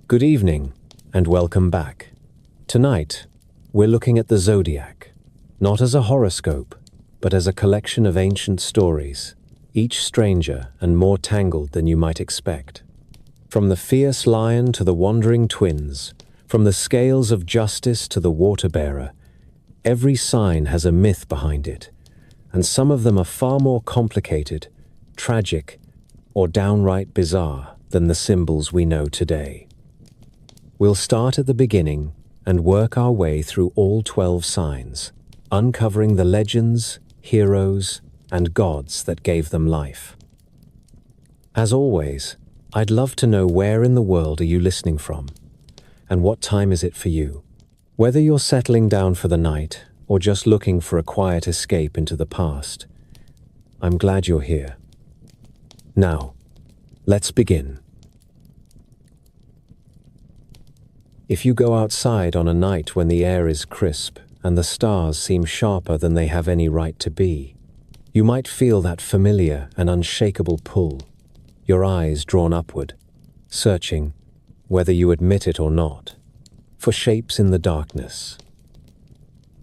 Good evening, and welcome back. Tonight, we're looking at the Zodiac, not as a horoscope, but as a collection of ancient stories, each stranger and more tangled than you might expect. From the fierce lion to the wandering twins, from the scales of justice to the water-bearer, every sign has a myth behind it, and some of them are far more complicated, tragic, or downright bizarre than the symbols we know today. We'll start at the beginning and work our way through all 12 signs, uncovering the legends, heroes, and gods that gave them life. As always, I'd love to know where in the world are you listening from, and what time is it for you? Whether you're settling down for the night or just looking for a quiet escape into the past, I'm glad you're here. Now, let's begin. If you go outside on a night when the air is crisp and the stars seem sharper than they have any right to be, you might feel that familiar and unshakable pull, your eyes drawn upward, searching, whether you admit it or not, for shapes in the darkness.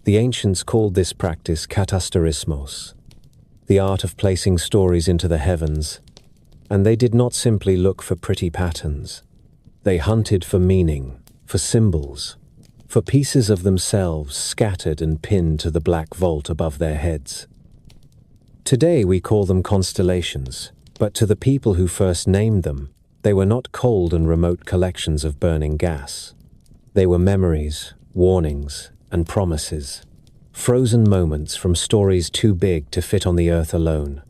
The ancients called this practice katasterismos, the art of placing stories into the heavens, and they did not simply look for pretty patterns. They hunted for meaning, for symbols, for pieces of themselves scattered and pinned to the black vault above their heads. Today we call them constellations, but to the people who first named them, they were not cold and remote collections of burning gas. They were memories, warnings, and promises, frozen moments from stories too big to fit on the earth alone.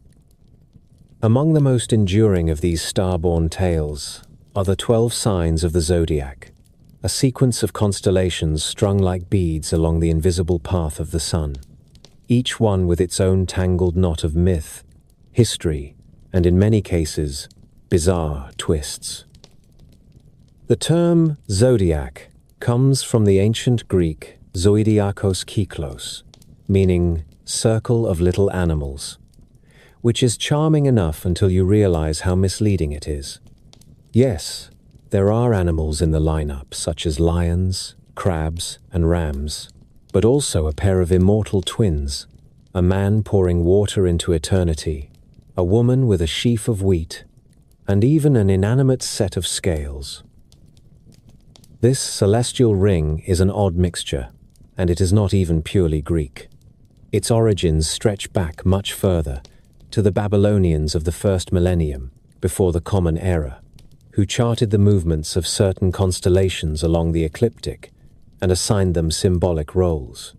Among the most enduring of these star-born tales are the 12 signs of the Zodiac, a sequence of constellations strung like beads along the invisible path of the sun, each one with its own tangled knot of myth, history, and in many cases, bizarre twists. The term Zodiac comes from the ancient Greek zoidiakos kyklos, meaning circle of little animals, which is charming enough until you realize how misleading it is. Yes, there are animals in the lineup, such as lions, crabs, and rams, but also a pair of immortal twins, a man pouring water into eternity, a woman with a sheaf of wheat, and even an inanimate set of scales. This celestial ring is an odd mixture, and it is not even purely Greek. Its origins stretch back much further, to the Babylonians of the first millennium, before the Common Era, who charted the movements of certain constellations along the ecliptic and assigned them symbolic roles.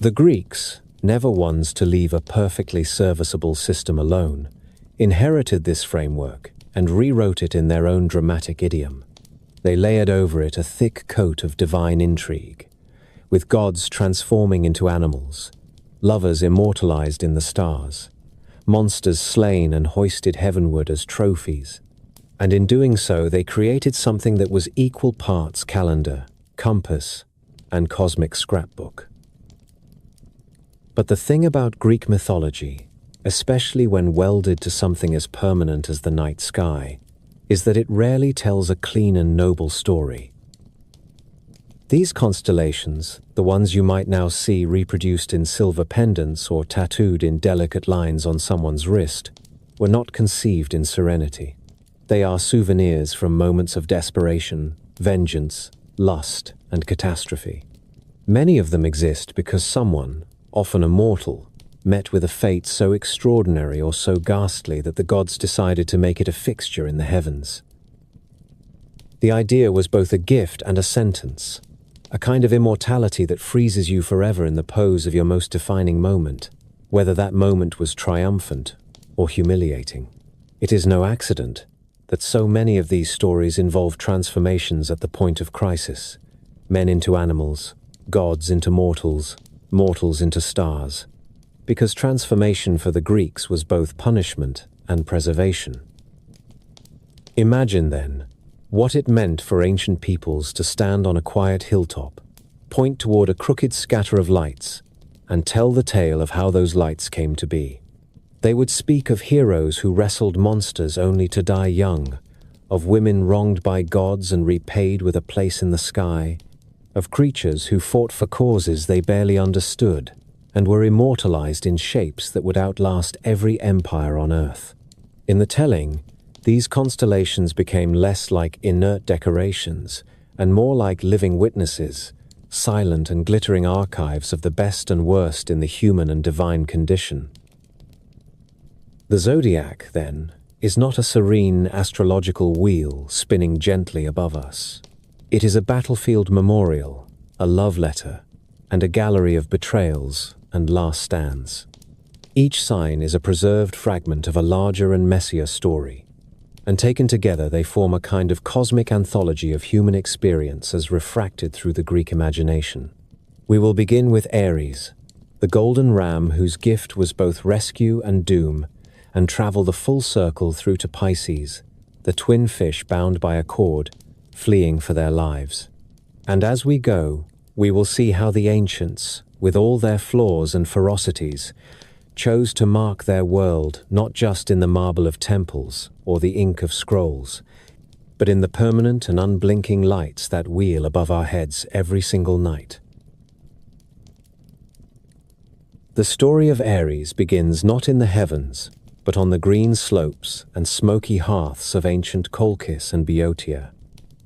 The Greeks, never ones to leave a perfectly serviceable system alone, inherited this framework and rewrote it in their own dramatic idiom. They layered over it a thick coat of divine intrigue, with gods transforming into animals, lovers immortalized in the stars, monsters slain and hoisted heavenward as trophies, and in doing so they created something that was equal parts calendar, compass, and cosmic scrapbook. But the thing about Greek mythology, especially when welded to something as permanent as the night sky, is that it rarely tells a clean and noble story. These constellations, the ones you might now see reproduced in silver pendants or tattooed in delicate lines on someone's wrist, were not conceived in serenity. They are souvenirs from moments of desperation, vengeance, lust, and catastrophe. Many of them exist because someone, often a mortal, met with a fate so extraordinary or so ghastly that the gods decided to make it a fixture in the heavens. The idea was both a gift and a sentence, a kind of immortality that freezes you forever in the pose of your most defining moment, whether that moment was triumphant or humiliating. It is no accident that so many of these stories involve transformations at the point of crisis, men into animals, gods into mortals, mortals into stars, because transformation for the Greeks was both punishment and preservation. Imagine, then, what it meant for ancient peoples to stand on a quiet hilltop, point toward a crooked scatter of lights, and tell the tale of how those lights came to be. They would speak of heroes who wrestled monsters only to die young, of women wronged by gods and repaid with a place in the sky, of creatures who fought for causes they barely understood and were immortalized in shapes that would outlast every empire on earth. In the telling, these constellations became less like inert decorations and more like living witnesses, silent and glittering archives of the best and worst in the human and divine condition. The Zodiac, then, is not a serene astrological wheel spinning gently above us. It is a battlefield memorial, a love letter, and a gallery of betrayals and last stands. Each sign is a preserved fragment of a larger and messier story, and taken together they form a kind of cosmic anthology of human experience as refracted through the Greek imagination. We will begin with Aries, the golden ram whose gift was both rescue and doom, and travel the full circle through to Pisces, the twin fish bound by a cord, fleeing for their lives. And as we go, we will see how the ancients, with all their flaws and ferocities, chose to mark their world not just in the marble of temples or the ink of scrolls, but in the permanent and unblinking lights that wheel above our heads every single night. The story of Aries begins not in the heavens, but on the green slopes and smoky hearths of ancient Colchis and Boeotia.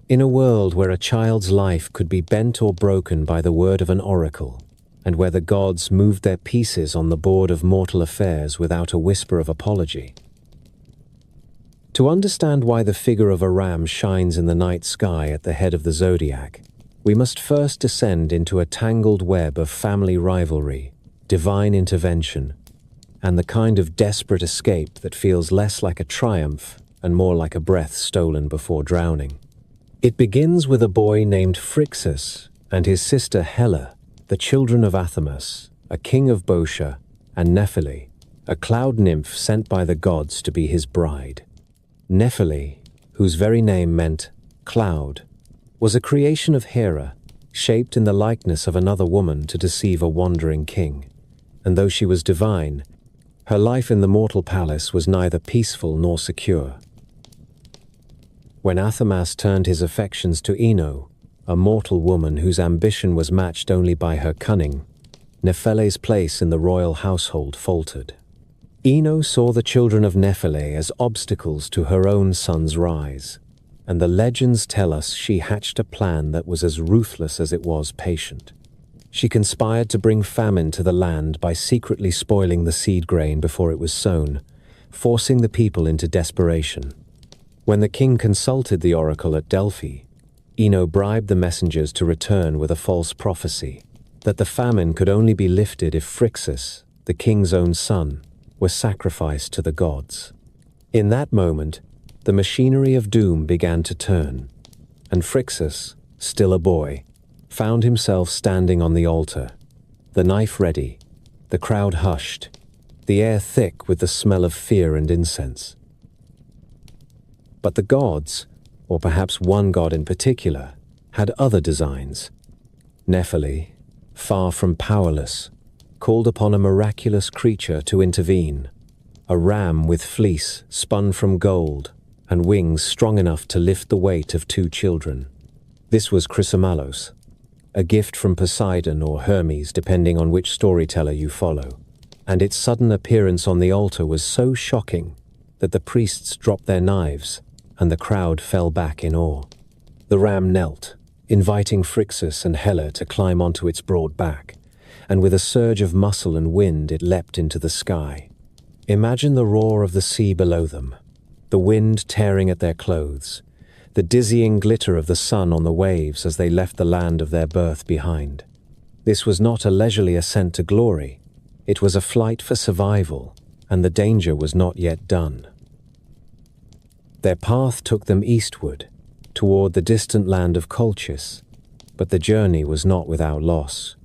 In a world where a child's life could be bent or broken by the word of an oracle, and where the gods moved their pieces on the board of mortal affairs without a whisper of apology. To understand why the figure of a ram shines in the night sky at the head of the zodiac, we must first descend into a tangled web of family rivalry, divine intervention, and the kind of desperate escape that feels less like a triumph and more like a breath stolen before drowning. It begins with a boy named Phrixus and his sister Helle, the children of Athamas, a king of Boeotia, and Nephele, a cloud nymph sent by the gods to be his bride. Nephele, whose very name meant cloud, was a creation of Hera, shaped in the likeness of another woman to deceive a wandering king. And though she was divine, her life in the mortal palace was neither peaceful nor secure. When Athamas turned his affections to Ino, a mortal woman whose ambition was matched only by her cunning, Nephele's place in the royal household faltered. Ino saw the children of Nephele as obstacles to her own son's rise, and the legends tell us she hatched a plan that was as ruthless as it was patient. She conspired to bring famine to the land by secretly spoiling the seed grain before it was sown, forcing the people into desperation. When the king consulted the oracle at Delphi, Ino bribed the messengers to return with a false prophecy that the famine could only be lifted if Phrixus, the king's own son, were sacrificed to the gods. In that moment, the machinery of doom began to turn, and Phrixus, still a boy, found himself standing on the altar, the knife ready, the crowd hushed, the air thick with the smell of fear and incense. But the gods, or perhaps one god in particular, had other designs. Nephele, far from powerless, called upon a miraculous creature to intervene, a ram with fleece spun from gold and wings strong enough to lift the weight of 2 children. This was Chrysomalos, a gift from Poseidon or Hermes depending on which storyteller you follow, and its sudden appearance on the altar was so shocking that the priests dropped their knives and the crowd fell back in awe. The ram knelt, inviting Phrixus and Helle to climb onto its broad back, and with a surge of muscle and wind it leapt into the sky. Imagine the roar of the sea below them, the wind tearing at their clothes, the dizzying glitter of the sun on the waves as they left the land of their birth behind. This was not a leisurely ascent to glory, it was a flight for survival, and the danger was not yet done. Their path took them eastward, toward the distant land of Colchis, but the journey was not without loss.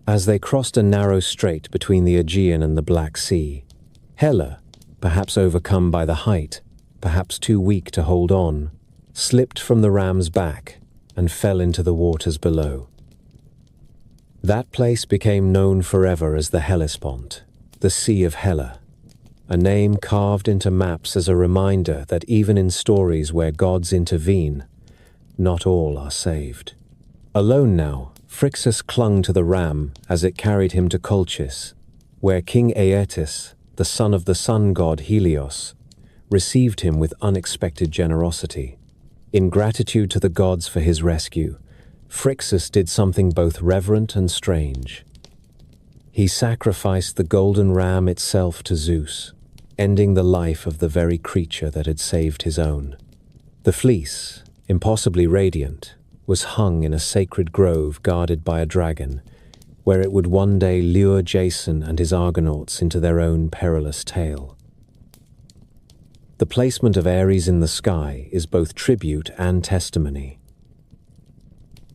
As they crossed a narrow strait between the Aegean and the Black Sea, Helle, perhaps overcome by the height, perhaps too weak to hold on, slipped from the ram's back and fell into the waters below. That place became known forever as the Hellespont, the Sea of Helle. a name carved into maps as a reminder that even in stories where gods intervene, not all are saved. Alone now, Phrixus clung to the ram as it carried him to Colchis, where King Aeetes, the son of the sun god Helios, received him with unexpected generosity. In gratitude to the gods for his rescue, Phrixus did something both reverent and strange. He sacrificed the golden ram itself to Zeus, ending the life of the very creature that had saved his own. The fleece, impossibly radiant, was hung in a sacred grove guarded by a dragon, where it would one day lure Jason and his Argonauts into their own perilous tale. The placement of Aries in the sky is both tribute and testimony.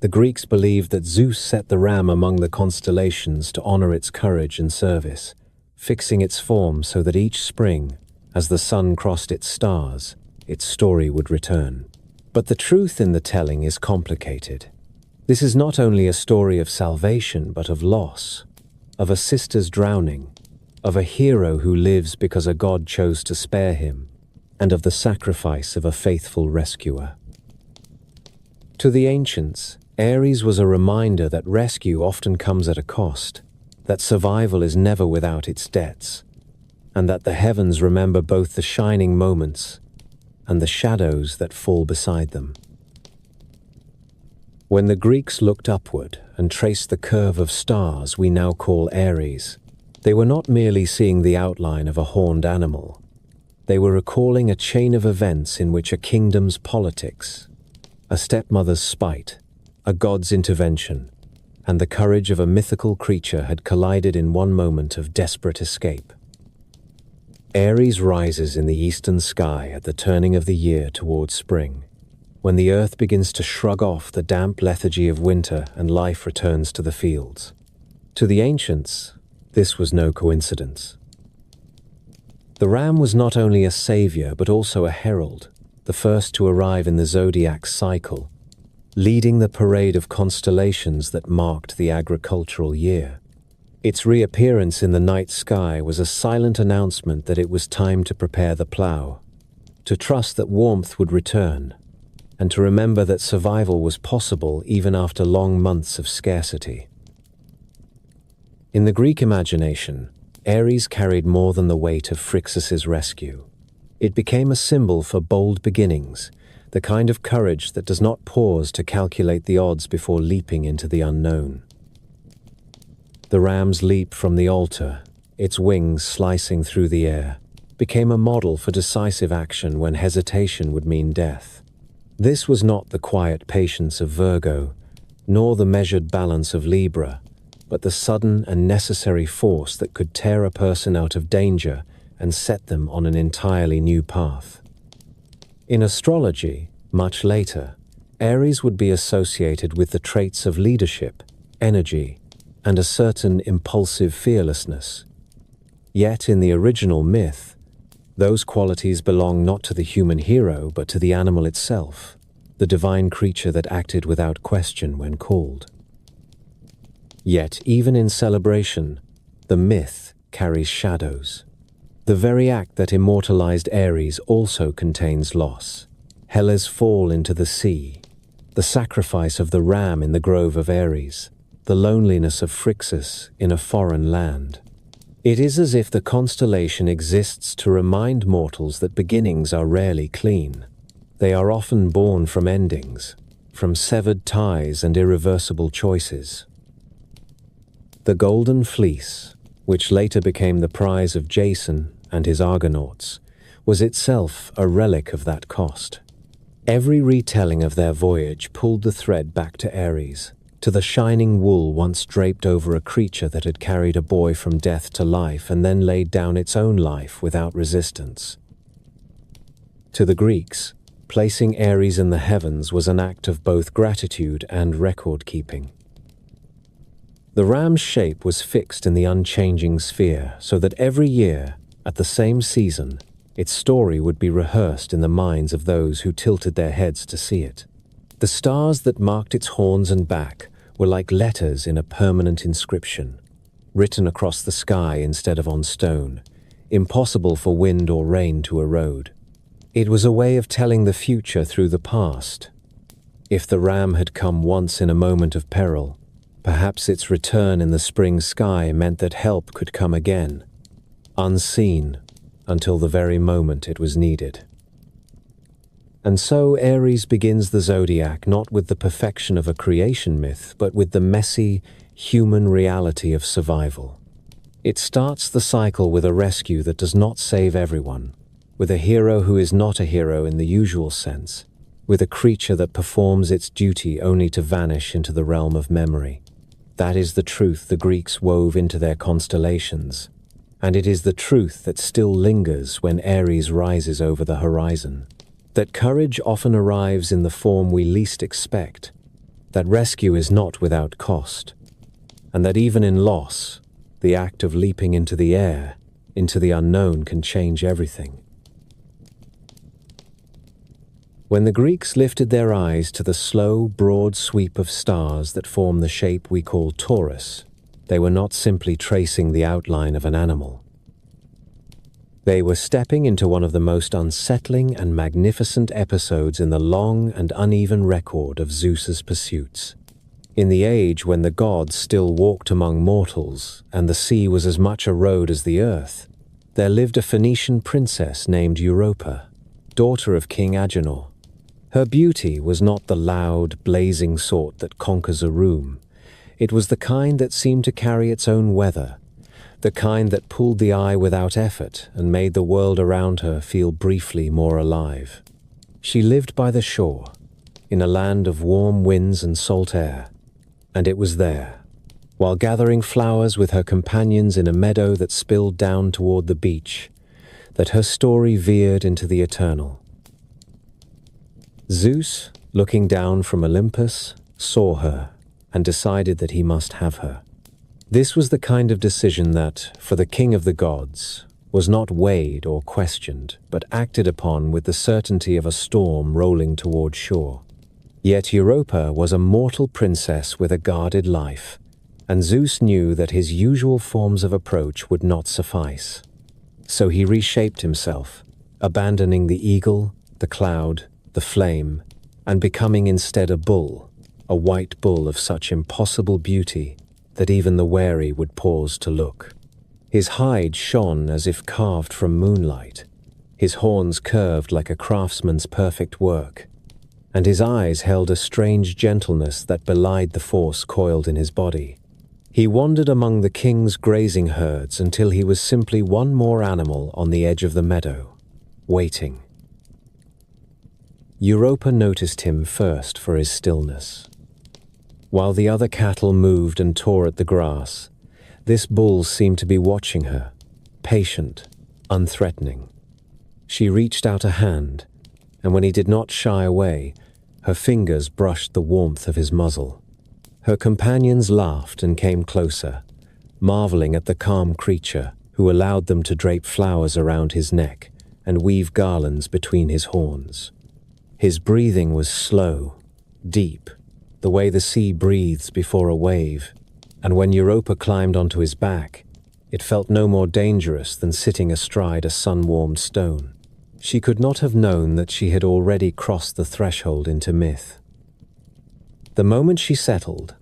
The Greeks believed that Zeus set the ram among the constellations to honor its courage and service, fixing its form so that each spring, as the sun crossed its stars, its story would return. But the truth in the telling is complicated. This is not only a story of salvation, but of loss, of a sister's drowning, of a hero who lives because a god chose to spare him, and of the sacrifice of a faithful rescuer. To the ancients, Aries was a reminder that rescue often comes at a cost, that survival is never without its debts, and that the heavens remember both the shining moments and the shadows that fall beside them. When the Greeks looked upward and traced the curve of stars we now call Aries, they were not merely seeing the outline of a horned animal. They were recalling a chain of events in which a kingdom's politics, a stepmother's spite, a god's intervention, and the courage of a mythical creature had collided in one moment of desperate escape. Aries rises in the eastern sky at the turning of the year towards spring, when the earth begins to shrug off the damp lethargy of winter and life returns to the fields. To the ancients, this was no coincidence. The ram was not only a savior but also a herald, the first to arrive in the Zodiac cycle, leading the parade of constellations that marked the agricultural year. Its reappearance in the night sky was a silent announcement that it was time to prepare the plow, to trust that warmth would return, and to remember that survival was possible even after long months of scarcity. In the Greek imagination, Aries carried more than the weight of Phrixus's rescue. It became a symbol for bold beginnings, the kind of courage that does not pause to calculate the odds before leaping into the unknown. The ram's leap from the altar, its wings slicing through the air, became a model for decisive action when hesitation would mean death. This was not the quiet patience of Virgo, nor the measured balance of Libra, but the sudden and necessary force that could tear a person out of danger and set them on an entirely new path. In astrology, much later, Aries would be associated with the traits of leadership, energy, and a certain impulsive fearlessness. Yet in the original myth, those qualities belong not to the human hero but to the animal itself, the divine creature that acted without question when called. Yet even in celebration, the myth carries shadows. The very act that immortalized Aries also contains loss. Hela's fall into the sea, the sacrifice of the ram in the grove of Aries, the loneliness of Phrixus in a foreign land. It is as if the constellation exists to remind mortals that beginnings are rarely clean. They are often born from endings, from severed ties and irreversible choices. The Golden Fleece, which later became the prize of Jason and his Argonauts, was itself a relic of that cost. Every retelling of their voyage pulled the thread back to Aries, to the shining wool once draped over a creature that had carried a boy from death to life and then laid down its own life without resistance. To the Greeks, placing Aries in the heavens was an act of both gratitude and record-keeping. The ram's shape was fixed in the unchanging sphere so that every year, at the same season, its story would be rehearsed in the minds of those who tilted their heads to see it. The stars that marked its horns and back were like letters in a permanent inscription, written across the sky instead of on stone, impossible for wind or rain to erode. It was a way of telling the future through the past. If the ram had come once in a moment of peril, perhaps its return in the spring sky meant that help could come again, unseen, until the very moment it was needed. And so Aries begins the zodiac not with the perfection of a creation myth, but with the messy, human reality of survival. It starts the cycle with a rescue that does not save everyone, with a hero who is not a hero in the usual sense, with a creature that performs its duty only to vanish into the realm of memory. That is the truth the Greeks wove into their constellations, and it is the truth that still lingers when Aries rises over the horizon. That courage often arrives in the form we least expect, that rescue is not without cost, and that even in loss, the act of leaping into the air, into the unknown, can change everything. When the Greeks lifted their eyes to the slow, broad sweep of stars that form the shape we call Taurus, they were not simply tracing the outline of an animal. They were stepping into one of the most unsettling and magnificent episodes in the long and uneven record of Zeus's pursuits. In the age when the gods still walked among mortals and the sea was as much a road as the earth, there lived a Phoenician princess named Europa, daughter of King Agenor. Her beauty was not the loud, blazing sort that conquers a room. It was the kind that seemed to carry its own weather, the kind that pulled the eye without effort and made the world around her feel briefly more alive. She lived by the shore, in a land of warm winds and salt air, and it was there, while gathering flowers with her companions in a meadow that spilled down toward the beach, that her story veered into the eternal. Zeus, looking down from Olympus, saw her and decided that he must have her. This was the kind of decision that, for the king of the gods, was not weighed or questioned, but acted upon with the certainty of a storm rolling toward shore. Yet Europa was a mortal princess with a guarded life, and Zeus knew that his usual forms of approach would not suffice. So he reshaped himself, abandoning the eagle, the cloud, the flame, and becoming instead a bull, a white bull of such impossible beauty that even the wary would pause to look. His hide shone as if carved from moonlight, his horns curved like a craftsman's perfect work, and his eyes held a strange gentleness that belied the force coiled in his body. He wandered among the king's grazing herds until he was simply one more animal on the edge of the meadow, waiting. Europa noticed him first for his stillness. While the other cattle moved and tore at the grass, this bull seemed to be watching her, patient, unthreatening. She reached out a hand, and when he did not shy away, her fingers brushed the warmth of his muzzle. Her companions laughed and came closer, marveling at the calm creature who allowed them to drape flowers around his neck and weave garlands between his horns. His breathing was slow, deep, the way the sea breathes before a wave, and when Europa climbed onto his back, it felt no more dangerous than sitting astride a sun-warmed stone. She could not have known that she had already crossed the threshold into myth. The moment she settled,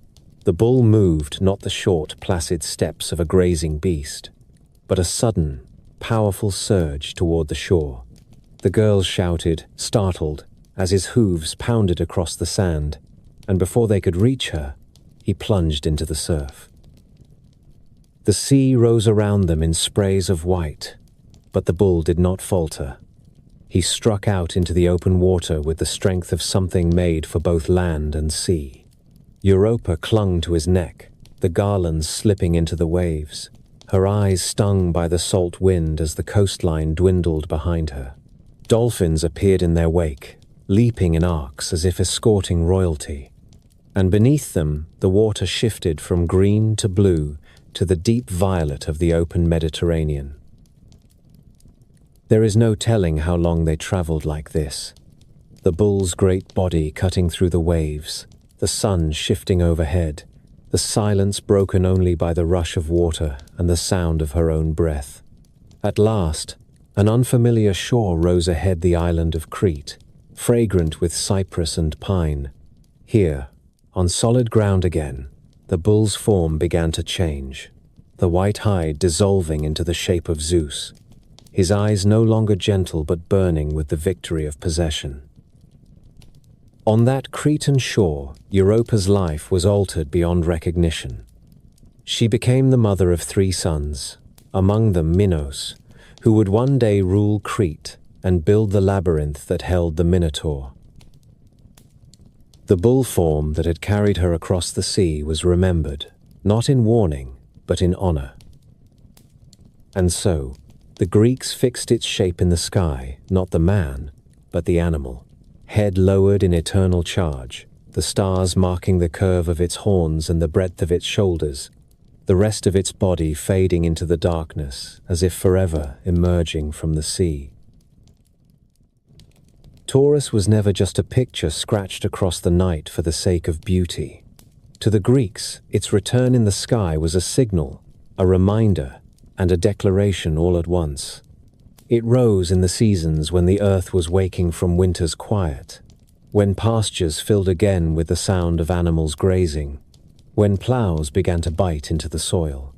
the bull moved not the short, placid steps of a grazing beast, but a sudden, powerful surge toward the shore. The girls shouted, startled, as his hooves pounded across the sand, and before they could reach her, he plunged into the surf. The sea rose around them in sprays of white, but the bull did not falter. He struck out into the open water with the strength of something made for both land and sea. Europa clung to his neck, the garlands slipping into the waves, her eyes stung by the salt wind as the coastline dwindled behind her. Dolphins appeared in their wake, leaping in arcs as if escorting royalty. And beneath them, the water shifted from green to blue to the deep violet of the open Mediterranean. There is no telling how long they traveled like this. The bull's great body cutting through the waves, the sun shifting overhead, the silence broken only by the rush of water and the sound of her own breath. At last, an unfamiliar shore rose ahead the island of Crete, fragrant with cypress and pine. Here, on solid ground again, the bull's form began to change, the white hide dissolving into the shape of Zeus, his eyes no longer gentle but burning with the victory of possession. On that Cretan shore, Europa's life was altered beyond recognition. She became the mother of 3 sons, among them Minos, who would one day rule Crete and build the labyrinth that held the Minotaur. The bull form that had carried her across the sea was remembered, not in warning, but in honor. And so, the Greeks fixed its shape in the sky, not the man, but the animal, head lowered in eternal charge, the stars marking the curve of its horns and the breadth of its shoulders, the rest of its body fading into the darkness, as if forever emerging from the sea. Taurus was never just a picture scratched across the night for the sake of beauty. To the Greeks, its return in the sky was a signal, a reminder, and a declaration all at once. It rose in the seasons when the earth was waking from winter's quiet, when pastures filled again with the sound of animals grazing, when plows began to bite into the soil.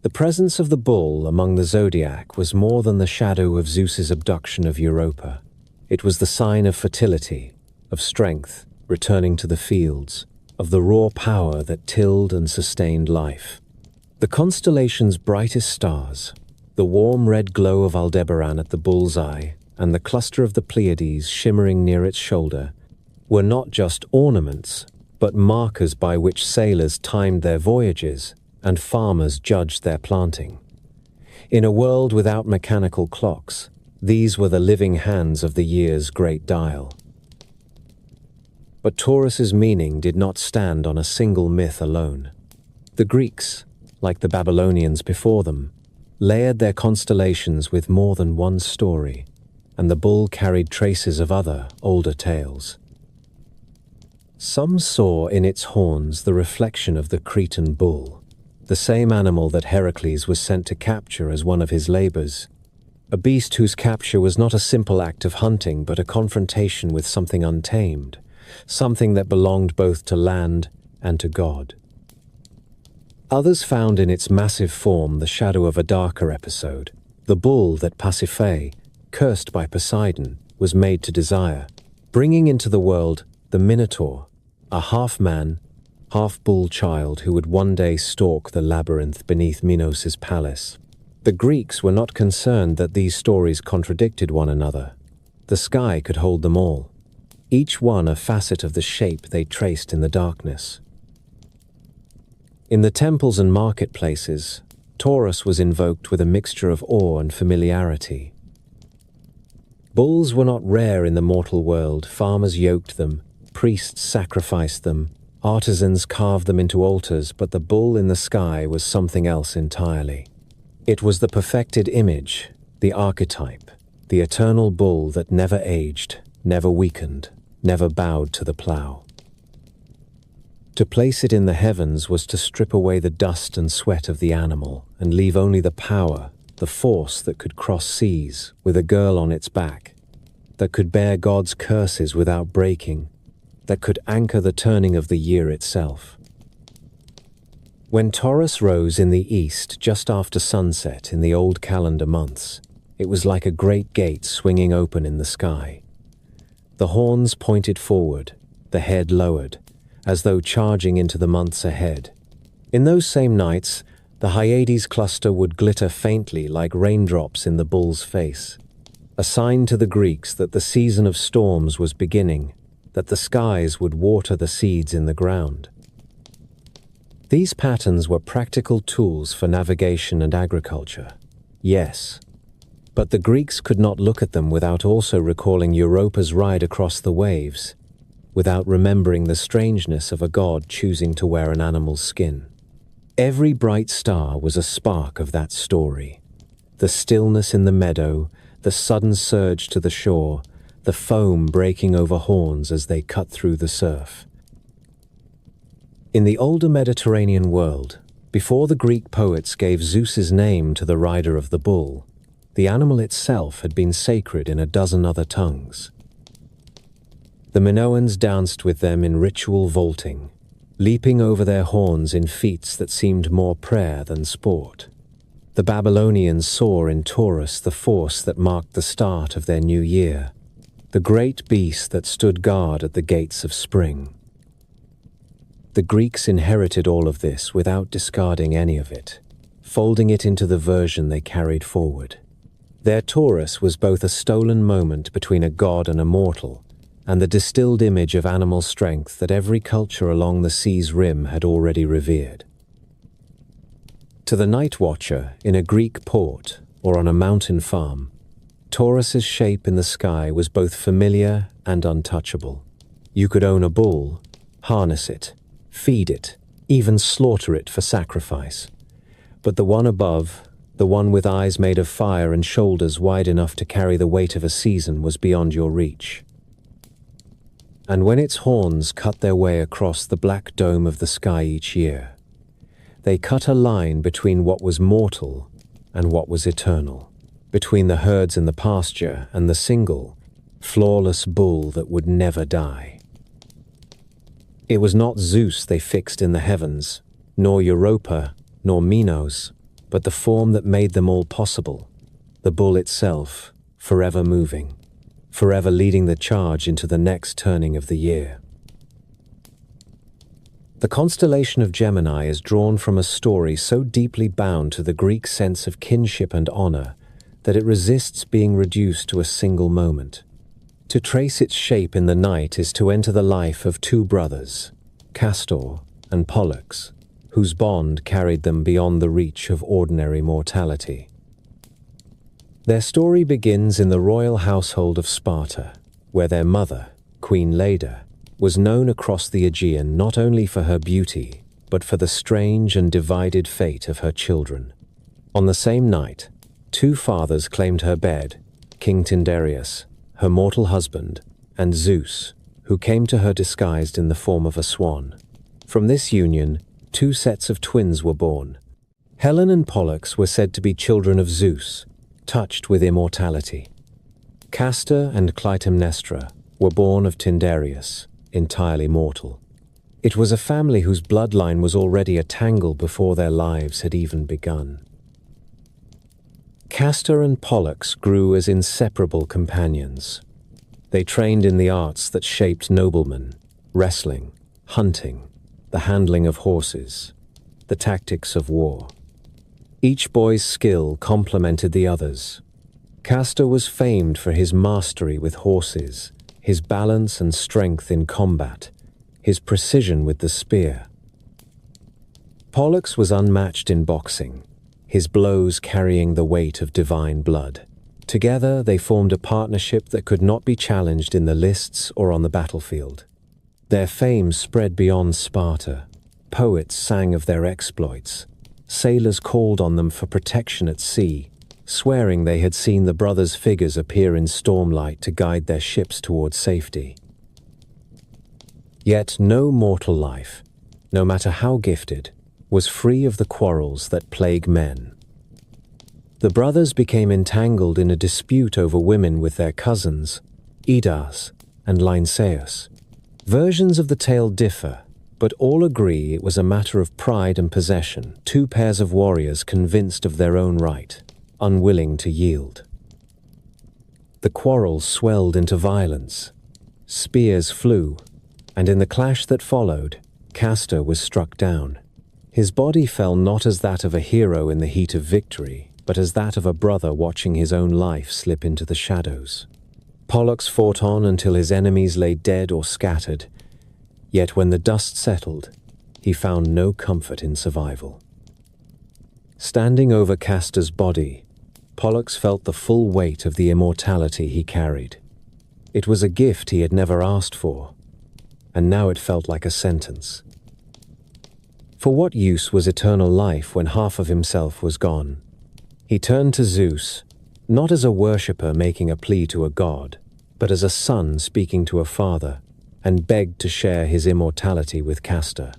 The presence of the bull among the Zodiac was more than the shadow of Zeus's abduction of Europa. It was the sign of fertility, of strength returning to the fields, of the raw power that tilled and sustained life. The constellations' brightest stars, the warm red glow of Aldebaran at the bull's eye, and the cluster of the Pleiades shimmering near its shoulder, were not just ornaments, but markers by which sailors timed their voyages and farmers judged their planting. In a world without mechanical clocks, these were the living hands of the year's great dial. But Taurus's meaning did not stand on a single myth alone. The Greeks, like the Babylonians before them, layered their constellations with more than one story, and the bull carried traces of other, older tales. Some saw in its horns the reflection of the Cretan bull, the same animal that Heracles was sent to capture as one of his labors, a beast whose capture was not a simple act of hunting but a confrontation with something untamed, something that belonged both to land and to God. Others found in its massive form the shadow of a darker episode, the bull that Pasiphae, cursed by Poseidon, was made to desire, bringing into the world the Minotaur, a half-man, half-bull child who would one day stalk the labyrinth beneath Minos' palace. The Greeks were not concerned that these stories contradicted one another. The sky could hold them all, each one a facet of the shape they traced in the darkness. In the temples and marketplaces, Taurus was invoked with a mixture of awe and familiarity. Bulls were not rare in the mortal world. Farmers yoked them, priests sacrificed them, artisans carved them into altars, but the bull in the sky was something else entirely. It was the perfected image, the archetype, the eternal bull that never aged, never weakened, never bowed to the plow. To place it in the heavens was to strip away the dust and sweat of the animal and leave only the power, the force that could cross seas with a girl on its back, that could bear God's curses without breaking, that could anchor the turning of the year itself. When Taurus rose in the east just after sunset in the old calendar months, it was like a great gate swinging open in the sky. The horns pointed forward, the head lowered, as though charging into the months ahead. In those same nights, the Hyades cluster would glitter faintly like raindrops in the bull's face, a sign to the Greeks that the season of storms was beginning, that the skies would water the seeds in the ground. These patterns were practical tools for navigation and agriculture, yes, but the Greeks could not look at them without also recalling Europa's ride across the waves, without remembering the strangeness of a god choosing to wear an animal's skin. Every bright star was a spark of that story. The stillness in the meadow, the sudden surge to the shore, the foam breaking over horns as they cut through the surf. In the older Mediterranean world, Before the Greek poets gave Zeus's name to the rider of the bull, the animal itself had been sacred in a dozen other tongues. The Minoans danced with them in ritual vaulting, leaping over their horns in feats that seemed more prayer than sport. The Babylonians saw in Taurus the force that marked the start of their new year, the great beast that stood guard at the gates of spring. The Greeks inherited all of this without discarding any of it, folding it into the version they carried forward. Their Taurus was both a stolen moment between a god and a mortal, and the distilled image of animal strength that every culture along the sea's rim had already revered. To the night watcher in a Greek port or on a mountain farm, Taurus's shape in the sky was both familiar and untouchable. You could own a bull, harness it, feed it, even slaughter it for sacrifice. But the one above, the one with eyes made of fire and shoulders wide enough to carry the weight of a season, was beyond your reach. And when its horns cut their way across the black dome of the sky each year, they cut a line between what was mortal and what was eternal, between the herds in the pasture and the single, flawless bull that would never die. It was not Zeus they fixed in the heavens, nor Europa, nor Minos, but the form that made them all possible, the bull itself, forever moving, forever leading the charge into the next turning of the year. The constellation of Gemini is drawn from a story so deeply bound to the Greek sense of kinship and honor that it resists being reduced to a single moment. To trace its shape in the night is to enter the life of two brothers, Castor and Pollux, whose bond carried them beyond the reach of ordinary mortality. Their story begins in the royal household of Sparta, where their mother, Queen Leda, was known across the Aegean not only for her beauty, but for the strange and divided fate of her children. On the same night, two fathers claimed her bed, King Tyndareus, her mortal husband, and Zeus, who came to her disguised in the form of a swan. From this union, two sets of twins were born. Helen and Pollux were said to be children of Zeus, touched with immortality. Castor and Clytemnestra were born of Tyndareus, entirely mortal. It was a family whose bloodline was already a tangle before their lives had even begun. Castor and Pollux grew as inseparable companions. They trained in the arts that shaped noblemen, wrestling, hunting, the handling of horses, the tactics of war. Each boy's skill complemented the others. Castor was famed for his mastery with horses, his balance and strength in combat, his precision with the spear. Pollux was unmatched in boxing, his blows carrying the weight of divine blood. Together they formed a partnership that could not be challenged in the lists or on the battlefield. Their fame spread beyond Sparta. Poets sang of their exploits. Sailors called on them for protection at sea, swearing they had seen the brothers' figures appear in stormlight to guide their ships towards safety. Yet no mortal life, no matter how gifted, was free of the quarrels that plague men. The brothers became entangled in a dispute over women with their cousins, Idas and Lynceus. Versions of the tale differ, but all agree it was a matter of pride and possession, two pairs of warriors convinced of their own right, unwilling to yield. The quarrel swelled into violence. Spears flew, and in the clash that followed, Castor was struck down. His body fell not as that of a hero in the heat of victory, but as that of a brother watching his own life slip into the shadows. Pollux fought on until his enemies lay dead or scattered, yet when the dust settled, he found no comfort in survival. Standing over Castor's body, Pollux felt the full weight of the immortality he carried. It was a gift he had never asked for, and now it felt like a sentence. For what use was eternal life when half of himself was gone? He turned to Zeus, not as a worshipper making a plea to a god, but as a son speaking to a father, and begged to share his immortality with Castor.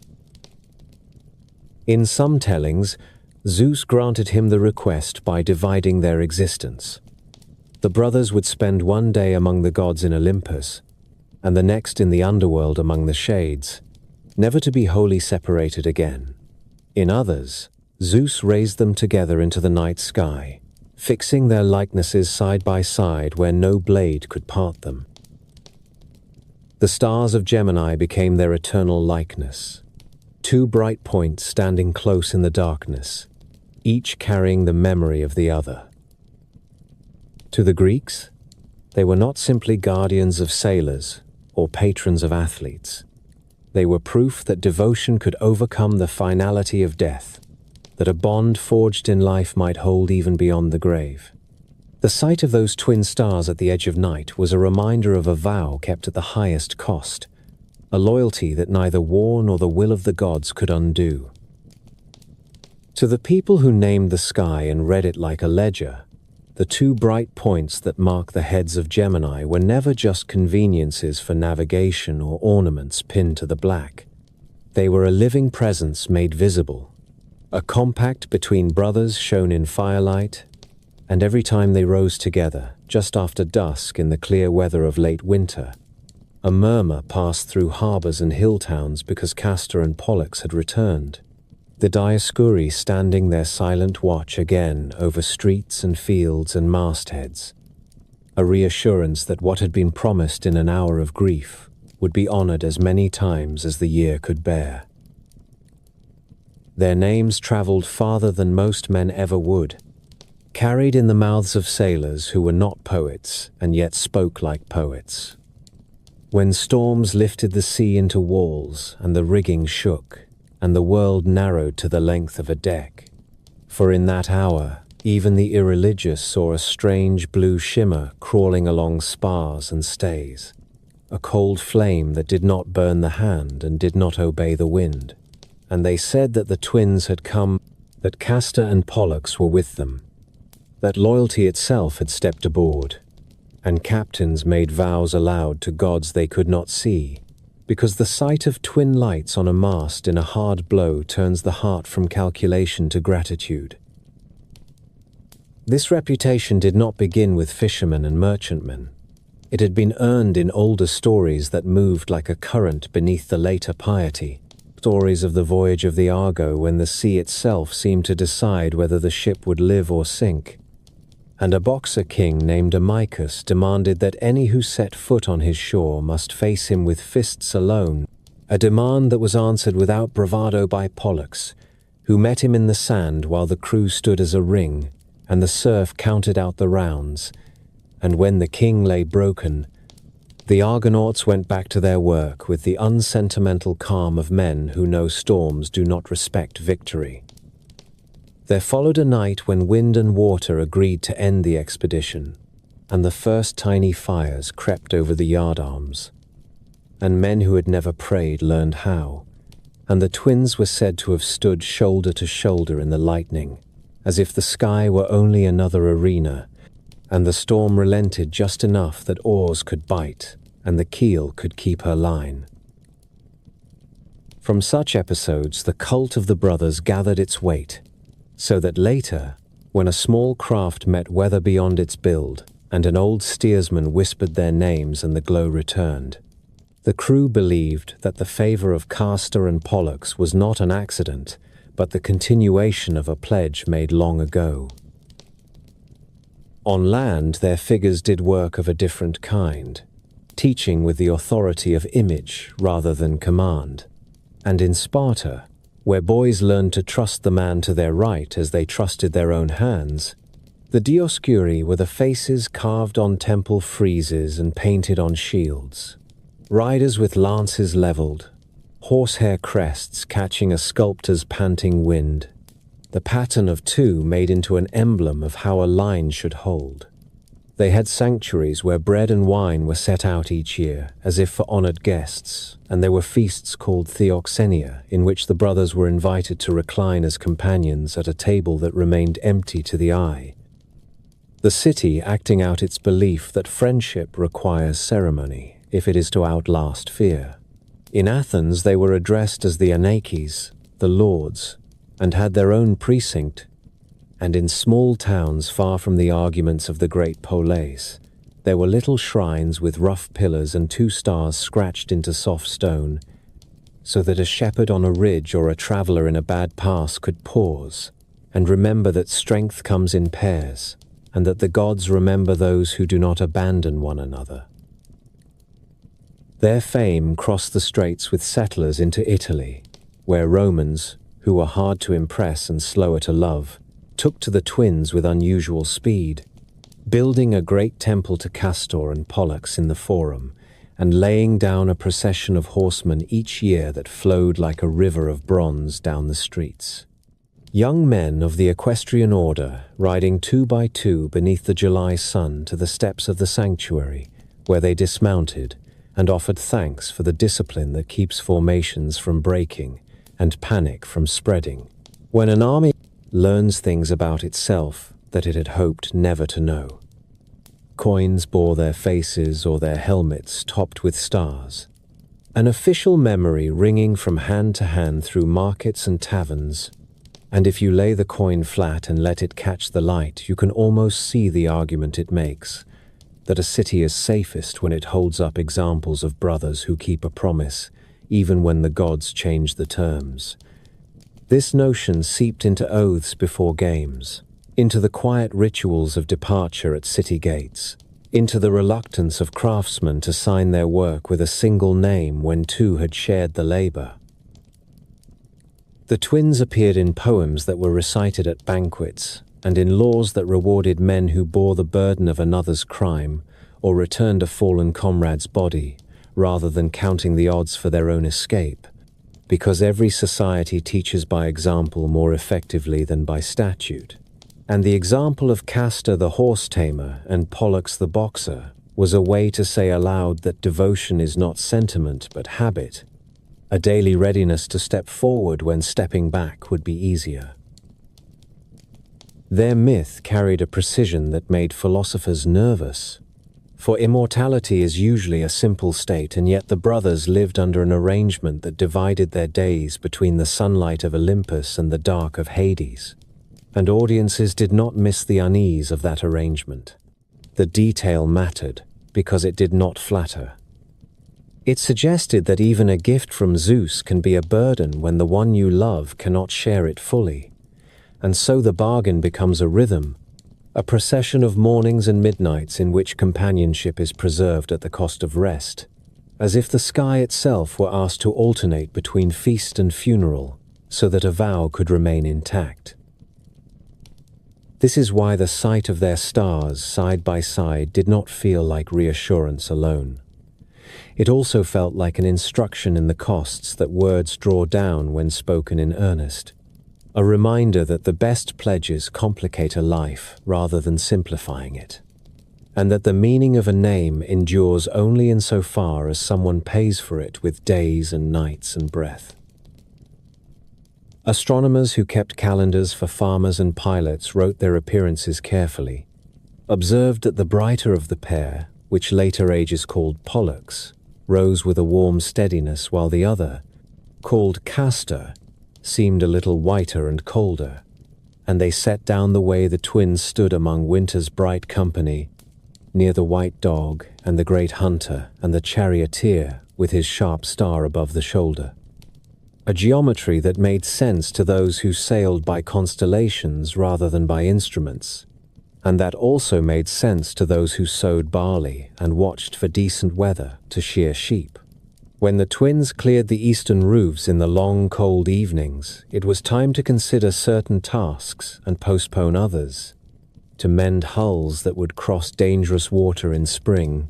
In some tellings, Zeus granted him the request by dividing their existence. The brothers would spend one day among the gods in Olympus, and the next in the underworld among the shades, never to be wholly separated again. In others, Zeus raised them together into the night sky, fixing their likenesses side by side where no blade could part them. The stars of Gemini became their eternal likeness, two bright points standing close in the darkness, each carrying the memory of the other. To the Greeks, they were not simply guardians of sailors or patrons of athletes. They were proof that devotion could overcome the finality of death, that a bond forged in life might hold even beyond the grave. The sight of those twin stars at the edge of night was a reminder of a vow kept at the highest cost, a loyalty that neither war nor the will of the gods could undo. To the people who named the sky and read it like a ledger, the two bright points that mark the heads of Gemini were never just conveniences for navigation or ornaments pinned to the black. They were a living presence made visible, a compact between brothers shown in firelight, and every time they rose together, just after dusk in the clear weather of late winter, a murmur passed through harbors and hill towns because Castor and Pollux had returned, the Dioscuri standing their silent watch again over streets and fields and mastheads, a reassurance that what had been promised in an hour of grief would be honored as many times as the year could bear. Their names traveled farther than most men ever would, carried in the mouths of sailors who were not poets and yet spoke like poets. When storms lifted the sea into walls and the rigging shook, and the world narrowed to the length of a deck. For in that hour, even the irreligious saw a strange blue shimmer crawling along spars and stays, a cold flame that did not burn the hand and did not obey the wind. And they said that the twins had come, that Castor and Pollux were with them, that loyalty itself had stepped aboard, and captains made vows aloud to gods they could not see, because the sight of twin lights on a mast in a hard blow turns the heart from calculation to gratitude. This reputation did not begin with fishermen and merchantmen. It had been earned in older stories that moved like a current beneath the later piety, stories of the voyage of the Argo when the sea itself seemed to decide whether the ship would live or sink. And a boxer king named Amycus demanded that any who set foot on his shore must face him with fists alone, a demand that was answered without bravado by Pollux, who met him in the sand while the crew stood as a ring, and the surf counted out the rounds, and when the king lay broken, the Argonauts went back to their work with the unsentimental calm of men who know storms do not respect victory. There followed a night when wind and water agreed to end the expedition, and the first tiny fires crept over the yardarms. And men who had never prayed learned how, and the twins were said to have stood shoulder to shoulder in the lightning, as if the sky were only another arena, and the storm relented just enough that oars could bite, and the keel could keep her line. From such episodes, the cult of the brothers gathered its weight, so that later, when a small craft met weather beyond its build, and an old steersman whispered their names and the glow returned, the crew believed that the favor of Castor and Pollux was not an accident, but the continuation of a pledge made long ago. On land, their figures did work of a different kind, teaching with the authority of image rather than command. And in Sparta, where boys learned to trust the man to their right as they trusted their own hands, the Dioscuri were the faces carved on temple friezes and painted on shields, riders with lances leveled, horsehair crests catching a sculptor's panting wind, the pattern of two made into an emblem of how a line should hold. They had sanctuaries where bread and wine were set out each year, as if for honored guests, and there were feasts called theoxenia, in which the brothers were invited to recline as companions at a table that remained empty to the eye. The city acting out its belief that friendship requires ceremony, if it is to outlast fear. In Athens, they were addressed as the Anakes, the lords, and had their own precinct, and in small towns far from the arguments of the great polis, there were little shrines with rough pillars and 2 stars scratched into soft stone, so that a shepherd on a ridge or a traveler in a bad pass could pause and remember that strength comes in pairs, and that the gods remember those who do not abandon one another. Their fame crossed the straits with settlers into Italy, where Romans, who were hard to impress and slower to love, took to the twins with unusual speed, building a great temple to Castor and Pollux in the Forum, and laying down a procession of horsemen each year that flowed like a river of bronze down the streets. Young men of the equestrian order riding 2 by 2 beneath the July sun to the steps of the sanctuary, where they dismounted and offered thanks for the discipline that keeps formations from breaking and panic from spreading. When an army learns things about itself that it had hoped never to know. Coins bore their faces or their helmets topped with stars. An official memory ringing from hand to hand through markets and taverns. And if you lay the coin flat and let it catch the light, you can almost see the argument it makes, that a city is safest when it holds up examples of brothers who keep a promise, even when the gods change the terms. This notion seeped into oaths before games, into the quiet rituals of departure at city gates, into the reluctance of craftsmen to sign their work with a single name when 2 had shared the labor. The twins appeared in poems that were recited at banquets, and in laws that rewarded men who bore the burden of another's crime or returned a fallen comrade's body, rather than counting the odds for their own escape, because every society teaches by example more effectively than by statute. And the example of Castor the horse tamer and Pollux the boxer was a way to say aloud that devotion is not sentiment but habit, a daily readiness to step forward when stepping back would be easier. Their myth carried a precision that made philosophers nervous, for immortality is usually a simple state, and yet the brothers lived under an arrangement that divided their days between the sunlight of Olympus and the dark of Hades, and audiences did not miss the unease of that arrangement. The detail mattered because it did not flatter. It suggested that even a gift from Zeus can be a burden when the one you love cannot share it fully, and so the bargain becomes a rhythm, a procession of mornings and midnights in which companionship is preserved at the cost of rest, as if the sky itself were asked to alternate between feast and funeral so that a vow could remain intact. This is why the sight of their stars side by side did not feel like reassurance alone. It also felt like an instruction in the costs that words draw down when spoken in earnest, a reminder that the best pledges complicate a life rather than simplifying it, and that the meaning of a name endures only insofar as someone pays for it with days and nights and breath. Astronomers who kept calendars for farmers and pilots wrote their appearances carefully, observed that the brighter of the pair, which later ages called Pollux, rose with a warm steadiness, while the other, called Castor, seemed a little whiter and colder, and they set down the way the twins stood among winter's bright company, near the white dog and the great hunter and the charioteer with his sharp star above the shoulder. A geometry that made sense to those who sailed by constellations rather than by instruments, and that also made sense to those who sowed barley and watched for decent weather to shear sheep. When the twins cleared the eastern roofs in the long, cold evenings, it was time to consider certain tasks and postpone others, to mend hulls that would cross dangerous water in spring,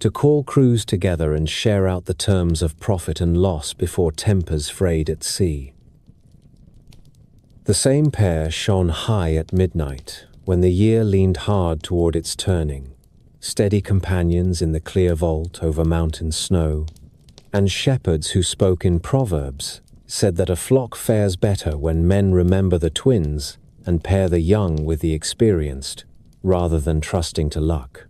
to call crews together and share out the terms of profit and loss before tempers frayed at sea. The same pair shone high at midnight, when the year leaned hard toward its turning, steady companions in the clear vault over mountain snow, and shepherds who spoke in proverbs said that a flock fares better when men remember the twins and pair the young with the experienced, rather than trusting to luck.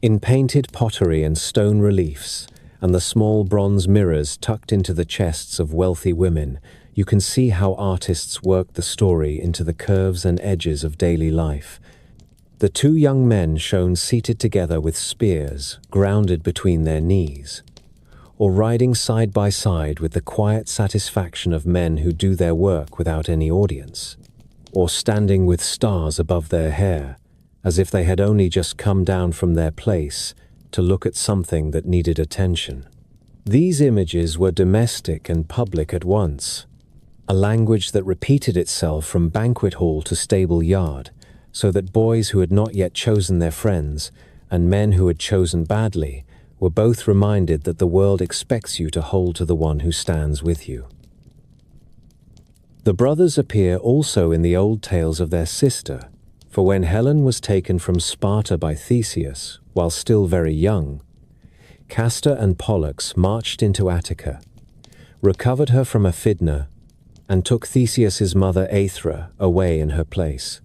In painted pottery and stone reliefs, and the small bronze mirrors tucked into the chests of wealthy women, you can see how artists work the story into the curves and edges of daily life. The two young men shown seated together with spears grounded between their knees, or riding side by side with the quiet satisfaction of men who do their work without any audience, or standing with stars above their hair, as if they had only just come down from their place to look at something that needed attention. These images were domestic and public at once, a language that repeated itself from banquet hall to stable yard, so that boys who had not yet chosen their friends and men who had chosen badly were both reminded that the world expects you to hold to the one who stands with you. The brothers appear also in the old tales of their sister, for when Helen was taken from Sparta by Theseus, while still very young, Castor and Pollux marched into Attica, recovered her from Aphidna, and took Theseus's mother Aethra away in her place,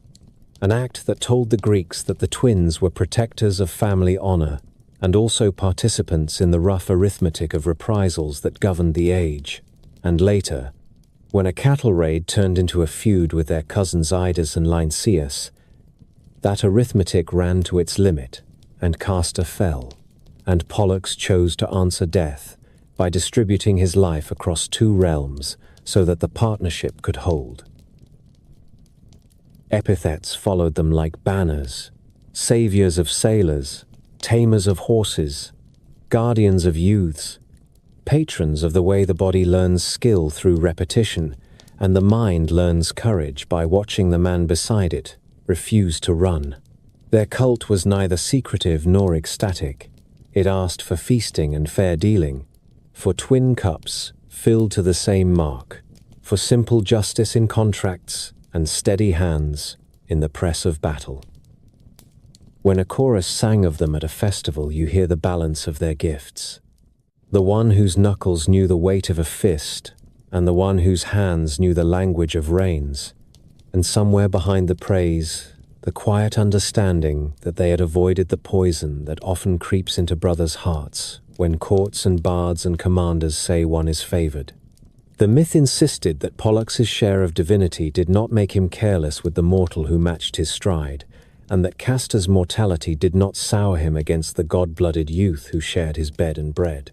an act that told the Greeks that the twins were protectors of family honor and also participants in the rough arithmetic of reprisals that governed the age. And later, when a cattle raid turned into a feud with their cousins Idas and Lynceus, that arithmetic ran to its limit, and Castor fell, and Pollux chose to answer death by distributing his life across two realms so that the partnership could hold. Epithets followed them like banners: saviors of sailors, tamers of horses, guardians of youths, patrons of the way the body learns skill through repetition, and the mind learns courage by watching the man beside it refuse to run. Their cult was neither secretive nor ecstatic. It asked for feasting and fair dealing, for twin cups filled to the same mark, for simple justice in contracts and steady hands in the press of battle. When a chorus sang of them at a festival, you hear the balance of their gifts. The one whose knuckles knew the weight of a fist, and the one whose hands knew the language of reins, and somewhere behind the praise, the quiet understanding that they had avoided the poison that often creeps into brothers' hearts when courts and bards and commanders say one is favored. The myth insisted that Pollux's share of divinity did not make him careless with the mortal who matched his stride, and that Castor's mortality did not sour him against the god-blooded youth who shared his bed and bread.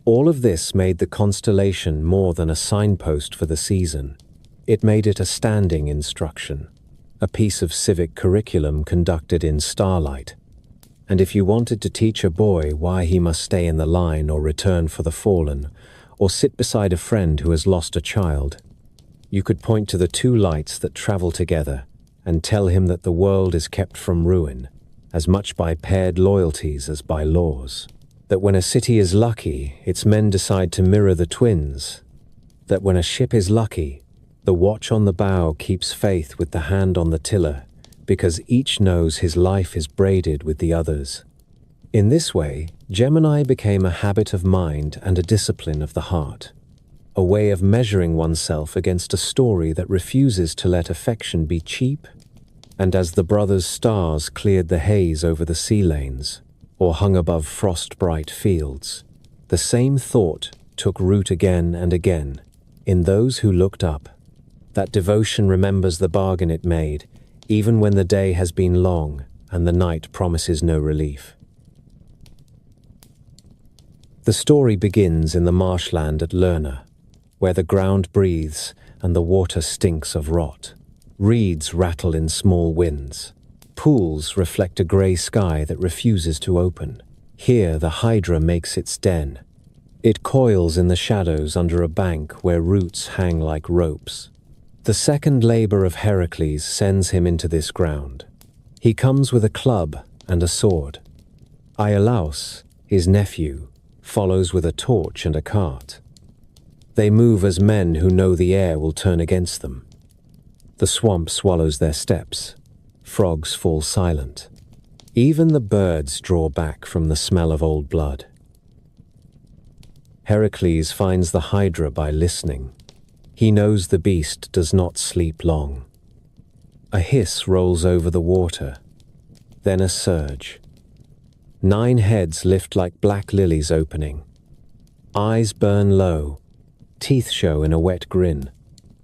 All of this made the constellation more than a signpost for the season. It made it a standing instruction, a piece of civic curriculum conducted in starlight. And if you wanted to teach a boy why he must stay in the line or return for the fallen, or sit beside a friend who has lost a child, you could point to the two lights that travel together and tell him that the world is kept from ruin, as much by paired loyalties as by laws. That when a city is lucky, its men decide to mirror the twins. That when a ship is lucky, the watch on the bow keeps faith with the hand on the tiller, because each knows his life is braided with the other's. In this way, Gemini became a habit of mind and a discipline of the heart, a way of measuring oneself against a story that refuses to let affection be cheap. And as the brothers' stars cleared the haze over the sea lanes, or hung above frost-bright fields, the same thought took root again and again in those who looked up, that devotion remembers the bargain it made, even when the day has been long and the night promises no relief. The story begins in the marshland at Lerna, where the ground breathes and the water stinks of rot. Reeds rattle in small winds. Pools reflect a grey sky that refuses to open. Here the hydra makes its den. It coils in the shadows under a bank where roots hang like ropes. The second labor of Heracles sends him into this ground. He comes with a club and a sword. Iolaus, his nephew, follows with a torch and a cart. They move as men who know the air will turn against them. The swamp swallows their steps. Frogs fall silent. Even the birds draw back from the smell of old blood. Heracles finds the hydra by listening. He knows the beast does not sleep long. A hiss rolls over the water, then a surge. 9 heads lift like black lilies opening. Eyes burn low, Teeth show in a wet grin.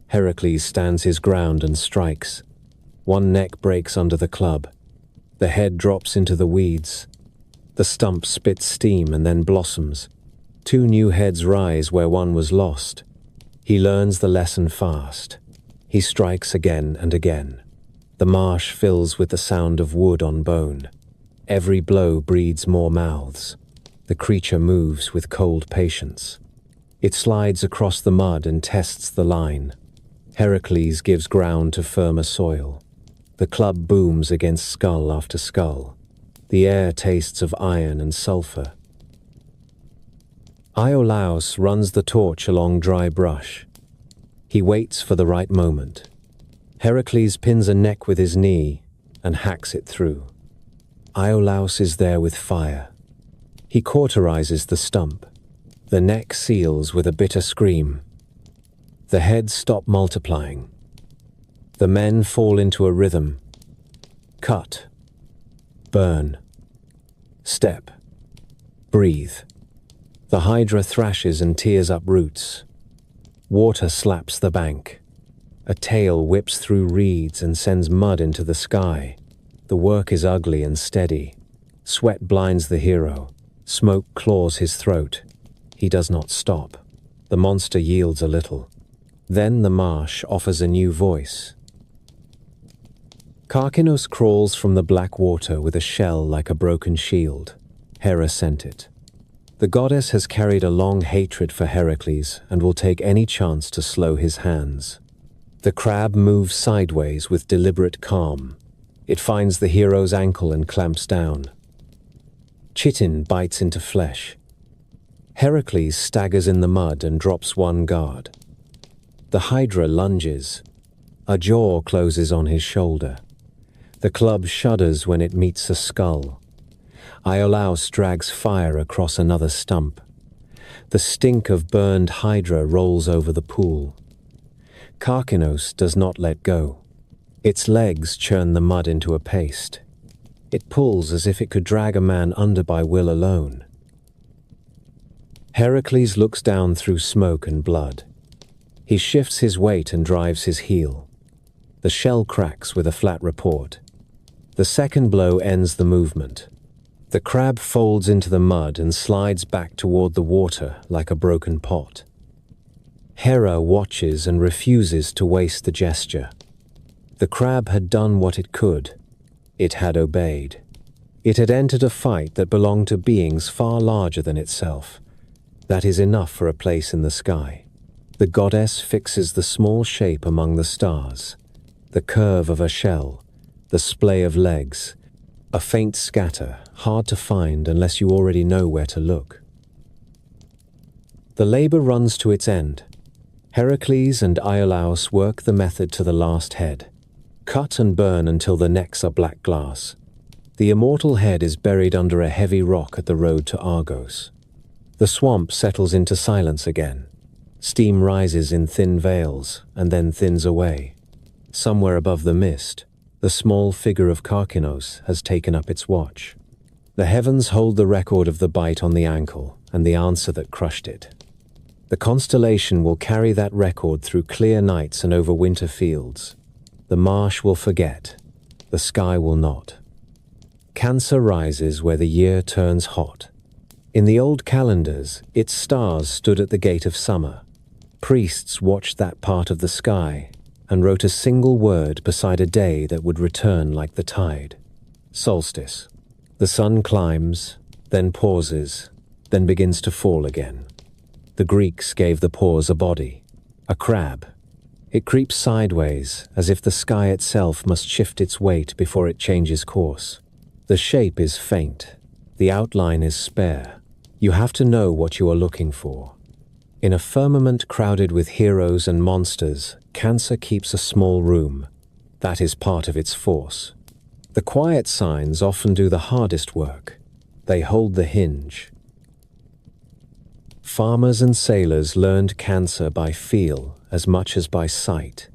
Heracles stands his ground and strikes. One neck breaks under the club. The head drops into the weeds. The stump spits steam and then blossoms. Two new heads rise where one was lost. He learns the lesson fast. He strikes again and again. The marsh fills with the sound of wood on bone. Every blow breeds more mouths. The creature moves with cold patience. It slides across the mud and tests the line. Heracles gives ground to firmer soil. The club booms against skull after skull. The air tastes of iron and sulfur. Iolaus runs the torch along dry brush. He waits for the right moment. Heracles pins a neck with his knee and hacks it through. Iolaus is there with fire. He cauterizes the stump. The neck seals with a bitter scream. The heads stop multiplying. The men fall into a rhythm. Cut. Burn. Step. Breathe. The hydra thrashes and tears up roots. Water slaps the bank. A tail whips through reeds and sends mud into the sky. The work is ugly and steady. Sweat blinds the hero. Smoke claws his throat. He does not stop. The monster yields a little. Then the marsh offers a new voice. Karkinos crawls from the black water with a shell like a broken shield. Hera sent it. The goddess has carried a long hatred for Heracles and will take any chance to slow his hands. The crab moves sideways with deliberate calm. It finds the hero's ankle and clamps down. Chitin bites into flesh. Heracles staggers in the mud and drops one guard. The hydra lunges. A jaw closes on his shoulder. The club shudders when it meets a skull. Iolaus drags fire across another stump. The stink of burned hydra rolls over the pool. Karkinos does not let go. Its legs churn the mud into a paste. It pulls as if it could drag a man under by will alone. Heracles looks down through smoke and blood. He shifts his weight and drives his heel. The shell cracks with a flat report. The second blow ends the movement. The crab folds into the mud and slides back toward the water like a broken pot. Hera watches and refuses to waste the gesture. The crab had done what it could. It had obeyed. It had entered a fight that belonged to beings far larger than itself. That is enough for a place in the sky. The goddess fixes the small shape among the stars. The curve of a shell, the splay of legs, a faint scatter, hard to find unless you already know where to look. The labor runs to its end. Heracles and Iolaus work the method to the last head. Cut and burn until the necks are black glass. The immortal head is buried under a heavy rock at the road to Argos. The swamp settles into silence again. Steam rises in thin veils and then thins away. Somewhere above the mist, the small figure of Karkinos has taken up its watch. The heavens hold the record of the bite on the ankle and the answer that crushed it. The constellation will carry that record through clear nights and over winter fields. The marsh will forget. The sky will not. Cancer rises where the year turns hot. In the old calendars, its stars stood at the gate of summer. Priests watched that part of the sky and wrote a single word beside a day that would return like the tide. Solstice. The sun climbs, then pauses, then begins to fall again. The Greeks gave the pause a body, a crab. It creeps sideways, as if the sky itself must shift its weight before it changes course. The shape is faint. The outline is spare. You have to know what you are looking for. In a firmament crowded with heroes and monsters, Cancer keeps a small room. That is part of its force. The quiet signs often do the hardest work. They hold the hinge. Farmers and sailors learned Cancer by feel as much as by sight.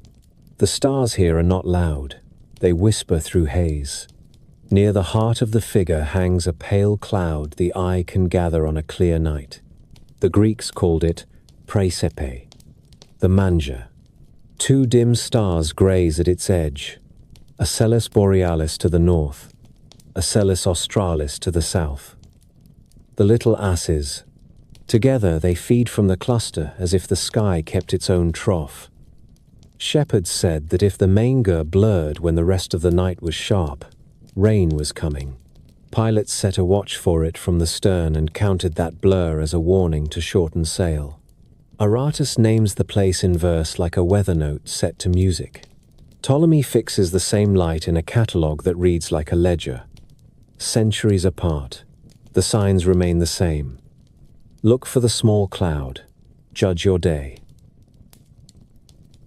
The stars here are not loud. They whisper through haze. Near the heart of the figure hangs a pale cloud the eye can gather on a clear night. The Greeks called it praesepe. The Manja. Two dim stars graze at its edge, Asellus borealis to the north, Asellus australis to the south. The little asses. Together they feed from the cluster as if the sky kept its own trough. Shepherds said that if the manger blurred when the rest of the night was sharp, rain was coming. Pilots set a watch for it from the stern and counted that blur as a warning to shorten sail. Aratus names the place in verse like a weather note set to music. Ptolemy fixes the same light in a catalogue that reads like a ledger. Centuries apart, the signs remain the same. Look for the small cloud. Judge your day.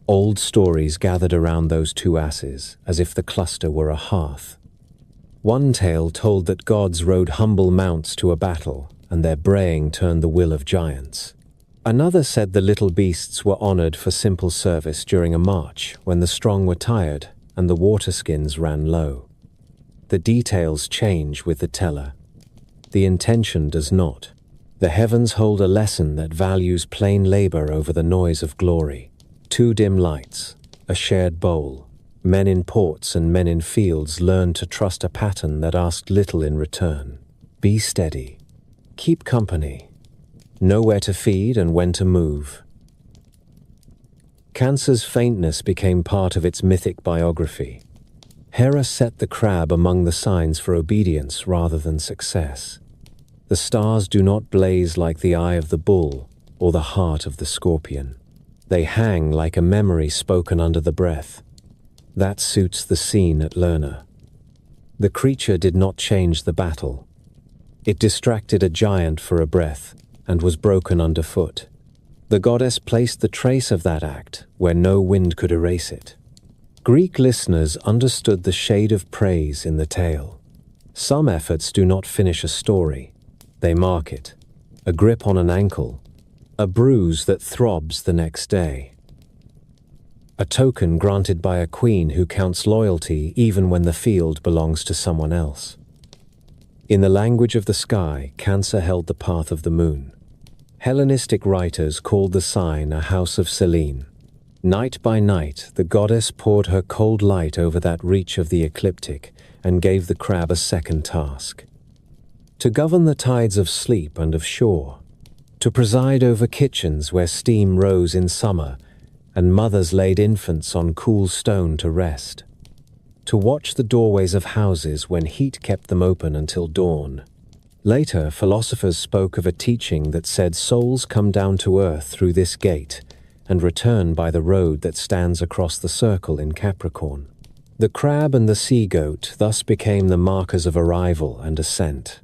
Old stories gathered around those two asses, as if the cluster were a hearth. One tale told that gods rode humble mounts to a battle, and their braying turned the will of giants. Another said the little beasts were honored for simple service during a march when the strong were tired and the waterskins ran low. The details change with the teller. The intention does not. The heavens hold a lesson that values plain labor over the noise of glory. Two dim lights, a shared bowl. Men in ports and men in fields learned to trust a pattern that asked little in return. Be steady. Keep company. Know where to feed and when to move. Cancer's faintness became part of its mythic biography. Hera set the crab among the signs for obedience rather than success. The stars do not blaze like the eye of the bull or the heart of the scorpion. They hang like a memory spoken under the breath. That suits the scene at Lerna. The creature did not change the battle. It distracted a giant for a breath and was broken underfoot. The goddess placed the trace of that act where no wind could erase it. Greek listeners understood the shade of praise in the tale. Some efforts do not finish a story. They mark it. A grip on an ankle. A bruise that throbs the next day. A token granted by a queen who counts loyalty even when the field belongs to someone else. In the language of the sky, Cancer held the path of the moon. Hellenistic writers called the sign a house of Selene. Night by night, the goddess poured her cold light over that reach of the ecliptic and gave the crab a second task. To govern the tides of sleep and of shore. To preside over kitchens where steam rose in summer and mothers laid infants on cool stone to rest. To watch the doorways of houses when heat kept them open until dawn. Later, philosophers spoke of a teaching that said souls come down to earth through this gate and return by the road that stands across the circle in Capricorn. The crab and the sea goat thus became the markers of arrival and ascent.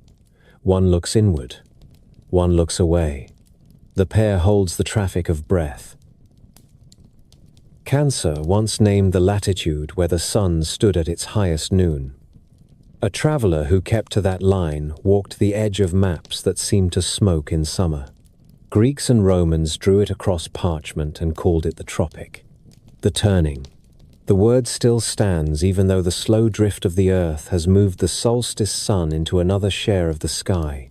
One looks inward, one looks away. The pair holds the traffic of breath. Cancer once named the latitude where the sun stood at its highest noon. A traveler who kept to that line walked the edge of maps that seemed to smoke in summer. Greeks and Romans drew it across parchment and called it the tropic. The turning. The word still stands even though the slow drift of the earth has moved the solstice sun into another share of the sky.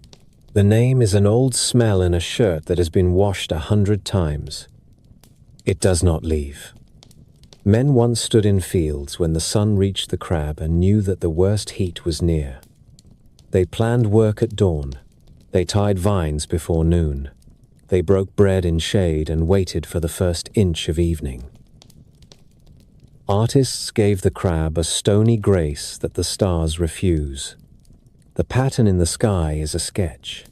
The name is an old smell in a shirt that has been washed 100 times. It does not leave. Men once stood in fields when the sun reached the crab and knew that the worst heat was near. They planned work at dawn. They tied vines before noon. They broke bread in shade and waited for the first inch of evening. Artists gave the crab a stony grace that the stars refuse. The pattern in the sky is a sketch.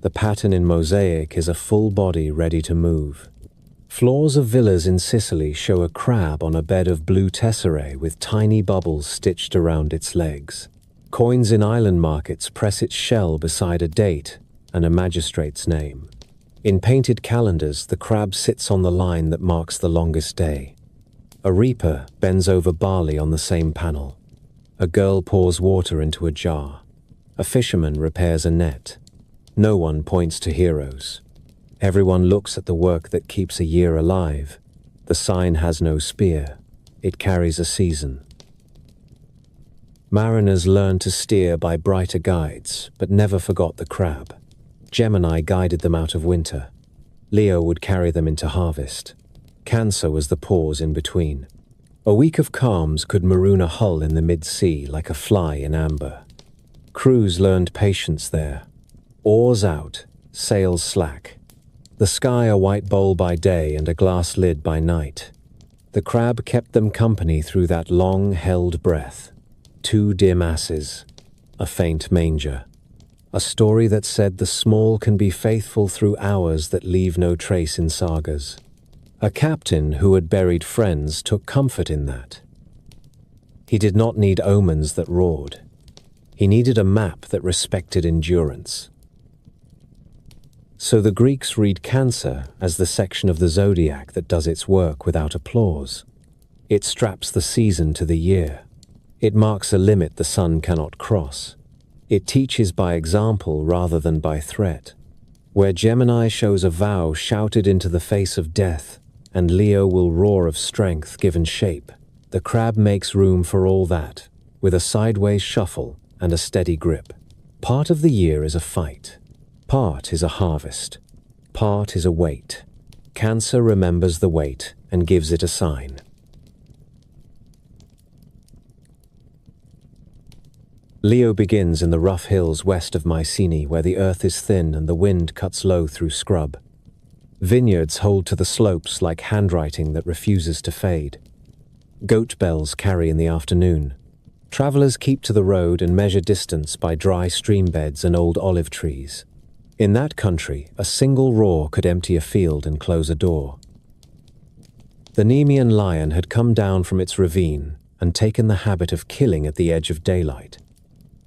The pattern in mosaic is a full body ready to move. Floors of villas in Sicily show a crab on a bed of blue tesserae with tiny bubbles stitched around its legs. Coins in island markets press its shell beside a date and a magistrate's name. In painted calendars, the crab sits on the line that marks the longest day. A reaper bends over barley on the same panel. A girl pours water into a jar. A fisherman repairs a net. No one points to heroes. Everyone looks at the work that keeps a year alive. The sign has no spear. It carries a season. Mariners learned to steer by brighter guides, but never forgot the crab. Gemini guided them out of winter. Leo would carry them into harvest. Cancer was the pause in between. A week of calms could maroon a hull in the mid-sea like a fly in amber. Crews learned patience there. Oars out, sails slack. The sky a white bowl by day and a glass lid by night. The crab kept them company through that long-held breath. 2 dim asses, a faint manger. A story that said the small can be faithful through hours that leave no trace in sagas. A captain who had buried friends took comfort in that. He did not need omens that roared. He needed a map that respected endurance. So the Greeks read Cancer as the section of the zodiac that does its work without applause. It straps the season to the year. It marks a limit the sun cannot cross. It teaches by example rather than by threat. Where Gemini shows a vow shouted into the face of death, and Leo will roar of strength given shape, the crab makes room for all that, with a sideways shuffle and a steady grip. Part of the year is a fight. Part is a harvest. Part is a wait. Cancer remembers the wait and gives it a sign. Leo begins in the rough hills west of Mycenae, where the earth is thin and the wind cuts low through scrub. Vineyards hold to the slopes like handwriting that refuses to fade. Goat bells carry in the afternoon. Travelers keep to the road and measure distance by dry stream beds and old olive trees. In that country, a single roar could empty a field and close a door. The Nemean lion had come down from its ravine and taken the habit of killing at the edge of daylight.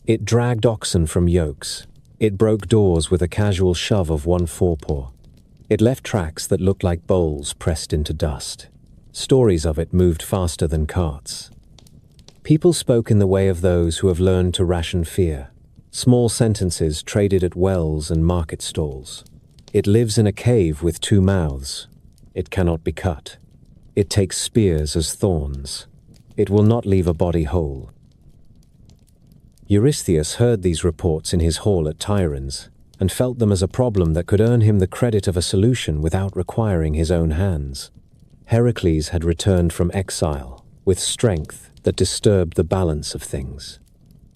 It dragged oxen from yokes. It broke doors with a casual shove of one forepaw. It left tracks that looked like bowls pressed into dust. Stories of it moved faster than carts. People spoke in the way of those who have learned to ration fear. Small sentences traded at wells and market stalls. It lives in a cave with 2 mouths. It cannot be cut. It takes spears as thorns. It will not leave a body whole. Eurystheus heard these reports in his hall at Tiryns, and felt them as a problem that could earn him the credit of a solution without requiring his own hands. Heracles had returned from exile, with strength that disturbed the balance of things.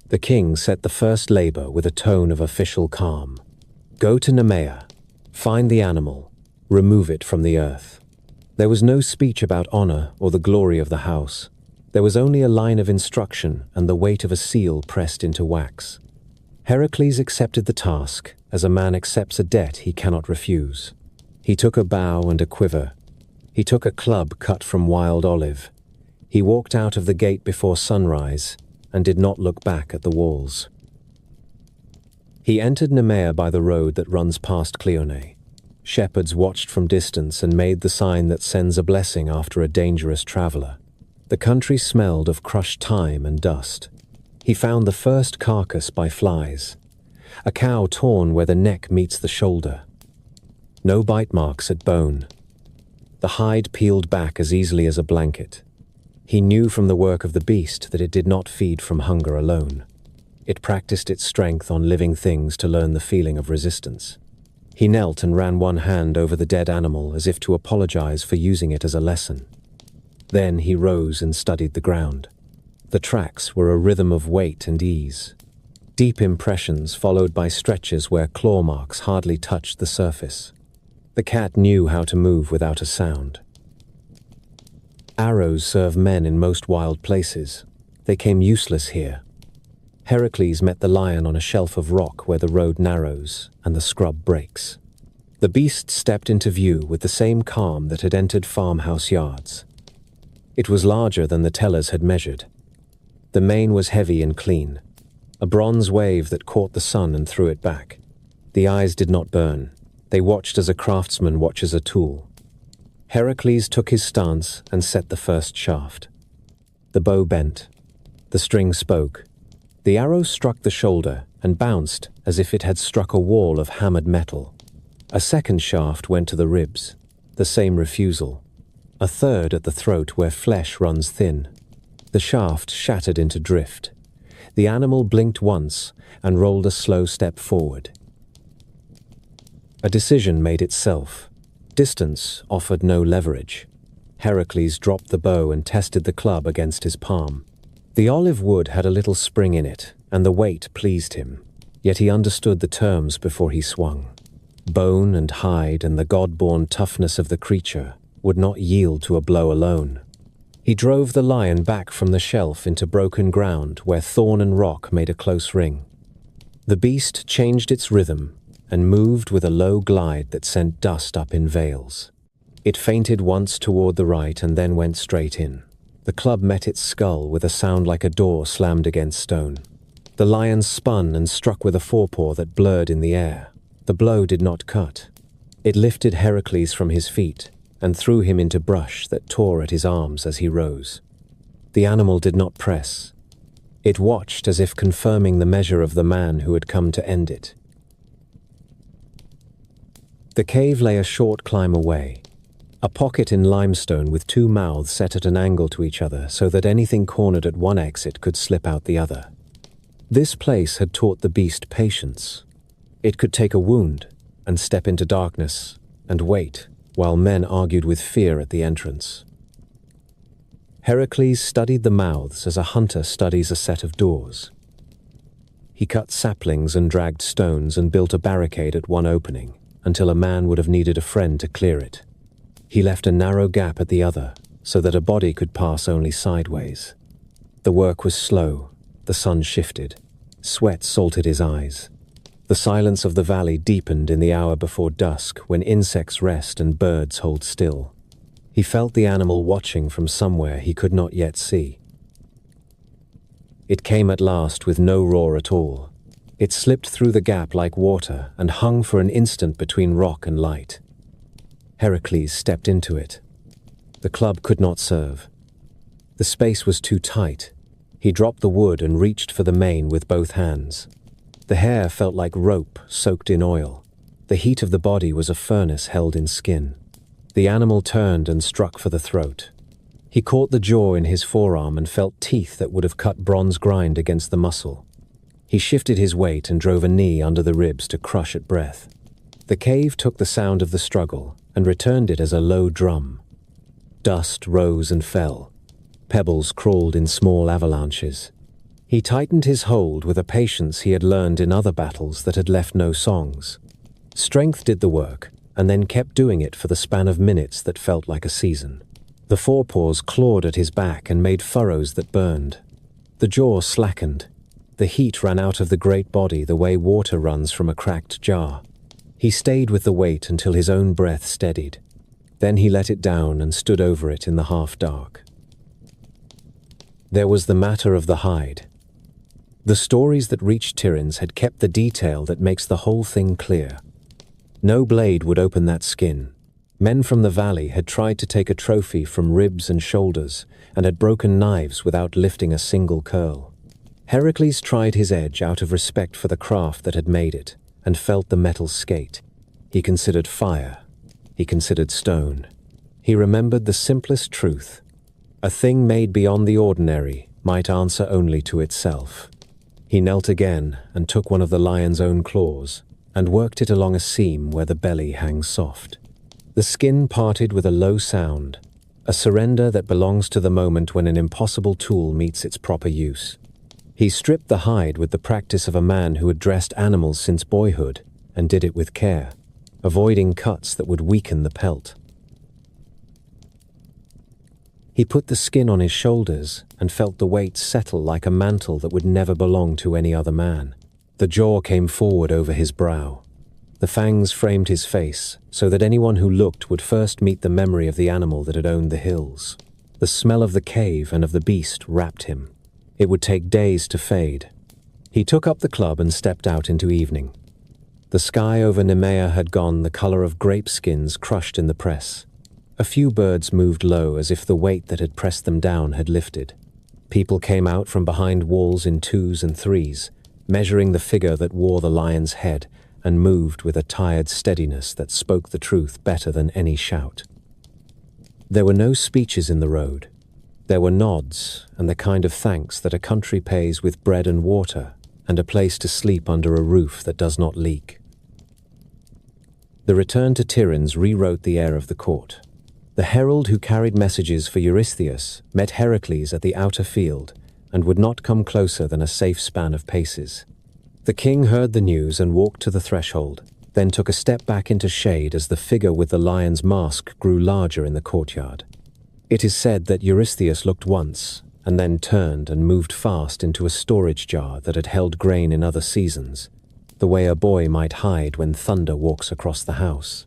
The king set the first labor with a tone of official calm. Go to Nemea, find the animal, remove it from the earth. There was no speech about honor or the glory of the house. There was only a line of instruction and the weight of a seal pressed into wax. Heracles accepted the task as a man accepts a debt he cannot refuse. He took a bow and a quiver. He took a club cut from wild olive. He walked out of the gate before sunrise and did not look back at the walls. He entered Nemea by the road that runs past Cleone. Shepherds watched from distance and made the sign that sends a blessing after a dangerous traveler. The country smelled of crushed thyme and dust. He found the first carcass by flies, a cow torn where the neck meets the shoulder. No bite marks at bone. The hide peeled back as easily as a blanket. He knew from the work of the beast that it did not feed from hunger alone. It practiced its strength on living things to learn the feeling of resistance. He knelt and ran one hand over the dead animal as if to apologize for using it as a lesson. Then he rose and studied the ground. The tracks were a rhythm of weight and ease. Deep impressions followed by stretches where claw marks hardly touched the surface. The cat knew how to move without a sound. Arrows serve men in most wild places. They came useless here. Heracles met the lion on a shelf of rock where the road narrows and the scrub breaks. The beast stepped into view with the same calm that had entered farmhouse yards. It was larger than the tellers had measured. The mane was heavy and clean, a bronze wave that caught the sun and threw it back. The eyes did not burn. They watched as a craftsman watches a tool. Heracles took his stance and set the first shaft. The bow bent. The string spoke. The arrow struck the shoulder and bounced as if it had struck a wall of hammered metal. A second shaft went to the ribs. The same refusal. A third at the throat where flesh runs thin. The shaft shattered into drift. The animal blinked once and rolled a slow step forward. A decision made itself. Distance offered no leverage. Heracles dropped the bow and tested the club against his palm. The olive wood had a little spring in it, and the weight pleased him, yet he understood the terms before he swung. Bone and hide and the god-born toughness of the creature would not yield to a blow alone. He drove the lion back from the shelf into broken ground where thorn and rock made a close ring. The beast changed its rhythm and moved with a low glide that sent dust up in veils. It feinted once toward the right and then went straight in. The club met its skull with a sound like a door slammed against stone. The lion spun and struck with a forepaw that blurred in the air. The blow did not cut. It lifted Heracles from his feet and threw him into brush that tore at his arms as he rose. The animal did not press. It watched as if confirming the measure of the man who had come to end it. The cave lay a short climb away, a pocket in limestone with two mouths set at an angle to each other so that anything cornered at one exit could slip out the other. This place had taught the beast patience. It could take a wound and step into darkness and wait while men argued with fear at the entrance. Heracles studied the mouths as a hunter studies a set of doors. He cut saplings and dragged stones and built a barricade at one opening until a man would have needed a friend to clear it. He left a narrow gap at the other so that a body could pass only sideways. The work was slow. The sun shifted. Sweat salted his eyes. The silence of the valley deepened in the hour before dusk when insects rest and birds hold still. He felt the animal watching from somewhere he could not yet see. It came at last with no roar at all. It slipped through the gap like water and hung for an instant between rock and light. Heracles stepped into it. The club could not serve. The space was too tight. He dropped the wood and reached for the mane with both hands. The hair felt like rope soaked in oil. The heat of the body was a furnace held in skin. The animal turned and struck for the throat. He caught the jaw in his forearm and felt teeth that would have cut bronze grind against the muscle. He shifted his weight and drove a knee under the ribs to crush at breath. The cave took the sound of the struggle and returned it as a low drum. Dust rose and fell. Pebbles crawled in small avalanches. He tightened his hold with a patience he had learned in other battles that had left no songs. Strength did the work, and then kept doing it for the span of minutes that felt like a season. The forepaws clawed at his back and made furrows that burned. The jaw slackened. The heat ran out of the great body the way water runs from a cracked jar. He stayed with the weight until his own breath steadied. Then he let it down and stood over it in the half-dark. There was the matter of the hide. The stories that reached Tiryns had kept the detail that makes the whole thing clear. No blade would open that skin. Men from the valley had tried to take a trophy from ribs and shoulders and had broken knives without lifting a single curl. Heracles tried his edge out of respect for the craft that had made it and felt the metal skate. He considered fire. He considered stone. He remembered the simplest truth. A thing made beyond the ordinary might answer only to itself. He knelt again and took one of the lion's own claws and worked it along a seam where the belly hangs soft. The skin parted with a low sound, a surrender that belongs to the moment when an impossible tool meets its proper use. He stripped the hide with the practice of a man who had dressed animals since boyhood and did it with care, avoiding cuts that would weaken the pelt. He put the skin on his shoulders and felt the weight settle like a mantle that would never belong to any other man. The jaw came forward over his brow. The fangs framed his face so that anyone who looked would first meet the memory of the animal that had owned the hills. The smell of the cave and of the beast wrapped him. It would take days to fade. He took up the club and stepped out into evening. The sky over Nemea had gone the color of grape skins crushed in the press. A few birds moved low as if the weight that had pressed them down had lifted. People came out from behind walls in twos and threes, measuring the figure that wore the lion's head and moved with a tired steadiness that spoke the truth better than any shout. There were no speeches in the road. There were nods and the kind of thanks that a country pays with bread and water and a place to sleep under a roof that does not leak. The return to Tiryns rewrote the air of the court. The herald who carried messages for Eurystheus met Heracles at the outer field and would not come closer than a safe span of paces. The king heard the news and walked to the threshold, then took a step back into shade as the figure with the lion's mask grew larger in the courtyard. It is said that Eurystheus looked once, and then turned and moved fast into a storage jar that had held grain in other seasons, the way a boy might hide when thunder walks across the house.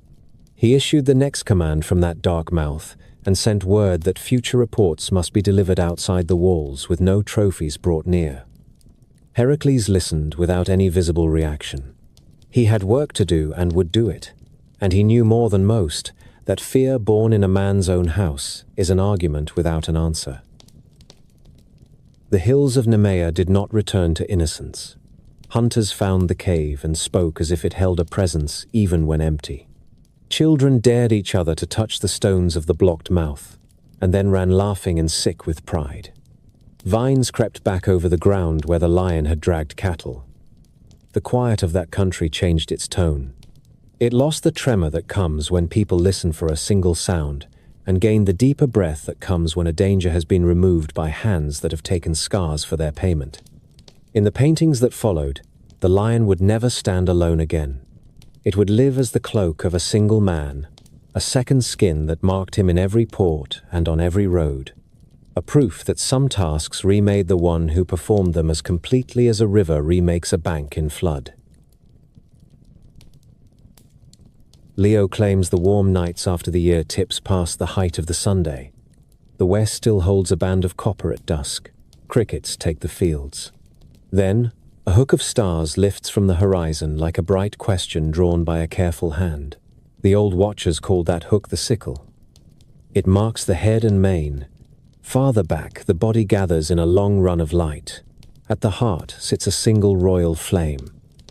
He issued the next command from that dark mouth and sent word that future reports must be delivered outside the walls with no trophies brought near. Heracles listened without any visible reaction. He had work to do and would do it, and he knew more than most that fear born in a man's own house is an argument without an answer. The hills of Nemea did not return to innocence. Hunters found the cave and spoke as if it held a presence even when empty. Children dared each other to touch the stones of the blocked mouth, and then ran laughing and sick with pride. Vines crept back over the ground where the lion had dragged cattle. The quiet of that country changed its tone. It lost the tremor that comes when people listen for a single sound, and gained the deeper breath that comes when a danger has been removed by hands that have taken scars for their payment. In the paintings that followed, the lion would never stand alone again. It would live as the cloak of a single man, a second skin that marked him in every port and on every road, a proof that some tasks remade the one who performed them as completely as a river remakes a bank in flood. Leo claims the warm nights after the year tips past the height of the Sunday. The west still holds a band of copper at dusk. Crickets take the fields. Then, a hook of stars lifts from the horizon like a bright question drawn by a careful hand. The old watchers called that hook the sickle. It marks the head and mane. Farther back, the body gathers in a long run of light. At the heart sits a single royal flame.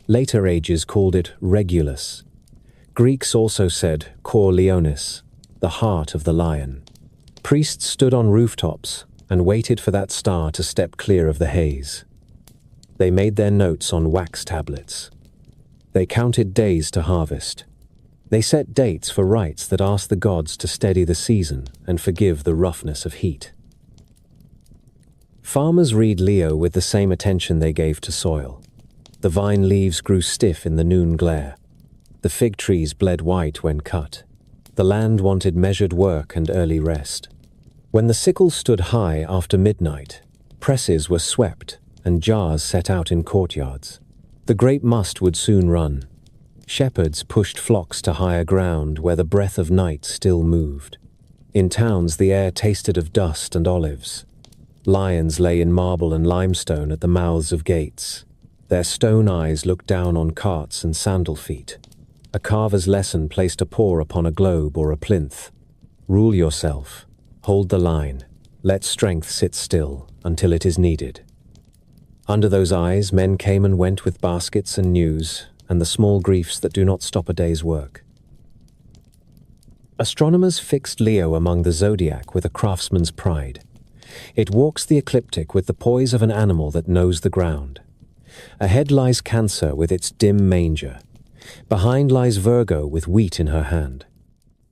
Later ages called it Regulus. Greeks also said Cor Leonis, the heart of the lion. Priests stood on rooftops and waited for that star to step clear of the haze. They made their notes on wax tablets. They counted days to harvest. They set dates for rites that asked the gods to steady the season and forgive the roughness of heat. Farmers read Leo with the same attention they gave to soil. The vine leaves grew stiff in the noon glare. The fig trees bled white when cut. The land wanted measured work and early rest. When the sickle stood high after midnight, presses were swept and jars set out in courtyards. The grape must would soon run. Shepherds pushed flocks to higher ground where the breath of night still moved. In towns the air tasted of dust and olives. Lions lay in marble and limestone at the mouths of gates. Their stone eyes looked down on carts and sandal feet. A carver's lesson placed a paw upon a globe or a plinth. Rule yourself. Hold the line. Let strength sit still until it is needed. Under those eyes, men came and went with baskets and news, and the small griefs that do not stop a day's work. Astronomers fixed Leo among the Zodiac with a craftsman's pride. It walks the ecliptic with the poise of an animal that knows the ground. Ahead lies Cancer with its dim manger. Behind lies Virgo with wheat in her hand.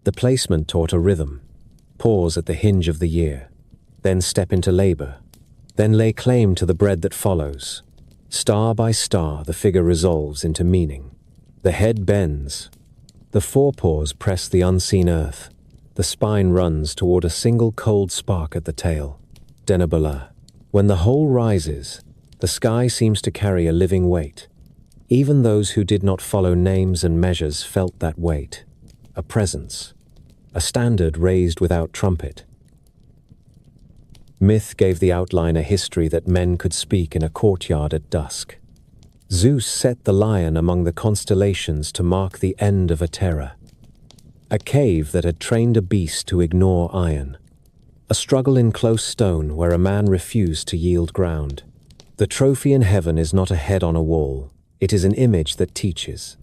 The placement taught a rhythm. Pause at the hinge of the year. Then step into labor. Then lay claim to the bread that follows. Star by star, the figure resolves into meaning. The head bends. The forepaws press the unseen earth. The spine runs toward a single cold spark at the tail. Denebola. When the whole rises, the sky seems to carry a living weight. Even those who did not follow names and measures felt that weight. A presence. A standard raised without trumpet. Myth gave the outline a history that men could speak in a courtyard at dusk. Zeus set the lion among the constellations to mark the end of a terror. A cave that had trained a beast to ignore iron. A struggle in close stone where a man refused to yield ground. The trophy in heaven is not a head on a wall. It is an image that teaches.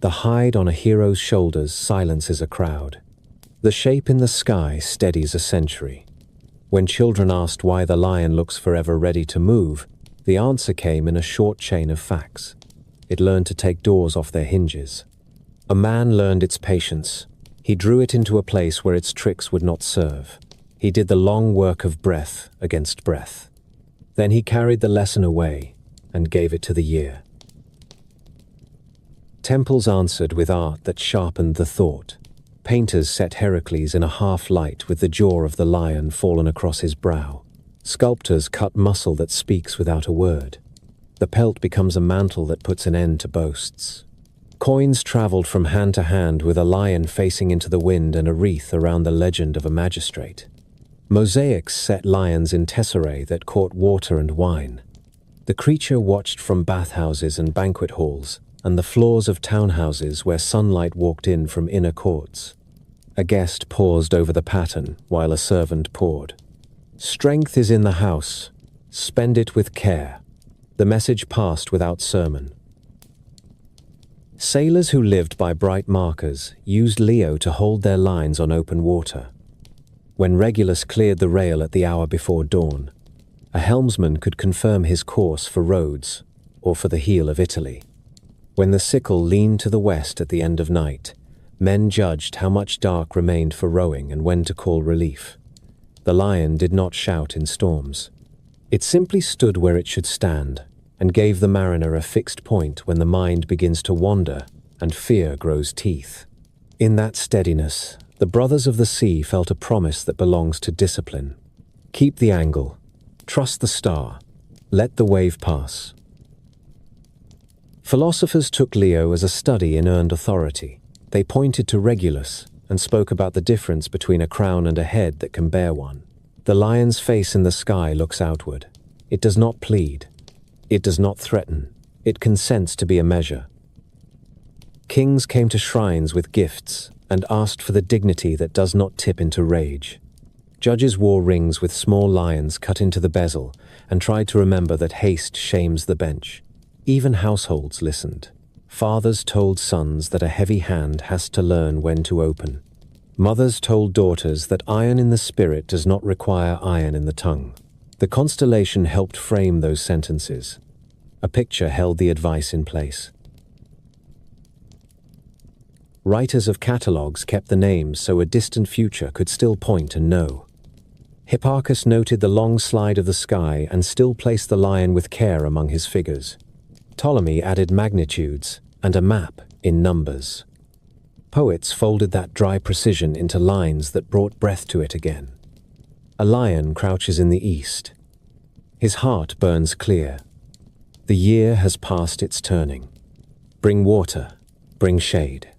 The hide on a hero's shoulders silences a crowd. The shape in the sky steadies a century. When children asked why the lion looks forever ready to move, the answer came in a short chain of facts. It learned to take doors off their hinges. A man learned its patience. He drew it into a place where its tricks would not serve. He did the long work of breath against breath. Then he carried the lesson away and gave it to the year. Temples answered with art that sharpened the thought. Painters set Heracles in a half-light with the jaw of the lion fallen across his brow. Sculptors cut muscle that speaks without a word. The pelt becomes a mantle that puts an end to boasts. Coins traveled from hand to hand with a lion facing into the wind and a wreath around the legend of a magistrate. Mosaics set lions in tesserae that caught water and wine. The creature watched from bathhouses and banquet halls, and the floors of townhouses where sunlight walked in from inner courts. A guest paused over the pattern while a servant poured. Strength is in the house. Spend it with care. The message passed without sermon. Sailors who lived by bright markers used Leo to hold their lines on open water. When Regulus cleared the rail at the hour before dawn, a helmsman could confirm his course for Rhodes or for the heel of Italy. When the sickle leaned to the west at the end of night, men judged how much dark remained for rowing and when to call relief. The lion did not shout in storms. It simply stood where it should stand and gave the mariner a fixed point when the mind begins to wander and fear grows teeth. In that steadiness, the brothers of the sea felt a promise that belongs to discipline. Keep the angle. Trust the star. Let the wave pass. Philosophers took Leo as a study in earned authority. They pointed to Regulus and spoke about the difference between a crown and a head that can bear one. The lion's face in the sky looks outward. It does not plead. It does not threaten. It consents to be a measure. Kings came to shrines with gifts and asked for the dignity that does not tip into rage. Judges wore rings with small lions cut into the bezel and tried to remember that haste shames the bench. Even households listened. Fathers told sons that a heavy hand has to learn when to open. Mothers told daughters that iron in the spirit does not require iron in the tongue. The constellation helped frame those sentences. A picture held the advice in place. Writers of catalogues kept the names so a distant future could still point and know. Hipparchus noted the long slide of the sky and still placed the lion with care among his figures. Ptolemy added magnitudes and a map in numbers. Poets folded that dry precision into lines that brought breath to it again. A lion crouches in the east. His heart burns clear. The year has passed its turning. Bring water, bring shade.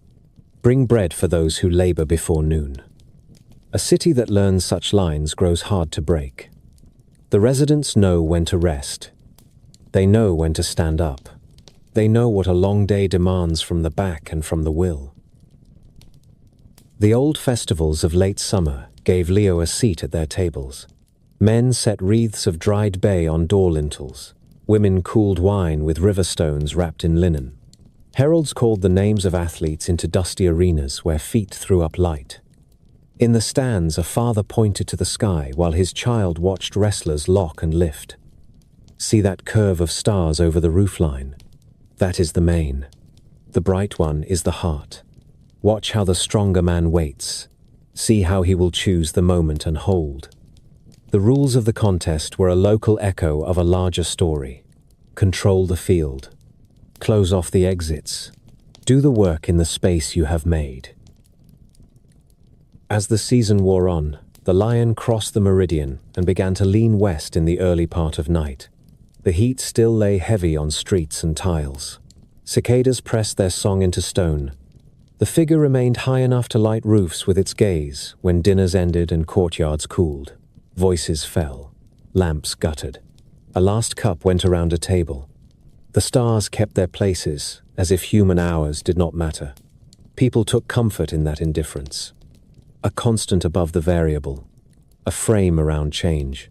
Bring bread for those who labor before noon. A city that learns such lines grows hard to break. The residents know when to rest. They know when to stand up. They know what a long day demands from the back and from the will. The old festivals of late summer gave Leo a seat at their tables. Men set wreaths of dried bay on door lintels. Women cooled wine with river stones wrapped in linen. Heralds called the names of athletes into dusty arenas where feet threw up light. In the stands, a father pointed to the sky while his child watched wrestlers lock and lift. See that curve of stars over the roofline? That is the main. The bright one is the heart. Watch how the stronger man waits. See how he will choose the moment and hold. The rules of the contest were a local echo of a larger story. Control the field. Close off the exits. Do the work in the space you have made. As the season wore on, the lion crossed the meridian and began to lean west in the early part of night. The heat still lay heavy on streets and tiles. Cicadas pressed their song into stone. The figure remained high enough to light roofs with its gaze when dinners ended and courtyards cooled. Voices fell. Lamps guttered. A last cup went around a table. The stars kept their places, as if human hours did not matter. People took comfort in that indifference. A constant above the variable. A frame around change.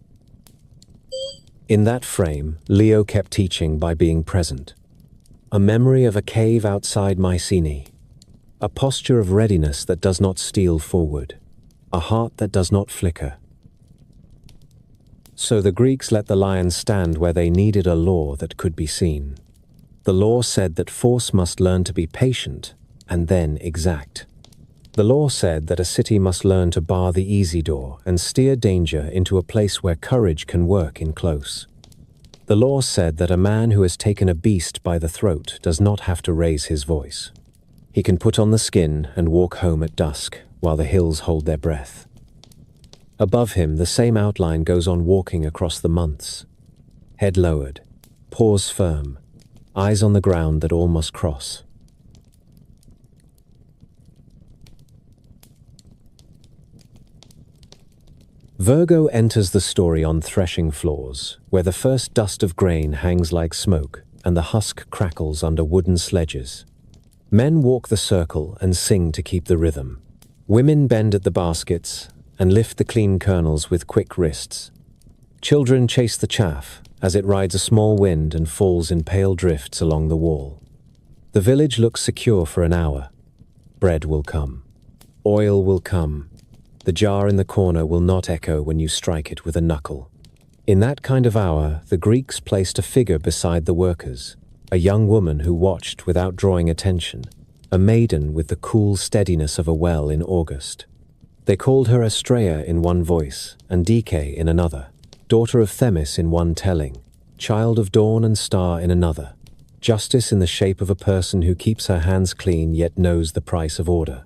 In that frame, Leo kept teaching by being present. A memory of a cave outside Mycenae. A posture of readiness that does not steal forward. A heart that does not flicker. So the Greeks let the lion stand where they needed a law that could be seen. The law said that force must learn to be patient and then exact. The law said that a city must learn to bar the easy door and steer danger into a place where courage can work in close. The law said that a man who has taken a beast by the throat does not have to raise his voice. He can put on the skin and walk home at dusk while the hills hold their breath. Above him, the same outline goes on walking across the months. Head lowered, paws firm, eyes on the ground that all must cross. Virgo enters the story on threshing floors, where the first dust of grain hangs like smoke and the husk crackles under wooden sledges. Men walk the circle and sing to keep the rhythm. Women bend at the baskets and lift the clean kernels with quick wrists. Children chase the chaff as it rides a small wind and falls in pale drifts along the wall. The village looks secure for an hour. Bread will come. Oil will come. The jar in the corner will not echo when you strike it with a knuckle. In that kind of hour, the Greeks placed a figure beside the workers, a young woman who watched without drawing attention, a maiden with the cool steadiness of a well in August. They called her Astraea in one voice, and Dike in another, daughter of Themis in one telling, child of dawn and star in another, justice in the shape of a person who keeps her hands clean yet knows the price of order.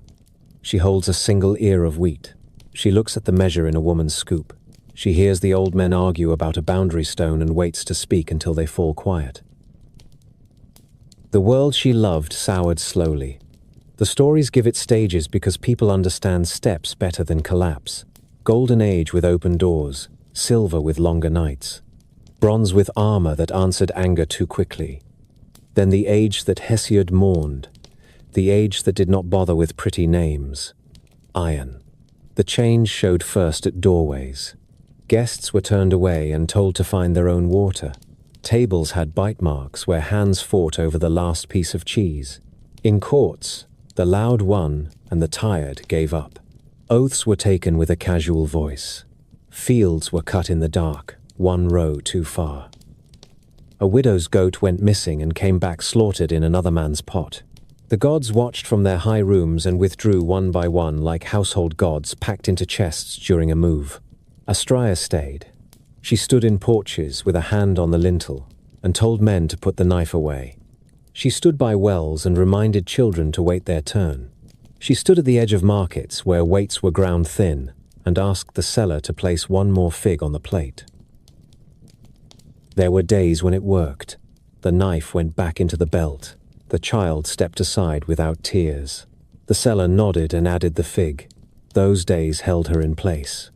She holds a single ear of wheat. She looks at the measure in a woman's scoop. She hears the old men argue about a boundary stone and waits to speak until they fall quiet. The world she loved soured slowly. The stories give it stages because people understand steps better than collapse. Golden age with open doors, silver with longer nights, bronze with armor that answered anger too quickly. Then the age that Hesiod mourned, the age that did not bother with pretty names, iron. The change showed first at doorways. Guests were turned away and told to find their own water. Tables had bite marks where hands fought over the last piece of cheese. In courts, the loud won and the tired gave up. Oaths were taken with a casual voice. Fields were cut in the dark, one row too far. A widow's goat went missing and came back slaughtered in another man's pot. The gods watched from their high rooms and withdrew one by one like household gods packed into chests during a move. Astraea stayed. She stood in porches with a hand on the lintel and told men to put the knife away. She stood by wells and reminded children to wait their turn. She stood at the edge of markets where weights were ground thin and asked the seller to place one more fig on the plate. There were days when it worked. The knife went back into the belt. The child stepped aside without tears. The seller nodded and added the fig. Those days held her in place.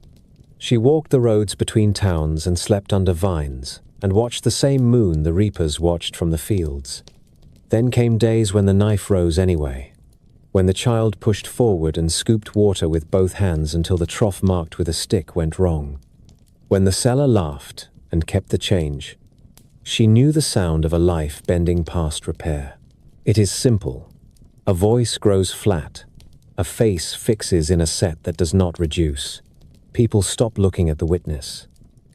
She walked the roads between towns and slept under vines and watched the same moon the reapers watched from the fields. Then came days when the knife rose anyway, when the child pushed forward and scooped water with both hands until the trough marked with a stick went wrong. When the seller laughed and kept the change, she knew the sound of a life bending past repair. It is simple. A voice grows flat. A face fixes in a set that does not reduce. People stop looking at the witness.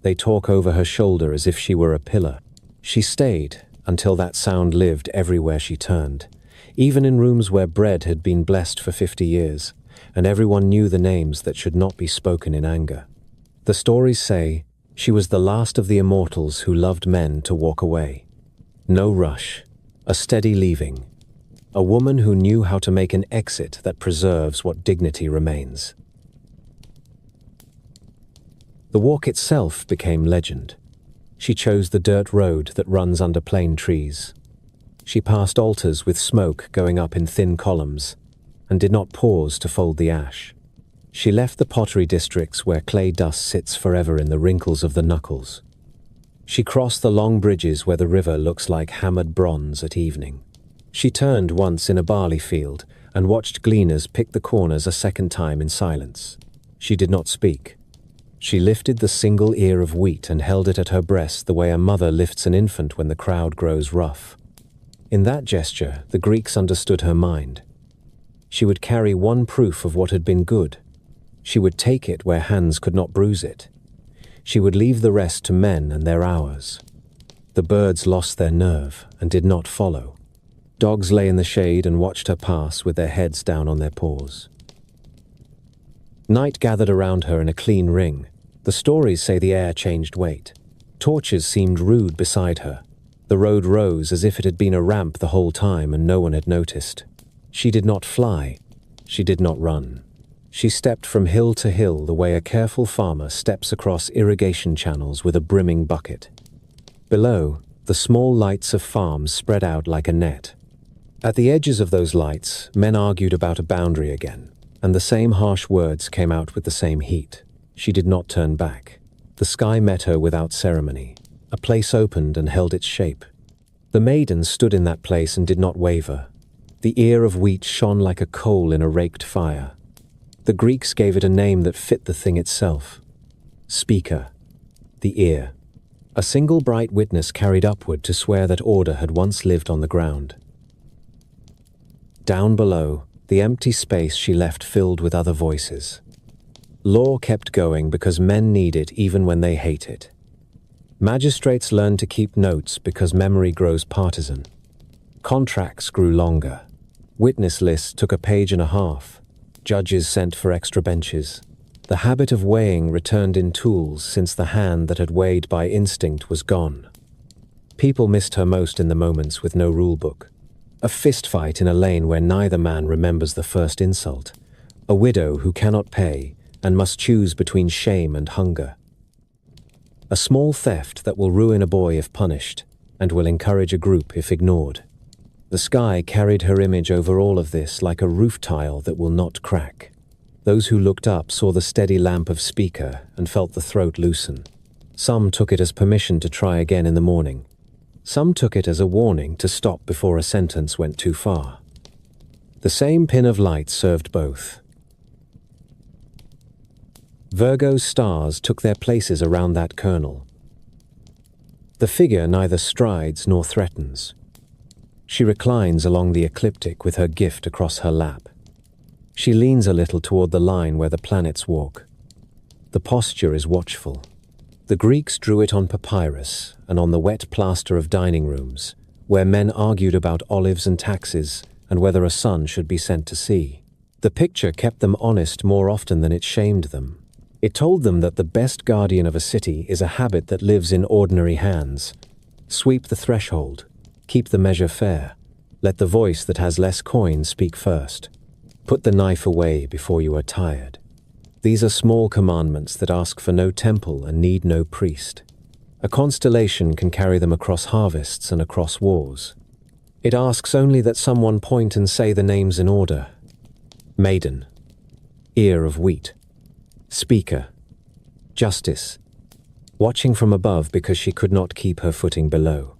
They talk over her shoulder as if she were a pillar. She stayed until that sound lived everywhere she turned, even in rooms where bread had been blessed for 50 years, and everyone knew the names that should not be spoken in anger. The stories say she was the last of the immortals who loved men to walk away. No rush. A steady leaving. A woman who knew how to make an exit that preserves what dignity remains. The walk itself became legend. She chose the dirt road that runs under plane trees. She passed altars with smoke going up in thin columns and did not pause to fold the ash. She left the pottery districts where clay dust sits forever in the wrinkles of the knuckles. She crossed the long bridges where the river looks like hammered bronze at evening. She turned once in a barley field and watched gleaners pick the corners a second time in silence. She did not speak. She lifted the single ear of wheat and held it at her breast the way a mother lifts an infant when the crowd grows rough. In that gesture, the Greeks understood her mind. She would carry one proof of what had been good. She would take it where hands could not bruise it. She would leave the rest to men and their hours. The birds lost their nerve and did not follow. Dogs lay in the shade and watched her pass with their heads down on their paws. Night gathered around her in a clean ring. The stories say the air changed weight. Torches seemed rude beside her. The road rose as if it had been a ramp the whole time and no one had noticed. She did not fly. She did not run. She stepped from hill to hill the way a careful farmer steps across irrigation channels with a brimming bucket. Below, the small lights of farms spread out like a net. At the edges of those lights, men argued about a boundary again, and the same harsh words came out with the same heat. She did not turn back. The sky met her without ceremony. A place opened and held its shape. The maiden stood in that place and did not waver. The ear of wheat shone like a coal in a raked fire. The Greeks gave it a name that fit the thing itself. Speaker. The ear. A single bright witness carried upward to swear that order had once lived on the ground. Down below, the empty space she left filled with other voices. Law kept going because men need it even when they hate it. Magistrates learned to keep notes because memory grows partisan. Contracts grew longer. Witness lists took a page and a half. Judges sent for extra benches. The habit of weighing returned in tools since the hand that had weighed by instinct was gone. People missed her most in the moments with no rulebook. A fistfight in a lane where neither man remembers the first insult. A widow who cannot pay and must choose between shame and hunger. A small theft that will ruin a boy if punished, and will encourage a group if ignored. The sky carried her image over all of this like a roof tile that will not crack. Those who looked up saw the steady lamp of speaker and felt the throat loosen. Some took it as permission to try again in the morning. Some took it as a warning to stop before a sentence went too far. The same pin of light served both. Virgo's stars took their places around that kernel. The figure neither strides nor threatens. She reclines along the ecliptic with her gift across her lap. She leans a little toward the line where the planets walk. The posture is watchful. The Greeks drew it on papyrus and on the wet plaster of dining rooms, where men argued about olives and taxes and whether a son should be sent to sea. The picture kept them honest more often than it shamed them. It told them that the best guardian of a city is a habit that lives in ordinary hands. Sweep the threshold. Keep the measure fair. Let the voice that has less coin speak first. Put the knife away before you are tired. These are small commandments that ask for no temple and need no priest. A constellation can carry them across harvests and across wars. It asks only that someone point and say the names in order. Maiden. Ear of wheat. Speaker. Justice. Watching from above because she could not keep her footing below.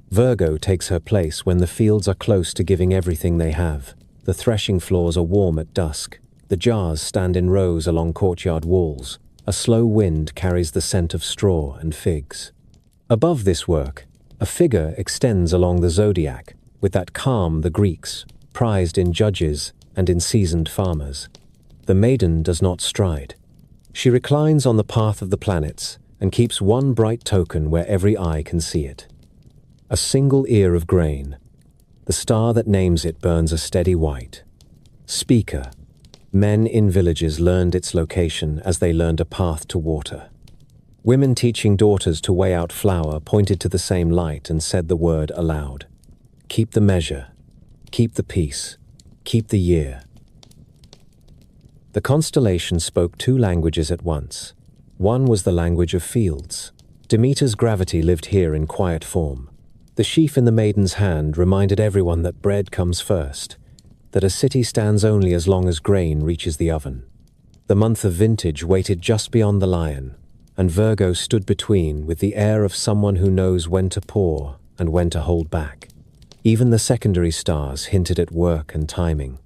Virgo takes her place when the fields are close to giving everything they have. The threshing floors are warm at dusk. The jars stand in rows along courtyard walls. A slow wind carries the scent of straw and figs. Above this work, a figure extends along the Zodiac, with that calm the Greeks prized in judges and in seasoned farmers. The maiden does not stride. She reclines on the path of the planets and keeps one bright token where every eye can see it. A single ear of grain. The star that names it burns a steady white. Speaker. Men in villages learned its location as they learned a path to water. Women teaching daughters to weigh out flour pointed to the same light and said the word aloud. Keep the measure. Keep the peace. Keep the year. The constellation spoke two languages at once. One was the language of fields. Demeter's gravity lived here in quiet form. The sheaf in the maiden's hand reminded everyone that bread comes first, that a city stands only as long as grain reaches the oven. The month of vintage waited just beyond the lion, and Virgo stood between with the air of someone who knows when to pour and when to hold back. Even the secondary stars hinted at work and timing.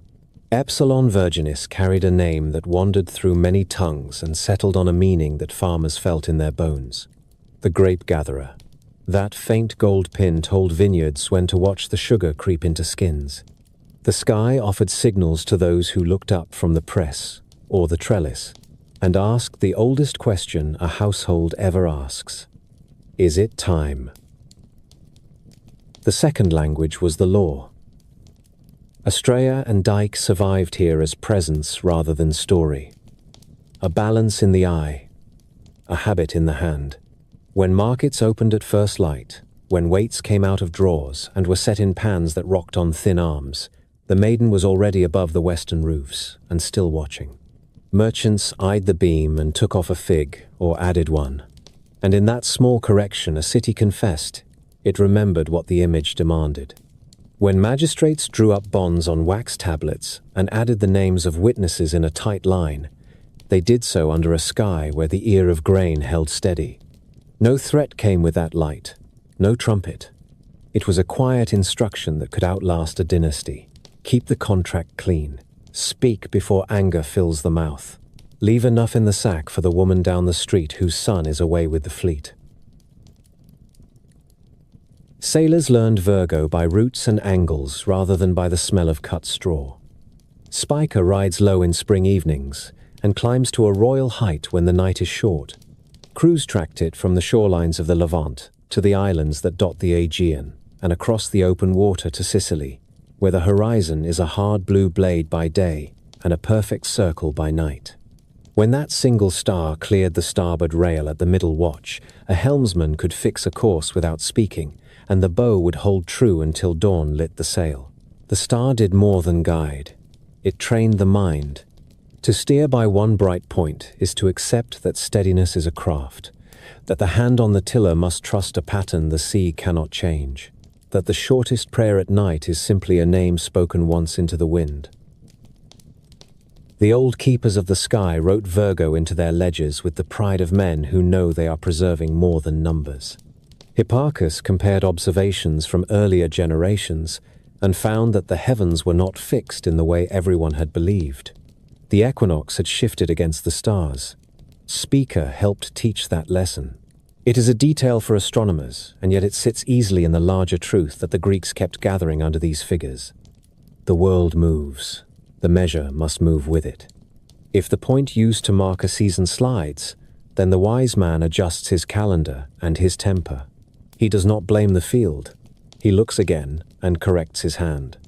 Epsilon Virginis carried a name that wandered through many tongues and settled on a meaning that farmers felt in their bones. The grape gatherer. That faint gold pin told vineyards when to watch the sugar creep into skins. The sky offered signals to those who looked up from the press or the trellis and asked the oldest question a household ever asks. Is it time? The second language was the law. Estrella and Dyke survived here as presence rather than story. A balance in the eye, a habit in the hand. When markets opened at first light, when weights came out of drawers and were set in pans that rocked on thin arms, the maiden was already above the western roofs and still watching. Merchants eyed the beam and took off a fig or added one. And in that small correction a city confessed it remembered what the image demanded. When magistrates drew up bonds on wax tablets and added the names of witnesses in a tight line, they did so under a sky where the ear of grain held steady. No threat came with that light, no trumpet. It was a quiet instruction that could outlast a dynasty. Keep the contract clean. Speak before anger fills the mouth. Leave enough in the sack for the woman down the street whose son is away with the fleet. Sailors learned Virgo by roots and angles rather than by the smell of cut straw. Spiker rides low in spring evenings and climbs to a royal height when the night is short. Crews tracked it from the shorelines of the Levant to the islands that dot the Aegean and across the open water to Sicily, where the horizon is a hard blue blade by day and a perfect circle by night. When that single star cleared the starboard rail at the middle watch, a helmsman could fix a course without speaking, and the bow would hold true until dawn lit the sail. The star did more than guide. It trained the mind. To steer by one bright point is to accept that steadiness is a craft, that the hand on the tiller must trust a pattern the sea cannot change, that the shortest prayer at night is simply a name spoken once into the wind. The old keepers of the sky wrote Virgo into their ledgers with the pride of men who know they are preserving more than numbers. Hipparchus compared observations from earlier generations and found that the heavens were not fixed in the way everyone had believed. The equinox had shifted against the stars. Spica helped teach that lesson. It is a detail for astronomers, and yet it sits easily in the larger truth that the Greeks kept gathering under these figures. The world moves. The measure must move with it. If the point used to mark a season slides, then the wise man adjusts his calendar and his temper. He does not blame the field. He looks again and corrects his hand.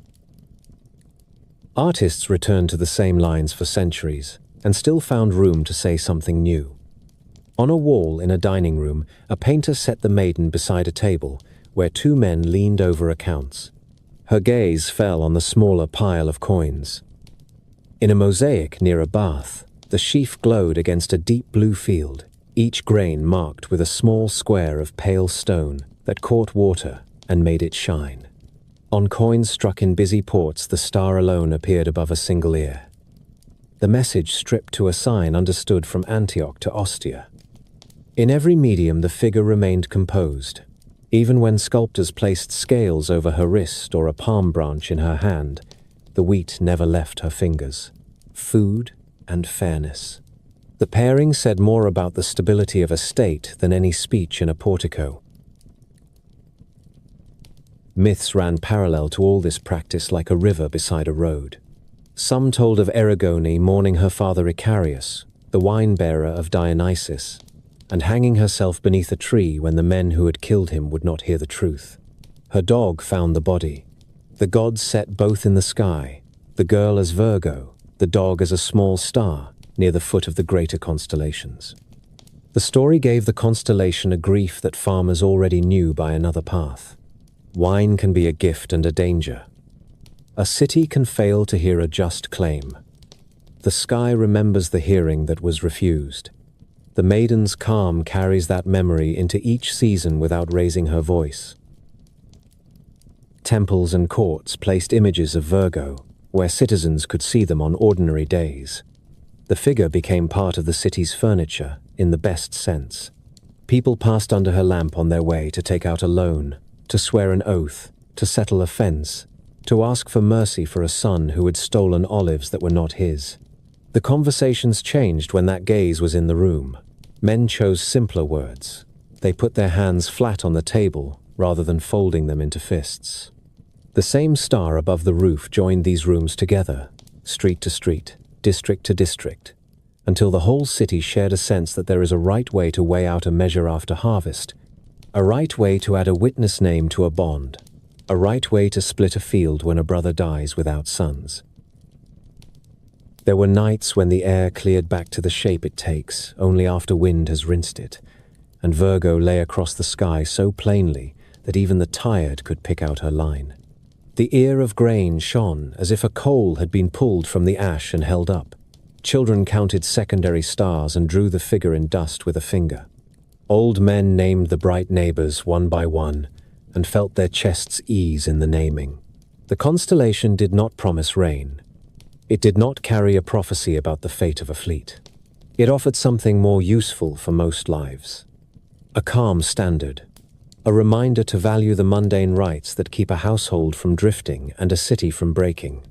Artists returned to the same lines for centuries and still found room to say something new. On a wall in a dining room, a painter set the maiden beside a table where two men leaned over accounts. Her gaze fell on the smaller pile of coins. In a mosaic near a bath, the sheaf glowed against a deep blue field, each grain marked with a small square of pale stone that caught water and made it shine. On coins struck in busy ports, the star alone appeared above a single ear. The message stripped to a sign understood from Antioch to Ostia. In every medium the figure remained composed. Even when sculptors placed scales over her wrist or a palm branch in her hand, the wheat never left her fingers. Food and fairness. The pairing said more about the stability of a state than any speech in a portico. Myths ran parallel to all this practice like a river beside a road. Some told of Erigone mourning her father Icarius, the wine-bearer of Dionysus, and hanging herself beneath a tree when the men who had killed him would not hear the truth. Her dog found the body. The gods set both in the sky, the girl as Virgo, the dog as a small star near the foot of the greater constellations. The story gave the constellation a grief that farmers already knew by another path. Wine can be a gift and a danger. A city can fail to hear a just claim. The sky remembers the hearing that was refused. The maiden's calm carries that memory into each season without raising her voice. Temples and courts placed images of Virgo, where citizens could see them on ordinary days. The figure became part of the city's furniture, in the best sense. People passed under her lamp on their way to take out a loan, to swear an oath, to settle a fence, to ask for mercy for a son who had stolen olives that were not his. The conversations changed when that gaze was in the room. Men chose simpler words. They put their hands flat on the table rather than folding them into fists. The same star above the roof joined these rooms together, street to street, district to district, until the whole city shared a sense that there is a right way to weigh out a measure after harvest, a right way to add a witness name to a bond, a right way to split a field when a brother dies without sons. There were nights when the air cleared back to the shape it takes only after wind has rinsed it, and Virgo lay across the sky so plainly that even the tired could pick out her line. The ear of grain shone as if a coal had been pulled from the ash and held up. Children counted secondary stars and drew the figure in dust with a finger. Old men named the bright neighbors one by one and felt their chests ease in the naming. The constellation did not promise rain. It did not carry a prophecy about the fate of a fleet. It offered something more useful for most lives. A calm standard, a reminder to value the mundane rites that keep a household from drifting and a city from breaking.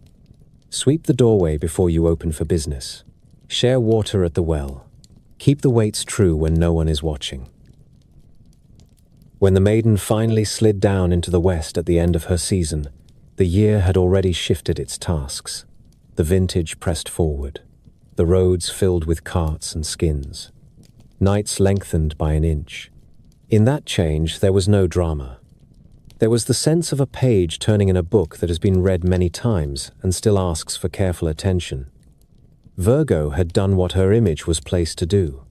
Sweep the doorway before you open for business. Share water at the well. Keep the weights true when no one is watching. When the maiden finally slid down into the west at the end of her season, the year had already shifted its tasks. The vintage pressed forward, the roads filled with carts and skins. Nights lengthened by an inch. In that change, there was no drama. There was the sense of a page turning in a book that has been read many times and still asks for careful attention. Virgo had done what her image was placed to do.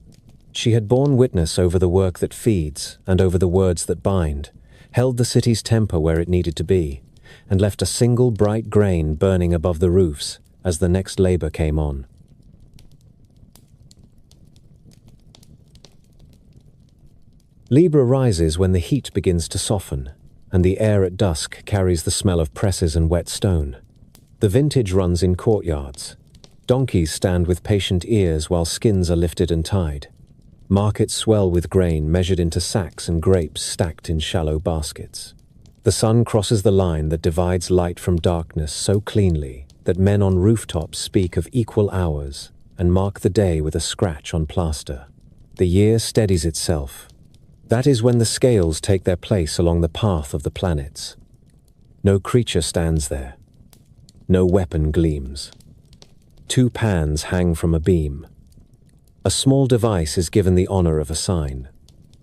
She had borne witness over the work that feeds and over the words that bind, held the city's temper where it needed to be, and left a single bright grain burning above the roofs as the next labor came on. Libra rises when the heat begins to soften, and the air at dusk carries the smell of presses and wet stone. The vintage runs in courtyards. Donkeys stand with patient ears while skins are lifted and tied. Markets swell with grain measured into sacks and grapes stacked in shallow baskets. The sun crosses the line that divides light from darkness so cleanly that men on rooftops speak of equal hours and mark the day with a scratch on plaster. The year steadies itself. That is when the scales take their place along the path of the planets. No creature stands there. No weapon gleams. 2 pans hang from a beam. A small device is given the honor of a sign.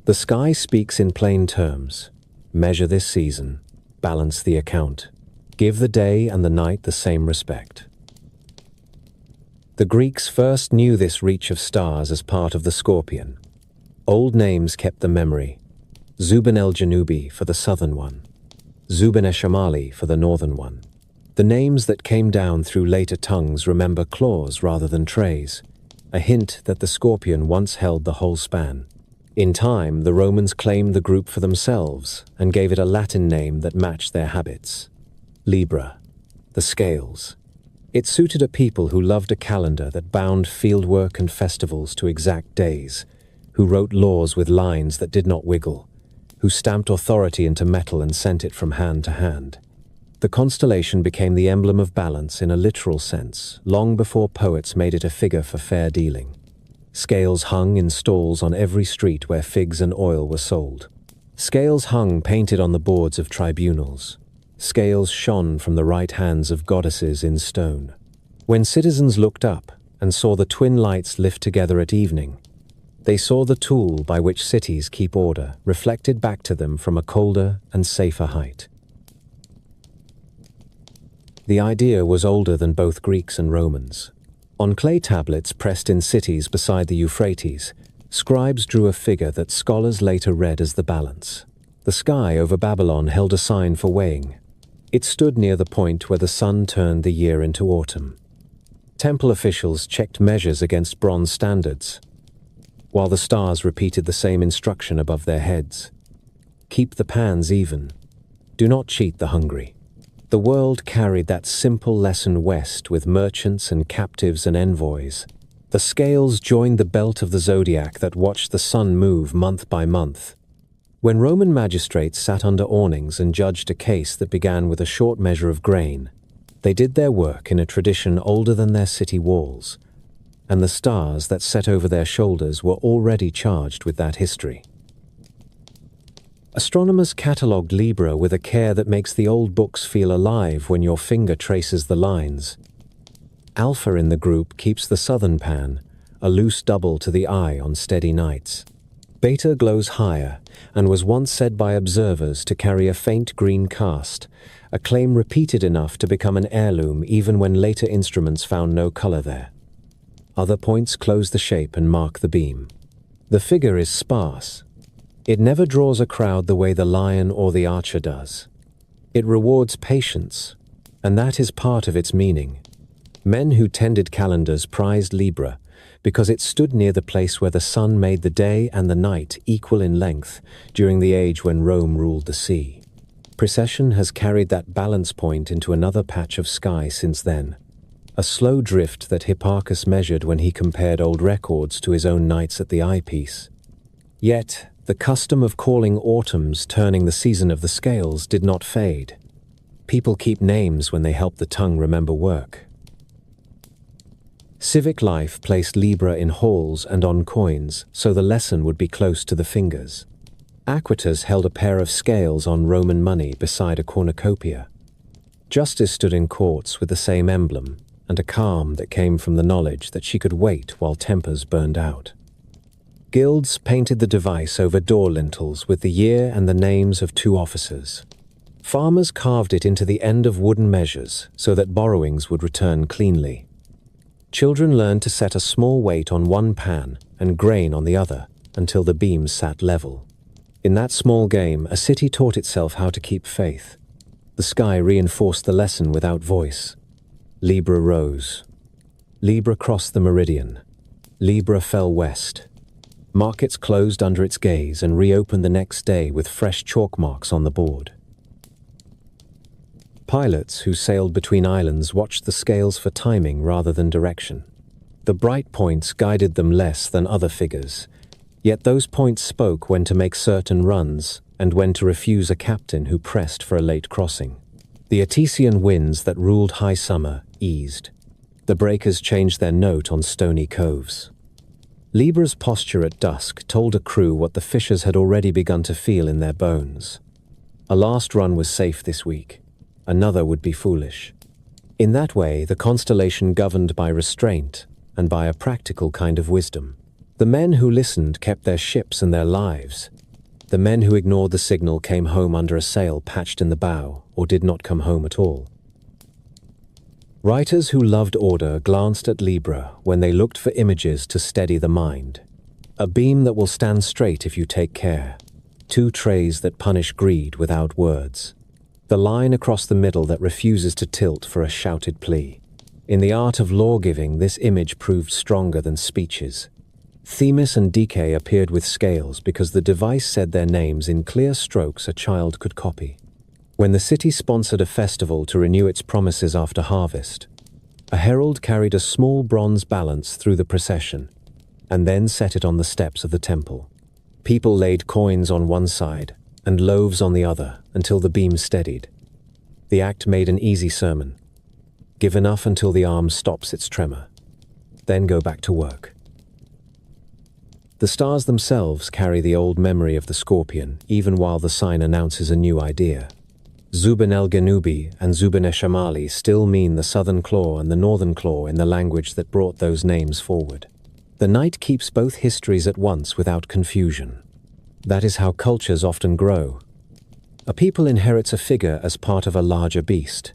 The sky speaks in plain terms. Measure this season. Balance the account. Give the day and the night the same respect. The Greeks first knew this reach of stars as part of the scorpion. Old names kept the memory. Zubin el-Janubi for the southern one. Zubin-e-Shamali for the northern one. The names that came down through later tongues remember claws rather than trays, a hint that the scorpion once held the whole span. In time, the Romans claimed the group for themselves and gave it a Latin name that matched their habits. Libra, the scales. It suited a people who loved a calendar that bound fieldwork and festivals to exact days, who wrote laws with lines that did not wiggle, who stamped authority into metal and sent it from hand to hand. The constellation became the emblem of balance in a literal sense, long before poets made it a figure for fair dealing. Scales hung in stalls on every street where figs and oil were sold. Scales hung painted on the boards of tribunals. Scales shone from the right hands of goddesses in stone. When citizens looked up and saw the twin lights lift together at evening, they saw the tool by which cities keep order reflected back to them from a colder and safer height. The idea was older than both Greeks and Romans. On clay tablets pressed in cities beside the Euphrates, scribes drew a figure that scholars later read as the balance. The sky over Babylon held a sign for weighing. It stood near the point where the sun turned the year into autumn. Temple officials checked measures against bronze standards, while the stars repeated the same instruction above their heads. Keep the pans even. Do not cheat the hungry. The world carried that simple lesson west with merchants and captives and envoys. The scales joined the belt of the Zodiac that watched the sun move month by month. When Roman magistrates sat under awnings and judged a case that began with a short measure of grain, they did their work in a tradition older than their city walls, and the stars that set over their shoulders were already charged with that history. Astronomers catalogued Libra with a care that makes the old books feel alive when your finger traces the lines. Alpha in the group keeps the southern pan, a loose double to the eye on steady nights. Beta glows higher and was once said by observers to carry a faint green cast, a claim repeated enough to become an heirloom even when later instruments found no color there. Other points close the shape and mark the beam. The figure is sparse. It never draws a crowd the way the lion or the archer does. It rewards patience, and that is part of its meaning. Men who tended calendars prized Libra because it stood near the place where the sun made the day and the night equal in length during the age when Rome ruled the sea. Precession has carried that balance point into another patch of sky since then, a slow drift that Hipparchus measured when he compared old records to his own nights at the eyepiece. Yet, the custom of calling autumns turning the season of the scales did not fade. People keep names when they help the tongue remember work. Civic life placed Libra in halls and on coins so the lesson would be close to the fingers. Aquitas held a pair of scales on Roman money beside a cornucopia. Justice stood in courts with the same emblem, and a calm that came from the knowledge that she could wait while tempers burned out. Guilds painted the device over door lintels with the year and the names of two officers. Farmers carved it into the end of wooden measures so that borrowings would return cleanly. Children learned to set a small weight on one pan and grain on the other until the beams sat level. In that small game, a city taught itself how to keep faith. The sky reinforced the lesson without voice. Libra rose. Libra crossed the meridian. Libra fell west. Markets closed under its gaze and reopened the next day with fresh chalk marks on the board. Pilots who sailed between islands watched the scales for timing rather than direction. The bright points guided them less than other figures, yet those points spoke when to make certain runs and when to refuse a captain who pressed for a late crossing. The Etesian winds that ruled high summer eased. The breakers changed their note on stony coves. Libra's posture at dusk told a crew what the fishers had already begun to feel in their bones. A last run was safe this week. Another would be foolish. In that way, the constellation governed by restraint and by a practical kind of wisdom. The men who listened kept their ships and their lives. The men who ignored the signal came home under a sail patched in the bow or did not come home at all. Writers who loved order glanced at Libra when they looked for images to steady the mind. A beam that will stand straight if you take care. Two trays that punish greed without words. The line across the middle that refuses to tilt for a shouted plea. In the art of law-giving, this image proved stronger than speeches. Themis and Dike appeared with scales because the device said their names in clear strokes a child could copy. When the city sponsored a festival to renew its promises after harvest, a herald carried a small bronze balance through the procession and then set it on the steps of the temple. People laid coins on one side and loaves on the other until the beam steadied. The act made an easy sermon. Give enough until the arm stops its tremor. Then go back to work. The stars themselves carry the old memory of the scorpion, even while the sign announces a new idea. Zubin el-Genubi and Zubin Eshamali still mean the southern claw and the northern claw in the language that brought those names forward. The night keeps both histories at once without confusion. That is how cultures often grow. A people inherits a figure as part of a larger beast.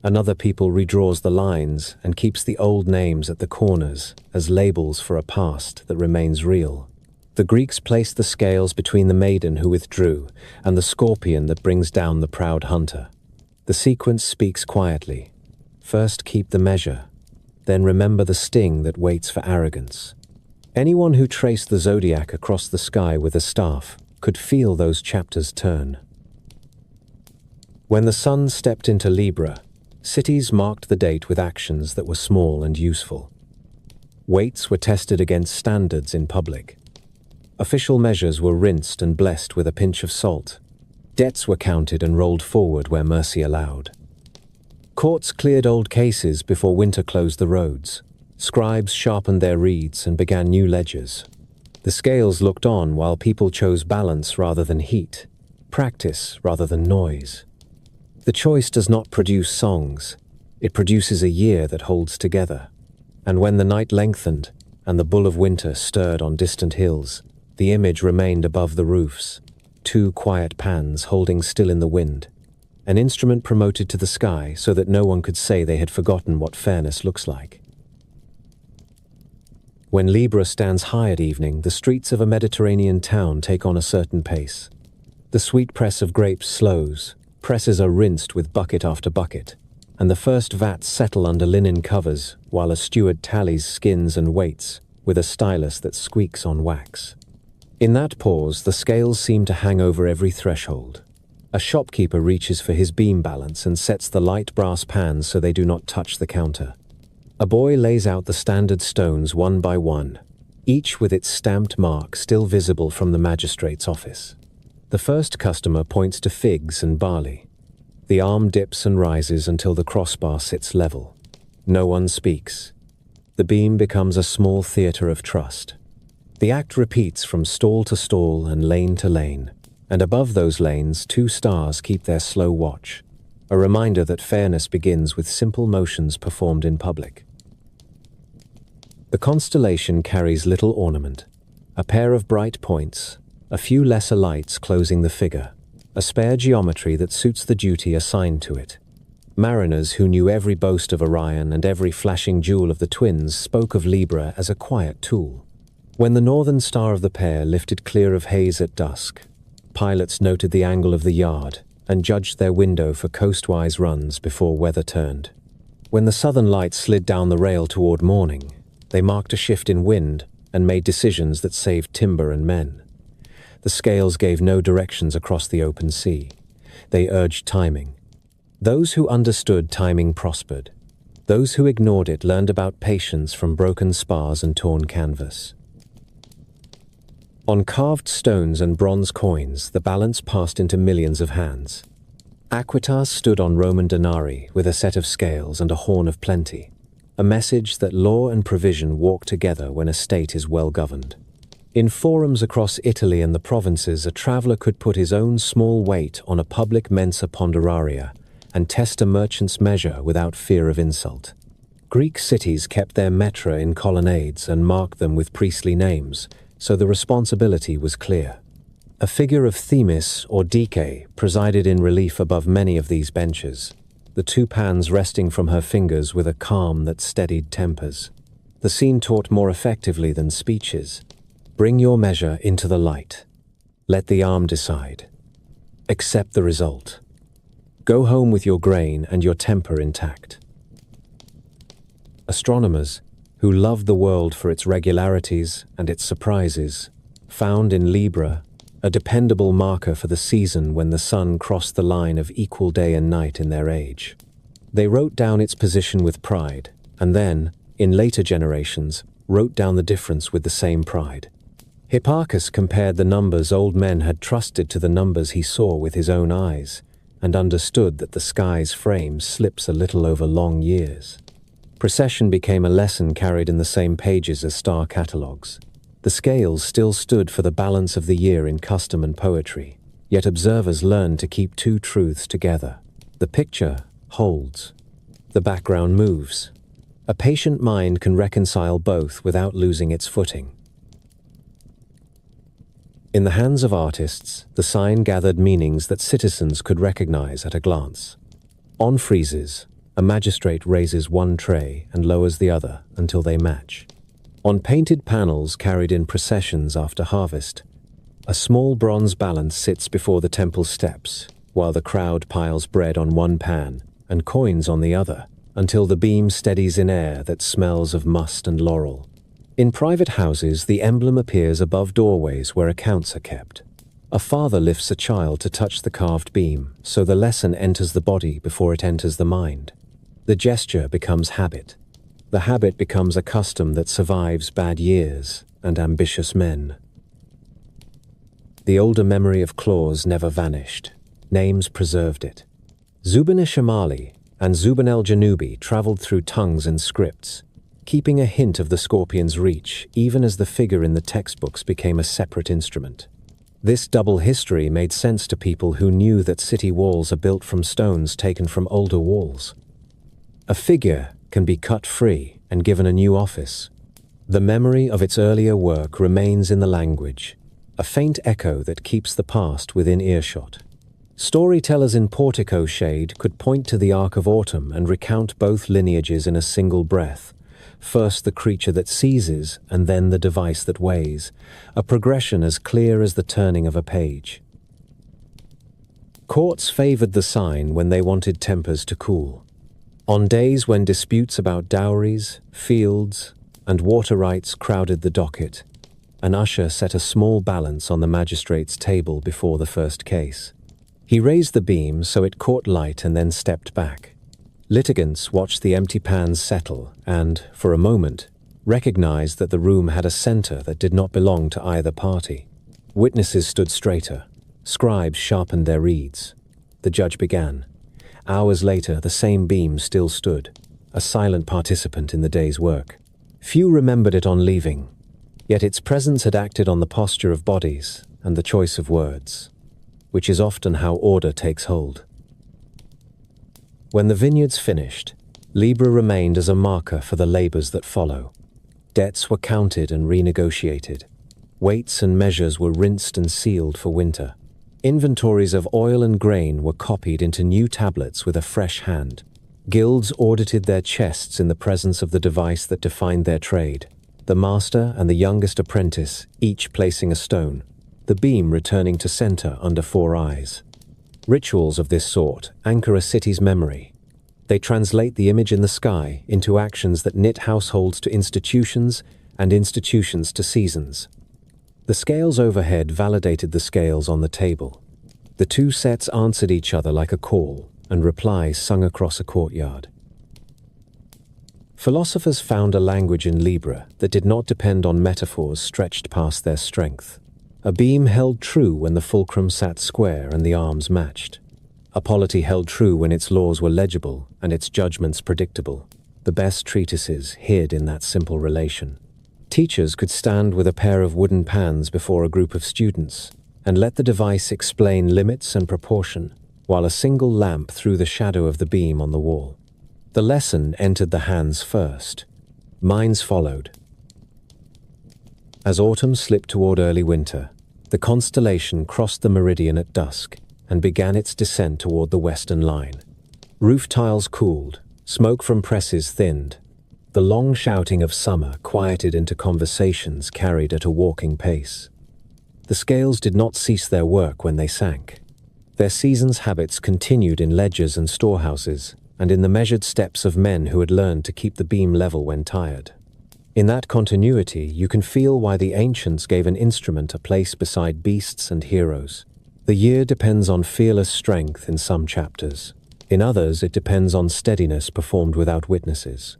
Another people redraws the lines and keeps the old names at the corners as labels for a past that remains real. The Greeks placed the scales between the maiden who withdrew and the scorpion that brings down the proud hunter. The sequence speaks quietly. First keep the measure, then remember the sting that waits for arrogance. Anyone who traced the Zodiac across the sky with a staff could feel those chapters turn. When the sun stepped into Libra, cities marked the date with actions that were small and useful. Weights were tested against standards in public. Official measures were rinsed and blessed with a pinch of salt. Debts were counted and rolled forward where mercy allowed. Courts cleared old cases before winter closed the roads. Scribes sharpened their reeds and began new ledgers. The scales looked on while people chose balance rather than heat, practice rather than noise. The choice does not produce songs. It produces a year that holds together. And when the night lengthened and the bull of winter stirred on distant hills, The image remained above the roofs, two quiet pans holding still in the wind, an instrument promoted to the sky so that no one could say they had forgotten what fairness looks like. When Libra stands high at evening, the streets of a Mediterranean town take on a certain pace. The sweet press of grapes slows, presses are rinsed with bucket after bucket, and the first vats settle under linen covers while a steward tallies skins and weights with a stylus that squeaks on wax. In that pause, the scales seem to hang over every threshold. A shopkeeper reaches for his beam balance and sets the light brass pans so they do not touch the counter. A boy lays out the standard stones one by one, each with its stamped mark still visible from the magistrate's office. The first customer points to figs and barley. The arm dips and rises until the crossbar sits level. No one speaks. The beam becomes a small theater of trust. The act repeats from stall to stall and lane to lane, and above those lanes 2 stars keep their slow watch, a reminder that fairness begins with simple motions performed in public. The constellation carries little ornament, a pair of bright points, a few lesser lights closing the figure, a spare geometry that suits the duty assigned to it. Mariners who knew every boast of Orion and every flashing jewel of the twins spoke of Libra as a quiet tool. When the northern star of the pair lifted clear of haze at dusk, pilots noted the angle of the yard and judged their window for coastwise runs before weather turned. When the southern lights slid down the rail toward morning, they marked a shift in wind and made decisions that saved timber and men. The scales gave no directions across the open sea. They urged timing. Those who understood timing prospered. Those who ignored it learned about patience from broken spars and torn canvas. On carved stones and bronze coins, the balance passed into millions of hands. Aquitas stood on Roman denarii with a set of scales and a horn of plenty, a message that law and provision walk together when a state is well governed. In forums across Italy and the provinces, a traveler could put his own small weight on a public mensa ponderaria and test a merchant's measure without fear of insult. Greek cities kept their metra in colonnades and marked them with priestly names, so the responsibility was clear. A figure of Themis or Dike presided in relief above many of these benches, the 2 pans resting from her fingers with a calm that steadied tempers. The scene taught more effectively than speeches. Bring your measure into the light. Let the arm decide. Accept the result. Go home with your grain and your temper intact. Astronomers, who loved the world for its regularities and its surprises, found in Libra a dependable marker for the season when the sun crossed the line of equal day and night in their age. They wrote down its position with pride, and then, in later generations, wrote down the difference with the same pride. Hipparchus compared the numbers old men had trusted to the numbers he saw with his own eyes, and understood that the sky's frame slips a little over long years. Precession became a lesson carried in the same pages as star catalogues. The scales still stood for the balance of the year in custom and poetry, yet observers learned to keep 2 truths together. The picture holds. The background moves. A patient mind can reconcile both without losing its footing. In the hands of artists, the sign gathered meanings that citizens could recognize at a glance. On friezes, a magistrate raises one tray and lowers the other until they match. On painted panels carried in processions after harvest, a small bronze balance sits before the temple steps, while the crowd piles bread on one pan and coins on the other, until the beam steadies in air that smells of must and laurel. In private houses, the emblem appears above doorways where accounts are kept. A father lifts a child to touch the carved beam, so the lesson enters the body before it enters the mind. The gesture becomes habit. The habit becomes a custom that survives bad years and ambitious men. The older memory of claws never vanished. Names preserved it. Zubin Shamali and Zubin el-Janubi traveled through tongues and scripts, keeping a hint of the scorpion's reach even as the figure in the textbooks became a separate instrument. This double history made sense to people who knew that city walls are built from stones taken from older walls. A figure can be cut free and given a new office. The memory of its earlier work remains in the language, a faint echo that keeps the past within earshot. Storytellers in portico shade could point to the arc of autumn and recount both lineages in a single breath. First the creature that seizes, and then the device that weighs, a progression as clear as the turning of a page. Courts favored the sign when they wanted tempers to cool. On days when disputes about dowries, fields, and water rights crowded the docket, an usher set a small balance on the magistrate's table before the first case. He raised the beam so it caught light and then stepped back. Litigants watched the empty pans settle and, for a moment, recognized that the room had a center that did not belong to either party. Witnesses stood straighter. Scribes sharpened their reeds. The judge began. Hours later, the same beam still stood, a silent participant in the day's work. Few remembered it on leaving, yet its presence had acted on the posture of bodies and the choice of words, which is often how order takes hold. When the vineyards finished, Libra remained as a marker for the labors that follow. Debts were counted and renegotiated. Weights and measures were rinsed and sealed for winter. Inventories of oil and grain were copied into new tablets with a fresh hand. Guilds audited their chests in the presence of the device that defined their trade. The master and the youngest apprentice, each placing a stone, the beam returning to center under four eyes. Rituals of this sort anchor a city's memory. They translate the image in the sky into actions that knit households to institutions and institutions to seasons. The scales overhead validated the scales on the table. The two sets answered each other like a call, and replies sung across a courtyard. Philosophers found a language in Libra that did not depend on metaphors stretched past their strength. A beam held true when the fulcrum sat square and the arms matched. A polity held true when its laws were legible and its judgments predictable. The best treatises hid in that simple relation. Teachers could stand with a pair of wooden pans before a group of students and let the device explain limits and proportion, while a single lamp threw the shadow of the beam on the wall. The lesson entered the hands first. Minds followed. As autumn slipped toward early winter, the constellation crossed the meridian at dusk and began its descent toward the western line. Roof tiles cooled, smoke from presses thinned. The long shouting of summer quieted into conversations carried at a walking pace. The scales did not cease their work when they sank. Their season's habits continued in ledgers and storehouses, and in the measured steps of men who had learned to keep the beam level when tired. In that continuity, you can feel why the ancients gave an instrument a place beside beasts and heroes. The year depends on fearless strength in some chapters. In others, it depends on steadiness performed without witnesses.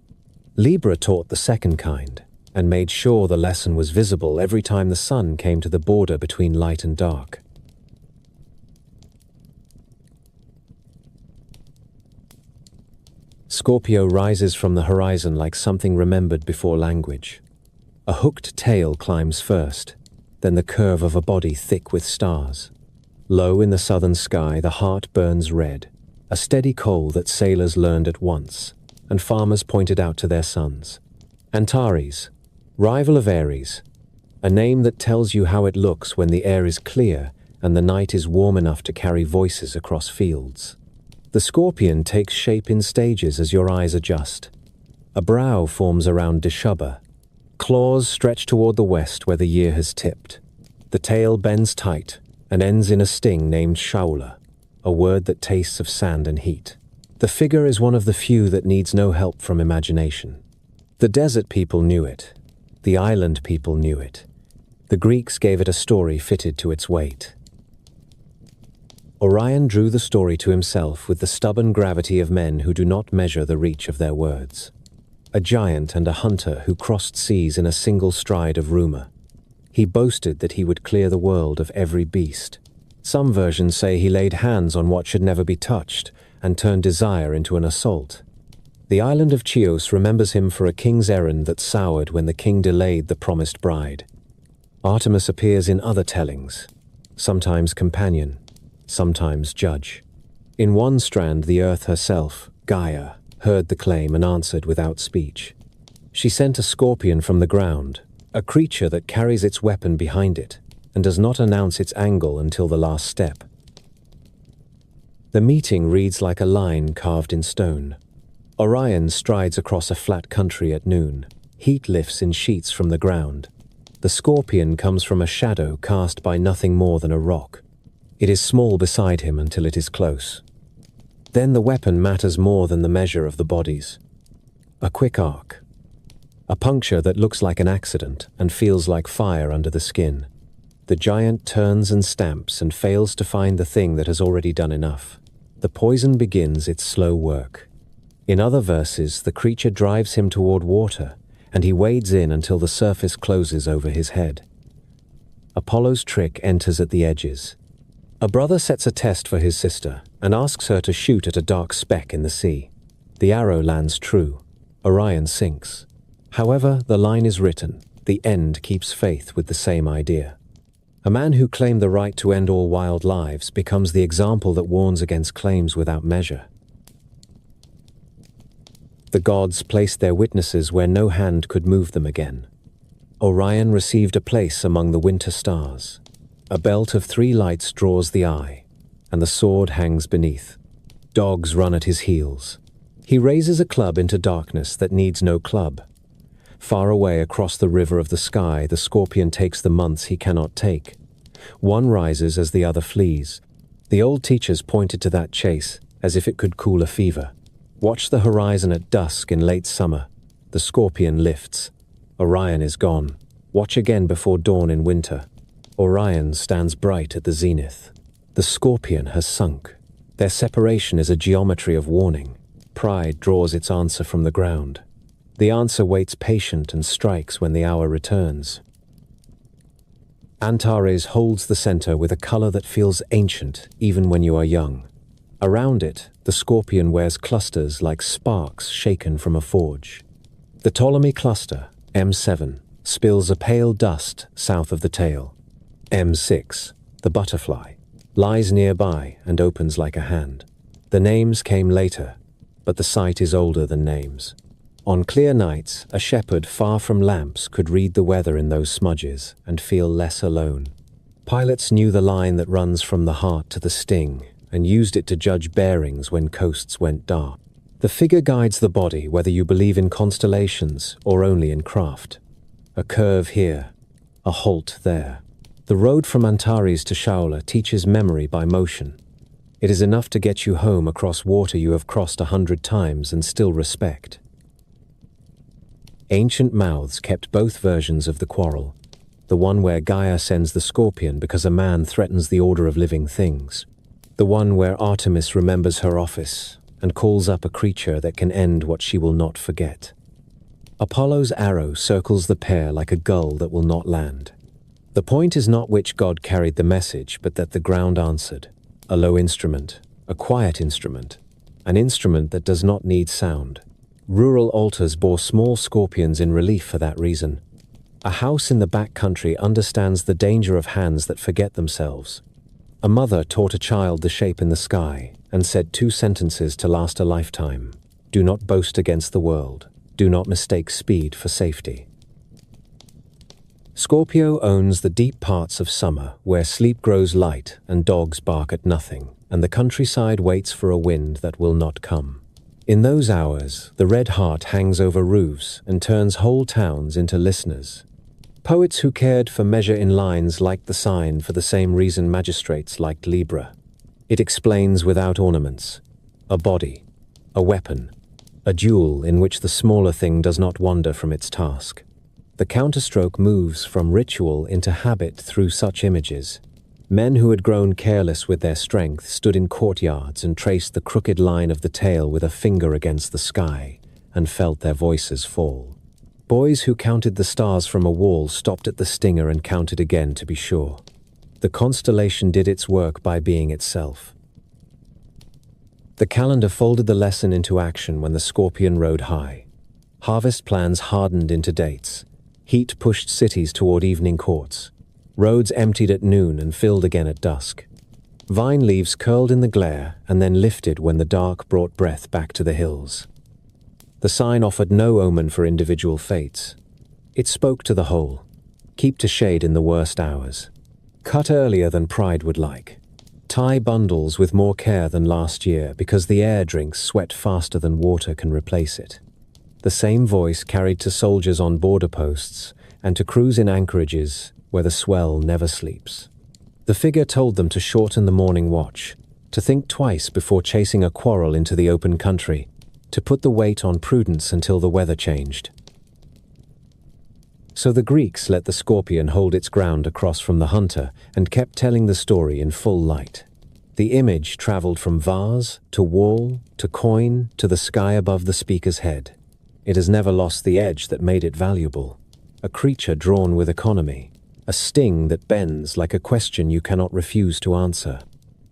Libra taught the second kind, and made sure the lesson was visible every time the sun came to the border between light and dark. Scorpio rises from the horizon like something remembered before language. A hooked tail climbs first, then the curve of a body thick with stars. Low in the southern sky, the heart burns red, a steady coal that sailors learned at once, and farmers pointed out to their sons. Antares, rival of Aries, a name that tells you how it looks when the air is clear and the night is warm enough to carry voices across fields. The scorpion takes shape in stages as your eyes adjust. A brow forms around Dishubba. Claws stretch toward the west where the year has tipped. The tail bends tight and ends in a sting named Shaula, a word that tastes of sand and heat. The figure is one of the few that needs no help from imagination. The desert people knew it. The island people knew it. The Greeks gave it a story fitted to its weight. Orion drew the story to himself with the stubborn gravity of men who do not measure the reach of their words. A giant and a hunter who crossed seas in a single stride of rumor. He boasted that he would clear the world of every beast. Some versions say he laid hands on what should never be touched and turned desire into an assault. The island of Chios remembers him for a king's errand that soured when the king delayed the promised bride. Artemis appears in other tellings, sometimes companion, sometimes judge. In one strand, the earth herself, Gaia, heard the claim and answered without speech. She sent a scorpion from the ground, a creature that carries its weapon behind it, and does not announce its angle until the last step. The meeting reads like a line carved in stone. Orion strides across a flat country at noon. Heat lifts in sheets from the ground. The Scorpion comes from a shadow cast by nothing more than a rock. It is small beside him until it is close. Then the weapon matters more than the measure of the bodies. A quick arc. A puncture that looks like an accident and feels like fire under the skin. The giant turns and stamps and fails to find the thing that has already done enough. The poison begins its slow work. In other verses, the creature drives him toward water, and he wades in until the surface closes over his head. Apollo's trick enters at the edges. A brother sets a test for his sister and asks her to shoot at a dark speck in the sea. The arrow lands true. Orion sinks. However, the line is written. The end keeps faith with the same idea. A man who claimed the right to end all wild lives becomes the example that warns against claims without measure. The gods placed their witnesses where no hand could move them again. Orion received a place among the winter stars. A belt of 3 lights draws the eye, and the sword hangs beneath. Dogs run at his heels. He raises a club into darkness that needs no club. Far away across the river of the sky, the Scorpion takes the months he cannot take. One rises as the other flees. The old teachers pointed to that chase as if it could cool a fever. Watch the horizon at dusk in late summer. The Scorpion lifts. Orion is gone. Watch again before dawn in winter. Orion stands bright at the zenith. The Scorpion has sunk. Their separation is a geometry of warning. Pride draws its answer from the ground. The answer waits patient and strikes when the hour returns. Antares holds the center with a color that feels ancient even when you are young. Around it, the Scorpion wears clusters like sparks shaken from a forge. The Ptolemy cluster, M7, spills a pale dust south of the tail. M6, the butterfly, lies nearby and opens like a hand. The names came later, but the sight is older than names. On clear nights, a shepherd far from lamps could read the weather in those smudges and feel less alone. Pilots knew the line that runs from the heart to the sting and used it to judge bearings when coasts went dark. The figure guides the body whether you believe in constellations or only in craft. A curve here, a halt there. The road from Antares to Shaula teaches memory by motion. It is enough to get you home across water you have crossed 100 times and still respect. Ancient mouths kept both versions of the quarrel. The one where Gaia sends the Scorpion because a man threatens the order of living things. The one where Artemis remembers her office and calls up a creature that can end what she will not forget. Apollo's arrow circles the pair like a gull that will not land. The point is not which god carried the message, but that the ground answered. A low instrument, a quiet instrument, an instrument that does not need sound. Rural altars bore small scorpions in relief for that reason. A house in the back country understands the danger of hands that forget themselves. A mother taught a child the shape in the sky and said 2 sentences to last a lifetime. Do not boast against the world. Do not mistake speed for safety. Scorpio owns the deep parts of summer where sleep grows light and dogs bark at nothing, and the countryside waits for a wind that will not come. In those hours, the red heart hangs over roofs and turns whole towns into listeners. Poets who cared for measure in lines liked the sign for the same reason magistrates liked Libra. It explains without ornaments. A body, a weapon, a duel in which the smaller thing does not wander from its task. The counterstroke moves from ritual into habit through such images. Men who had grown careless with their strength stood in courtyards and traced the crooked line of the tail with a finger against the sky and felt their voices fall. Boys who counted the stars from a wall stopped at the stinger and counted again to be sure. The constellation did its work by being itself. The calendar folded the lesson into action when the Scorpion rode high. Harvest plans hardened into dates. Heat pushed cities toward evening courts. Roads emptied at noon and filled again at dusk. Vine leaves curled in the glare and then lifted when the dark brought breath back to the hills. The sign offered no omen for individual fates. It spoke to the whole. Keep to shade in the worst hours. Cut earlier than pride would like. Tie bundles with more care than last year because the air drinks sweat faster than water can replace it. The same voice carried to soldiers on border posts and to crews in anchorages where the swell never sleeps. The figure told them to shorten the morning watch, to think twice before chasing a quarrel into the open country, to put the weight on prudence until the weather changed. So the Greeks let the scorpion hold its ground across from the hunter and kept telling the story in full light. The image traveled from vase to wall to coin to the sky above the speaker's head. It has never lost the edge that made it valuable. A creature drawn with economy. A sting that bends like a question you cannot refuse to answer.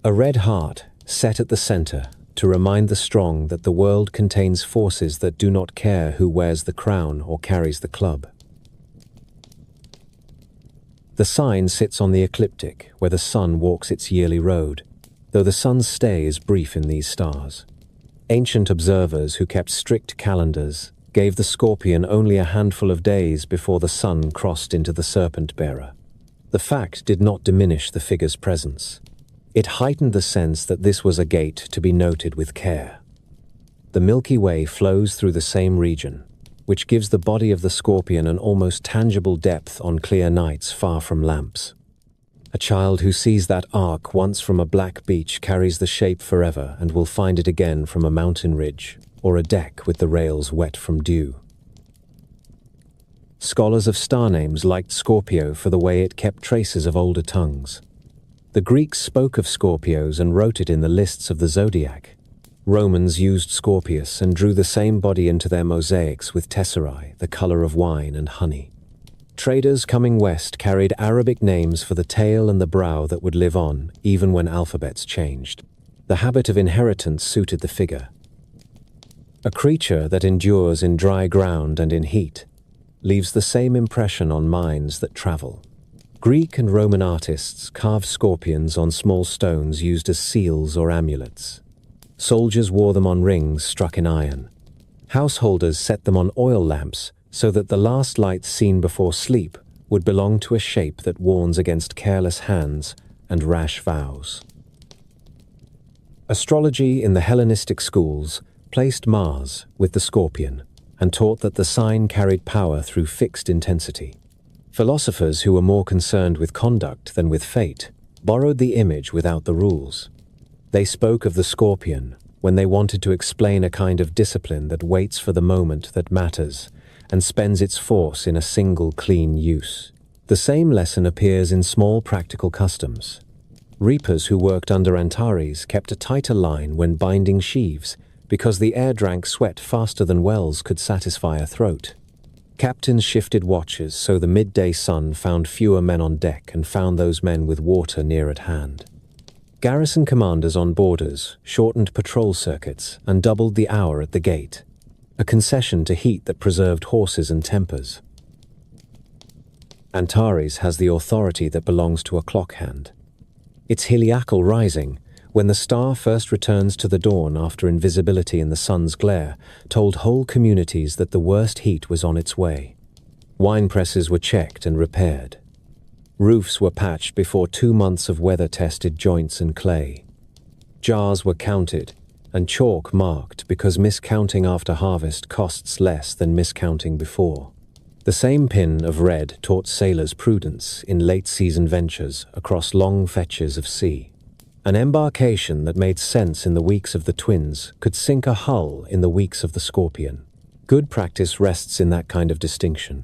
A red heart set at the center to remind the strong that the world contains forces that do not care who wears the crown or carries the club. The sign sits on the ecliptic where the sun walks its yearly road, though the sun's stay is brief in these stars. Ancient observers who kept strict calendars gave the scorpion only a handful of days before the sun crossed into the serpent-bearer. The fact did not diminish the figure's presence. It heightened the sense that this was a gate to be noted with care. The Milky Way flows through the same region, which gives the body of the scorpion an almost tangible depth on clear nights far from lamps. A child who sees that arc once from a black beach carries the shape forever and will find it again from a mountain ridge or a deck with the rails wet from dew. Scholars of star names liked Scorpio for the way it kept traces of older tongues. The Greeks spoke of Scorpios and wrote it in the lists of the Zodiac. Romans used Scorpius and drew the same body into their mosaics with tesserae, the color of wine and honey. Traders coming west carried Arabic names for the tail and the brow that would live on, even when alphabets changed. The habit of inheritance suited the figure. A creature that endures in dry ground and in heat leaves the same impression on minds that travel. Greek and Roman artists carved scorpions on small stones used as seals or amulets. Soldiers wore them on rings struck in iron. Householders set them on oil lamps so that the last light seen before sleep would belong to a shape that warns against careless hands and rash vows. Astrology in the Hellenistic schools placed Mars with the scorpion and taught that the sign carried power through fixed intensity. Philosophers who were more concerned with conduct than with fate borrowed the image without the rules. They spoke of the scorpion when they wanted to explain a kind of discipline that waits for the moment that matters and spends its force in a single clean use. The same lesson appears in small practical customs. Reapers who worked under Antares kept a tighter line when binding sheaves because the air drank sweat faster than wells could satisfy a throat. Captains shifted watches so the midday sun found fewer men on deck and found those men with water near at hand. Garrison commanders on borders shortened patrol circuits and doubled the hour at the gate, a concession to heat that preserved horses and tempers. Antares has the authority that belongs to a clock hand. Its heliacal rising, when the star first returns to the dawn after invisibility in the sun's glare, told whole communities that the worst heat was on its way. Wine presses were checked and repaired. Roofs were patched before 2 months of weather-tested joints and clay. Jars were counted and chalk marked because miscounting after harvest costs less than miscounting before. The same pin of red taught sailors prudence in late-season ventures across long fetches of sea. An embarkation that made sense in the weeks of the twins could sink a hull in the weeks of the scorpion. Good practice rests in that kind of distinction,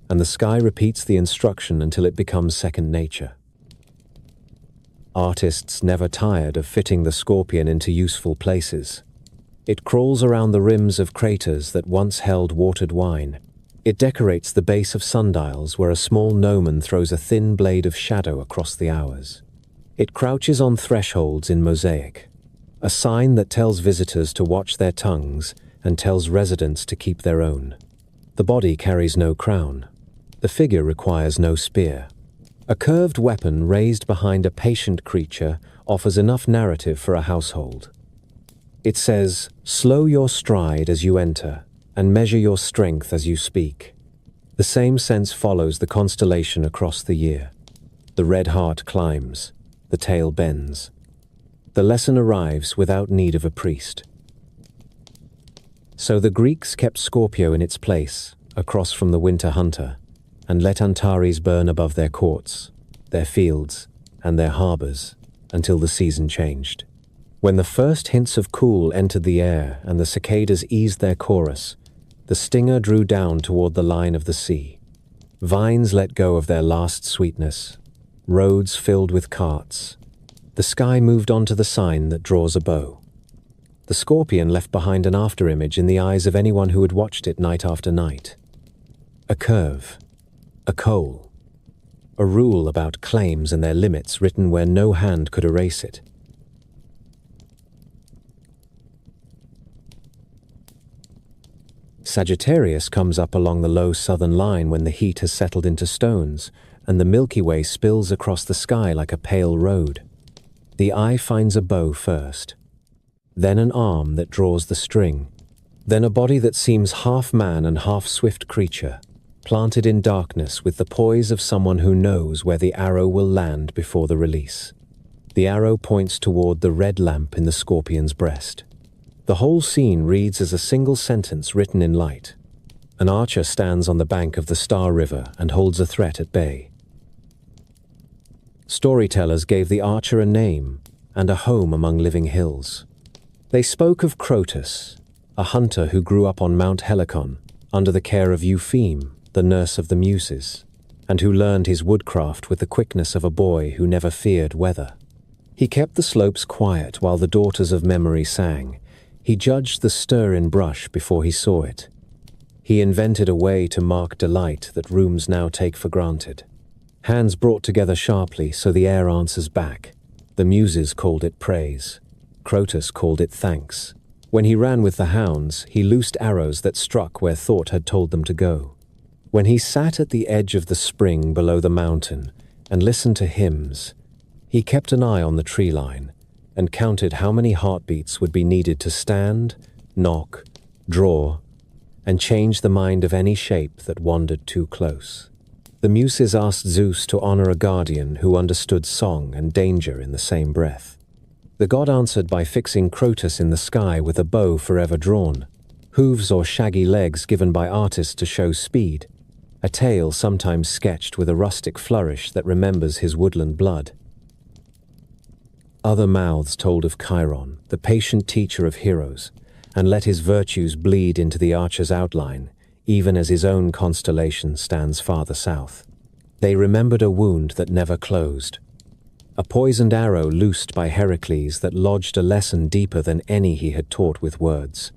and the sky repeats the instruction until it becomes second nature. Artists never tired of fitting the scorpion into useful places. It crawls around the rims of craters that once held watered wine. It decorates the base of sundials where a small gnomon throws a thin blade of shadow across the hours. It crouches on thresholds in mosaic, a sign that tells visitors to watch their tongues and tells residents to keep their own. The body carries no crown. The figure requires no spear. A curved weapon raised behind a patient creature offers enough narrative for a household. It says, "Slow your stride as you enter, and measure your strength as you speak." The same sense follows the constellation across the year. The red heart climbs, the tail bends. The lesson arrives without need of a priest. So the Greeks kept Scorpio in its place, across from the winter hunter, and let Antares burn above their courts, their fields, and their harbors, until the season changed. When the first hints of cool entered the air and the cicadas eased their chorus, the stinger drew down toward the line of the sea. Vines let go of their last sweetness, roads filled with carts. The sky moved on to the sign that draws a bow. The scorpion left behind an afterimage in the eyes of anyone who had watched it night after night. A curve, a coal, a rule about claims and their limits written where no hand could erase it. Sagittarius comes up along the low southern line when the heat has settled into stones, and the Milky Way spills across the sky like a pale road. The eye finds a bow first, then an arm that draws the string, then a body that seems half man and half swift creature, planted in darkness with the poise of someone who knows where the arrow will land before the release. The arrow points toward the red lamp in the scorpion's breast. The whole scene reads as a single sentence written in light. An archer stands on the bank of the Star River and holds a threat at bay. Storytellers gave the archer a name and a home among living hills. They spoke of Crotus, a hunter who grew up on Mount Helicon under the care of Eupheme, the nurse of the Muses, and who learned his woodcraft with the quickness of a boy who never feared weather. He kept the slopes quiet while the daughters of memory sang. He judged the stir in brush before he saw it. He invented a way to mark delight that rooms now take for granted. Hands brought together sharply so the air answers back. The Muses called it praise. Crotus called it thanks. When he ran with the hounds, he loosed arrows that struck where thought had told them to go. When he sat at the edge of the spring below the mountain and listened to hymns, he kept an eye on the tree line and counted how many heartbeats would be needed to stand, knock, draw, and change the mind of any shape that wandered too close. The Muses asked Zeus to honor a guardian who understood song and danger in the same breath. The god answered by fixing Crotus in the sky with a bow forever drawn, hooves or shaggy legs given by artists to show speed, a tail sometimes sketched with a rustic flourish that remembers his woodland blood. Other mouths told of Chiron, the patient teacher of heroes, and let his virtues bleed into the archer's outline, even as his own constellation stands farther south. They remembered a wound that never closed, a poisoned arrow loosed by Heracles that lodged a lesson deeper than any he had taught with words,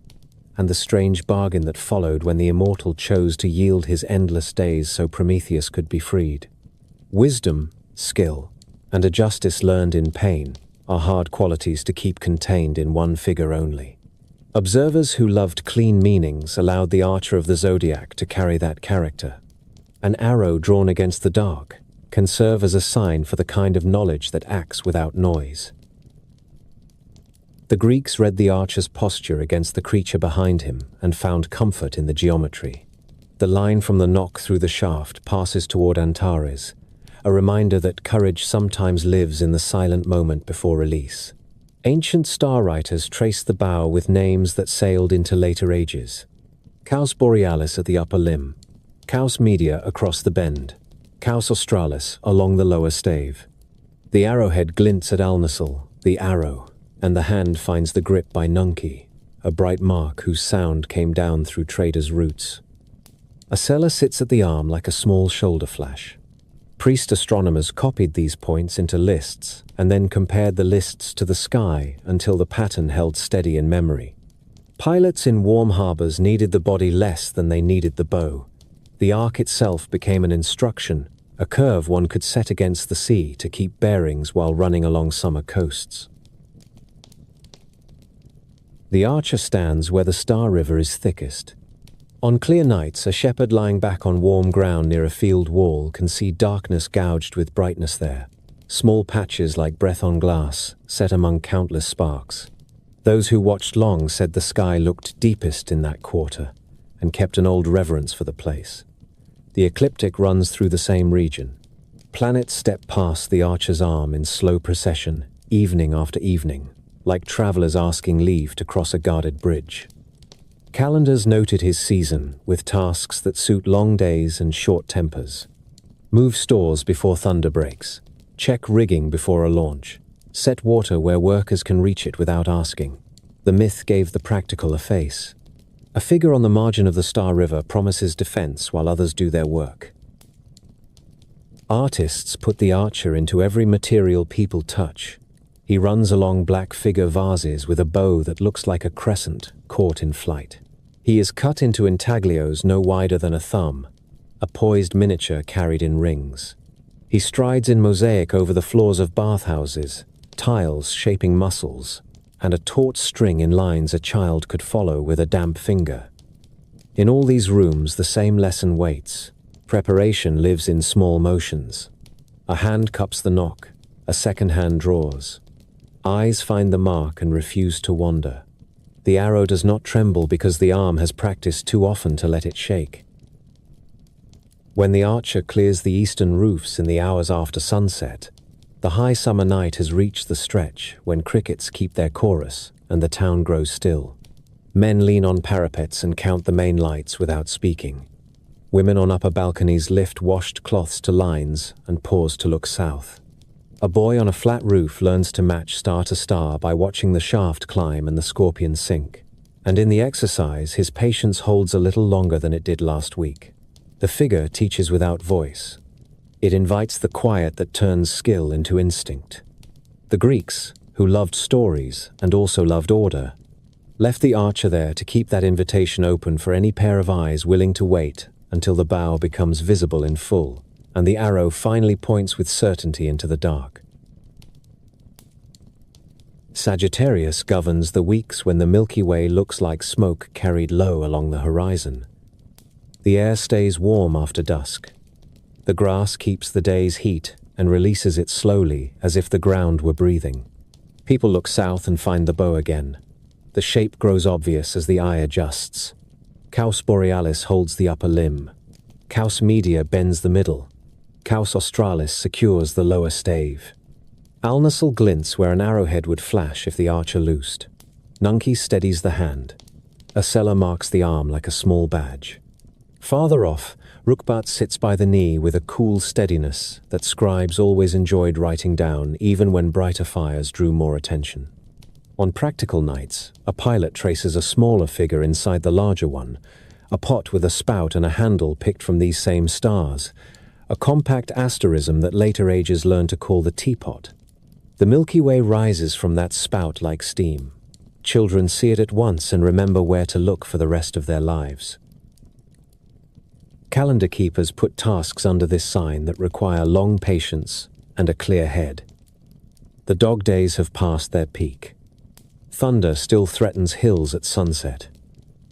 and the strange bargain that followed when the immortal chose to yield his endless days so Prometheus could be freed. Wisdom, skill, and a justice learned in pain are hard qualities to keep contained in one figure only. Observers who loved clean meanings allowed the archer of the Zodiac to carry that character. An arrow drawn against the dark can serve as a sign for the kind of knowledge that acts without noise. The Greeks read the archer's posture against the creature behind him and found comfort in the geometry. The line from the knock through the shaft passes toward Antares, a reminder that courage sometimes lives in the silent moment before release. Ancient star writers traced the bow with names that sailed into later ages. Caus Borealis at the upper limb, Caus Media across the bend, Caus Australis along the lower stave. The arrowhead glints at Alnasil, the arrow, and the hand finds the grip by Nunci, a bright mark whose sound came down through traders' roots. A cellar sits at the arm like a small shoulder flash. Priest astronomers copied these points into lists and then compared the lists to the sky until the pattern held steady in memory. Pilots in warm harbors needed the body less than they needed the bow. The arc itself became an instruction, a curve one could set against the sea to keep bearings while running along summer coasts. The archer stands where the Star River is thickest. On clear nights, a shepherd lying back on warm ground near a field wall can see darkness gouged with brightness there, small patches like breath on glass, set among countless sparks. Those who watched long said the sky looked deepest in that quarter, and kept an old reverence for the place. The ecliptic runs through the same region. Planets step past the archer's arm in slow procession, evening after evening, like travelers asking leave to cross a guarded bridge. Calendars noted his season with tasks that suit long days and short tempers. Move stores before thunder breaks. Check rigging before a launch. Set water where workers can reach it without asking. The myth gave the practical a face. A figure on the margin of the Star River promises defense while others do their work. Artists put the archer into every material people touch. He runs along black figure vases with a bow that looks like a crescent caught in flight. He is cut into intaglios no wider than a thumb, a poised miniature carried in rings. He strides in mosaic over the floors of bathhouses, tiles shaping muscles, and a taut string in lines a child could follow with a damp finger. In all these rooms, the same lesson waits. Preparation lives in small motions. A hand cups the knock, a second hand draws. Eyes find the mark and refuse to wander. The arrow does not tremble because the arm has practiced too often to let it shake. When the archer clears the eastern roofs in the hours after sunset, the high summer night has reached the stretch when crickets keep their chorus and the town grows still. Men lean on parapets and count the main lights without speaking. Women on upper balconies lift washed cloths to lines and pause to look south. A boy on a flat roof learns to match star to star by watching the shaft climb and the scorpion sink. And in the exercise, his patience holds a little longer than it did last week. The figure teaches without voice. It invites the quiet that turns skill into instinct. The Greeks, who loved stories and also loved order, left the archer there to keep that invitation open for any pair of eyes willing to wait until the bow becomes visible in full, and the arrow finally points with certainty into the dark. Sagittarius governs the weeks when the Milky Way looks like smoke carried low along the horizon. The air stays warm after dusk. The grass keeps the day's heat and releases it slowly as if the ground were breathing. People look south and find the bow again. The shape grows obvious as the eye adjusts. Caus borealis holds the upper limb. Caus media bends the middle. Caus australis secures the lower stave. Alnasil glints where an arrowhead would flash if the archer loosed. Nunci steadies the hand. Acella marks the arm like a small badge. Farther off, Rukbat sits by the knee with a cool steadiness that scribes always enjoyed writing down even when brighter fires drew more attention. On practical nights, a pilot traces a smaller figure inside the larger one, a pot with a spout and a handle picked from these same stars, a compact asterism that later ages learn to call the teapot. The Milky Way rises from that spout like steam. Children see it at once and remember where to look for the rest of their lives. Calendar keepers put tasks under this sign that require long patience and a clear head. The dog days have passed their peak. Thunder still threatens hills at sunset.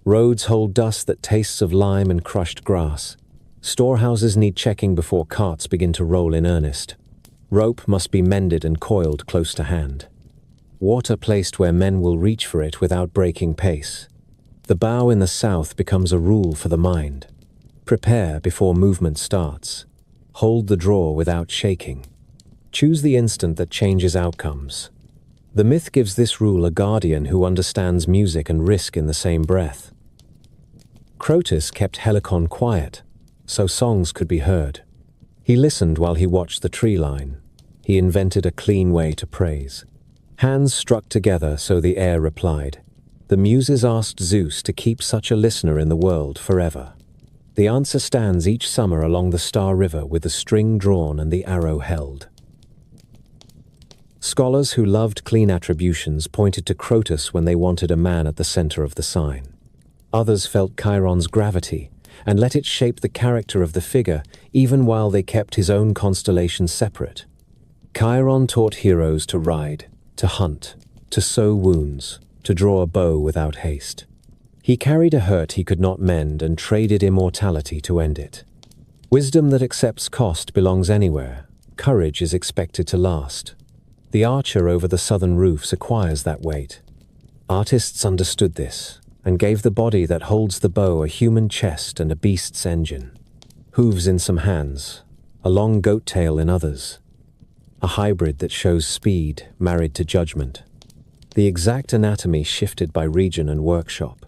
Roads hold dust that tastes of lime and crushed grass. Storehouses need checking before carts begin to roll in earnest. Rope must be mended and coiled close to hand. Water placed where men will reach for it without breaking pace. The bow in the south becomes a rule for the mind. Prepare before movement starts. Hold the draw without shaking. Choose the instant that changes outcomes. The myth gives this rule a guardian who understands music and risk in the same breath. Crotus kept Helicon quiet, so songs could be heard. He listened while he watched the tree line. He invented a clean way to praise. Hands struck together so the air replied. The Muses asked Zeus to keep such a listener in the world forever. The answer stands each summer along the Star River with the string drawn and the arrow held. Scholars who loved clean attributions pointed to Crotus when they wanted a man at the center of the sign. Others felt Chiron's gravity and let it shape the character of the figure even while they kept his own constellation separate. Chiron taught heroes to ride, to hunt, to sew wounds, to draw a bow without haste. He carried a hurt he could not mend and traded immortality to end it. Wisdom that accepts cost belongs anywhere. Courage is expected to last. The archer over the southern roofs acquires that weight. Artists understood this and gave the body that holds the bow a human chest and a beast's engine. Hooves in some hands, a long goat tail in others. A hybrid that shows speed married to judgment. The exact anatomy shifted by region and workshop.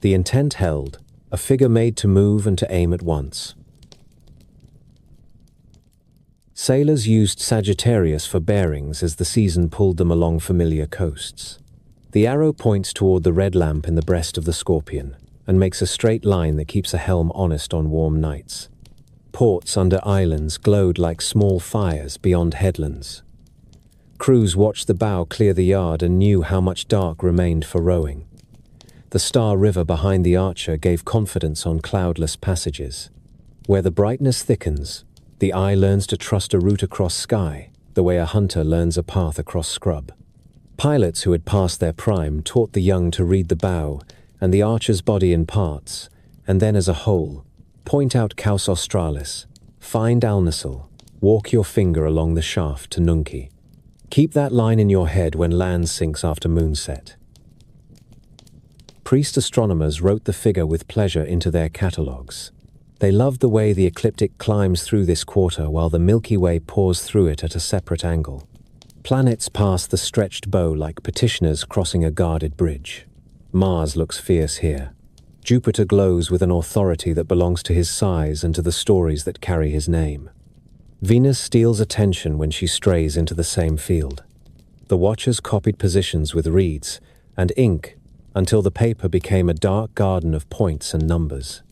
The intent held, a figure made to move and to aim at once. Sailors used Sagittarius for bearings as the season pulled them along familiar coasts. The arrow points toward the red lamp in the breast of the Scorpion and makes a straight line that keeps a helm honest on warm nights. Ports under islands glowed like small fires beyond headlands. Crews watched the bow clear the yard and knew how much dark remained for rowing. The Star River behind the Archer gave confidence on cloudless passages. Where the brightness thickens, the eye learns to trust a route across sky, the way a hunter learns a path across scrub. Pilots who had passed their prime taught the young to read the bow and the Archer's body in parts, and then as a whole. Point out Caus Australis, find Alnasil, walk your finger along the shaft to Nunki. Keep that line in your head when land sinks after moonset. Priest astronomers wrote the figure with pleasure into their catalogues. They loved the way the ecliptic climbs through this quarter while the Milky Way pours through it at a separate angle. Planets pass the stretched bow like petitioners crossing a guarded bridge. Mars looks fierce here. Jupiter glows with an authority that belongs to his size and to the stories that carry his name. Venus steals attention when she strays into the same field. The watchers copied positions with reeds and ink until the paper became a dark garden of points and numbers.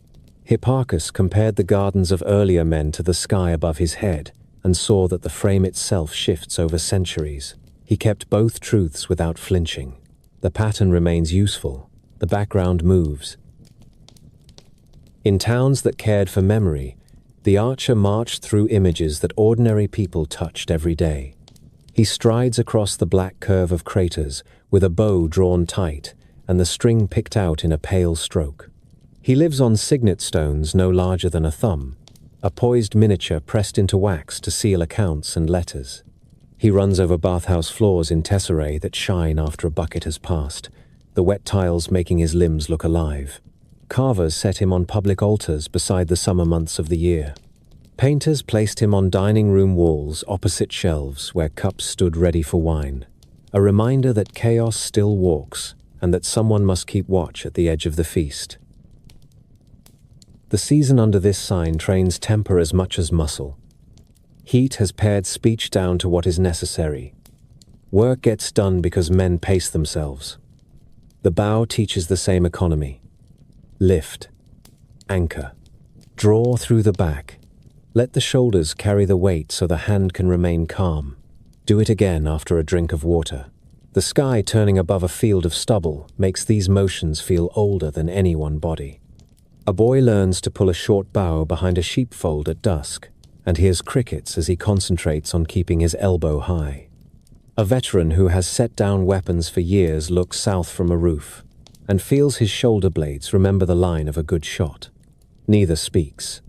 Hipparchus compared the gardens of earlier men to the sky above his head and saw that the frame itself shifts over centuries. He kept both truths without flinching. The pattern remains useful. The background moves. In towns that cared for memory, the Archer marched through images that ordinary people touched every day. He strides across the black curve of craters with a bow drawn tight and the string picked out in a pale stroke. He lives on signet stones no larger than a thumb, a poised miniature pressed into wax to seal accounts and letters. He runs over bathhouse floors in tesserae that shine after a bucket has passed, the wet tiles making his limbs look alive. Carvers set him on public altars beside the summer months of the year. Painters placed him on dining room walls opposite shelves where cups stood ready for wine, a reminder that chaos still walks and that someone must keep watch at the edge of the feast. The season under this sign trains temper as much as muscle. Heat has pared speech down to what is necessary. Work gets done because men pace themselves. The bow teaches the same economy. Lift, anchor, draw through the back. Let the shoulders carry the weight so the hand can remain calm. Do it again after a drink of water. The sky turning above a field of stubble makes these motions feel older than any one body. A boy learns to pull a short bow behind a sheepfold at dusk and hears crickets as he concentrates on keeping his elbow high. A veteran who has set down weapons for years looks south from a roof and feels his shoulder blades remember the line of a good shot. Neither speaks.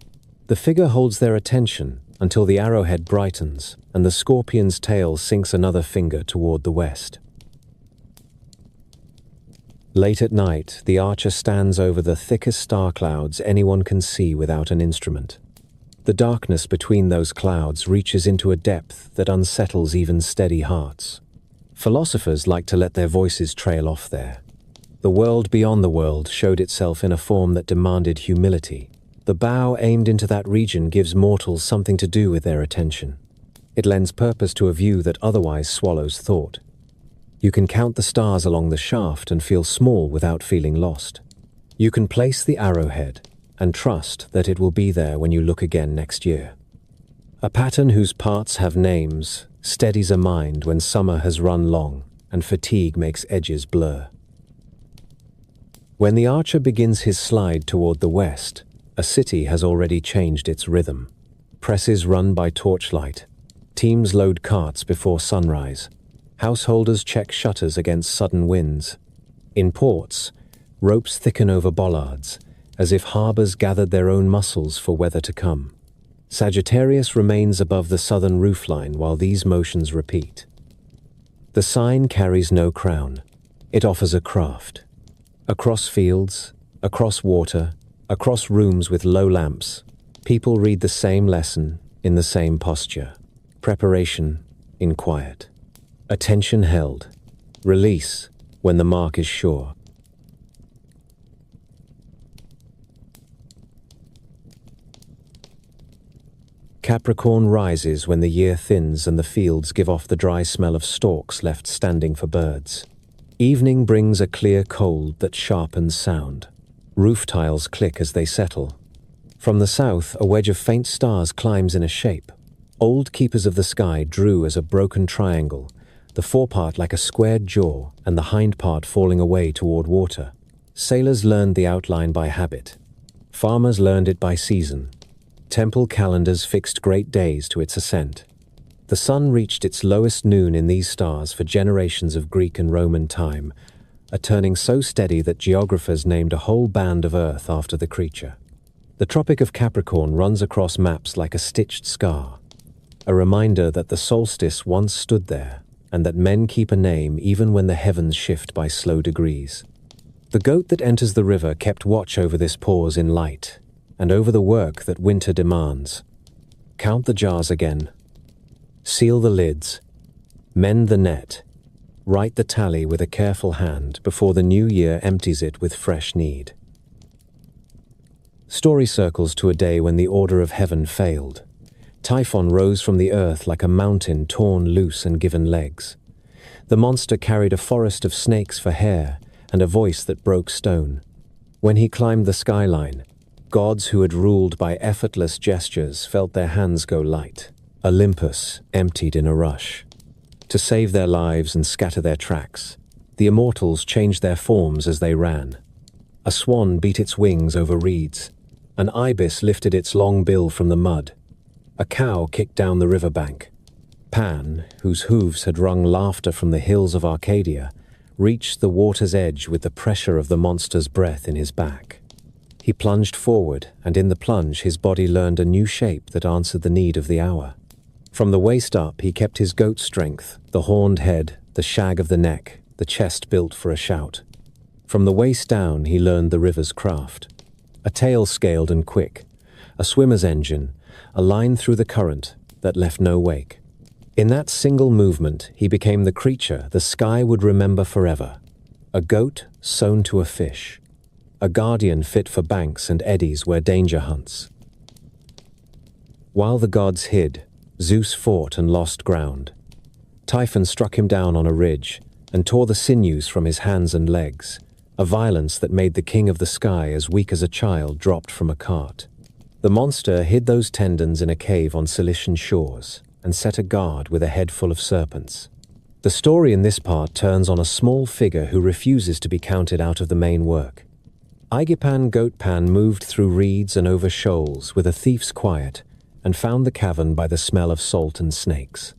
The figure holds their attention until the arrowhead brightens and the Scorpion's tail sinks another finger toward the west. Late at night, the Archer stands over the thickest star clouds anyone can see without an instrument. The darkness between those clouds reaches into a depth that unsettles even steady hearts. Philosophers like to let their voices trail off there. The world beyond the world showed itself in a form that demanded humility. The bow aimed into that region gives mortals something to do with their attention. It lends purpose to a view that otherwise swallows thought. You can count the stars along the shaft and feel small without feeling lost. You can place the arrowhead and trust that it will be there when you look again next year. A pattern whose parts have names steadies a mind when summer has run long and fatigue makes edges blur. When the Archer begins his slide toward the west, a city has already changed its rhythm. Presses run by torchlight. Teams load carts before sunrise. Householders check shutters against sudden winds. In ports, ropes thicken over bollards, as if harbors gathered their own muscles for weather to come. Sagittarius remains above the southern roofline while these motions repeat. The sign carries no crown. It offers a craft. Across fields, across water, across rooms with low lamps, people read the same lesson in the same posture. Preparation in quiet. Attention held. Release when the mark is sure. Capricorn rises when the year thins and the fields give off the dry smell of stalks left standing for birds. Evening brings a clear cold that sharpens sound. Roof tiles click as they settle. From the south, a wedge of faint stars climbs in a shape. Old keepers of the sky drew as a broken triangle, the forepart like a squared jaw and the hind part falling away toward water. Sailors learned the outline by habit. Farmers learned it by season. Temple calendars fixed great days to its ascent. The sun reached its lowest noon in these stars for generations of Greek and Roman time, a turning so steady that geographers named a whole band of Earth after the creature. The Tropic of Capricorn runs across maps like a stitched scar, a reminder that the solstice once stood there, and that men keep a name even when the heavens shift by slow degrees. The goat that enters the river kept watch over this pause in light, and over the work that winter demands. Count the jars again. Seal the lids. Mend the net. Write the tally with a careful hand before the new year empties it with fresh need. Story circles to a day when the order of heaven failed. Typhon rose from the earth like a mountain torn loose and given legs. The monster carried a forest of snakes for hair and a voice that broke stone. When he climbed the skyline, gods who had ruled by effortless gestures felt their hands go light. Olympus emptied in a rush. To save their lives and scatter their tracks, the immortals changed their forms as they ran. A swan beat its wings over reeds. An ibis lifted its long bill from the mud. A cow kicked down the riverbank. Pan, whose hooves had wrung laughter from the hills of Arcadia, reached the water's edge with the pressure of the monster's breath in his back. He plunged forward, and in the plunge his body learned a new shape that answered the need of the hour. From the waist up he kept his goat strength, the horned head, the shag of the neck, the chest built for a shout. From the waist down he learned the river's craft. A tail scaled and quick, a swimmer's engine, a line through the current that left no wake. In that single movement he became the creature the sky would remember forever. A goat sewn to a fish. A guardian fit for banks and eddies where danger hunts. While the gods hid, Zeus fought and lost ground. Typhon struck him down on a ridge and tore the sinews from his hands and legs, a violence that made the king of the sky as weak as a child dropped from a cart. The monster hid those tendons in a cave on Cilician shores and set a guard with a head full of serpents. The story in this part turns on a small figure who refuses to be counted out of the main work. Aigipan Goatpan moved through reeds and over shoals with a thief's quiet and found the cavern by the smell of salt and snakes.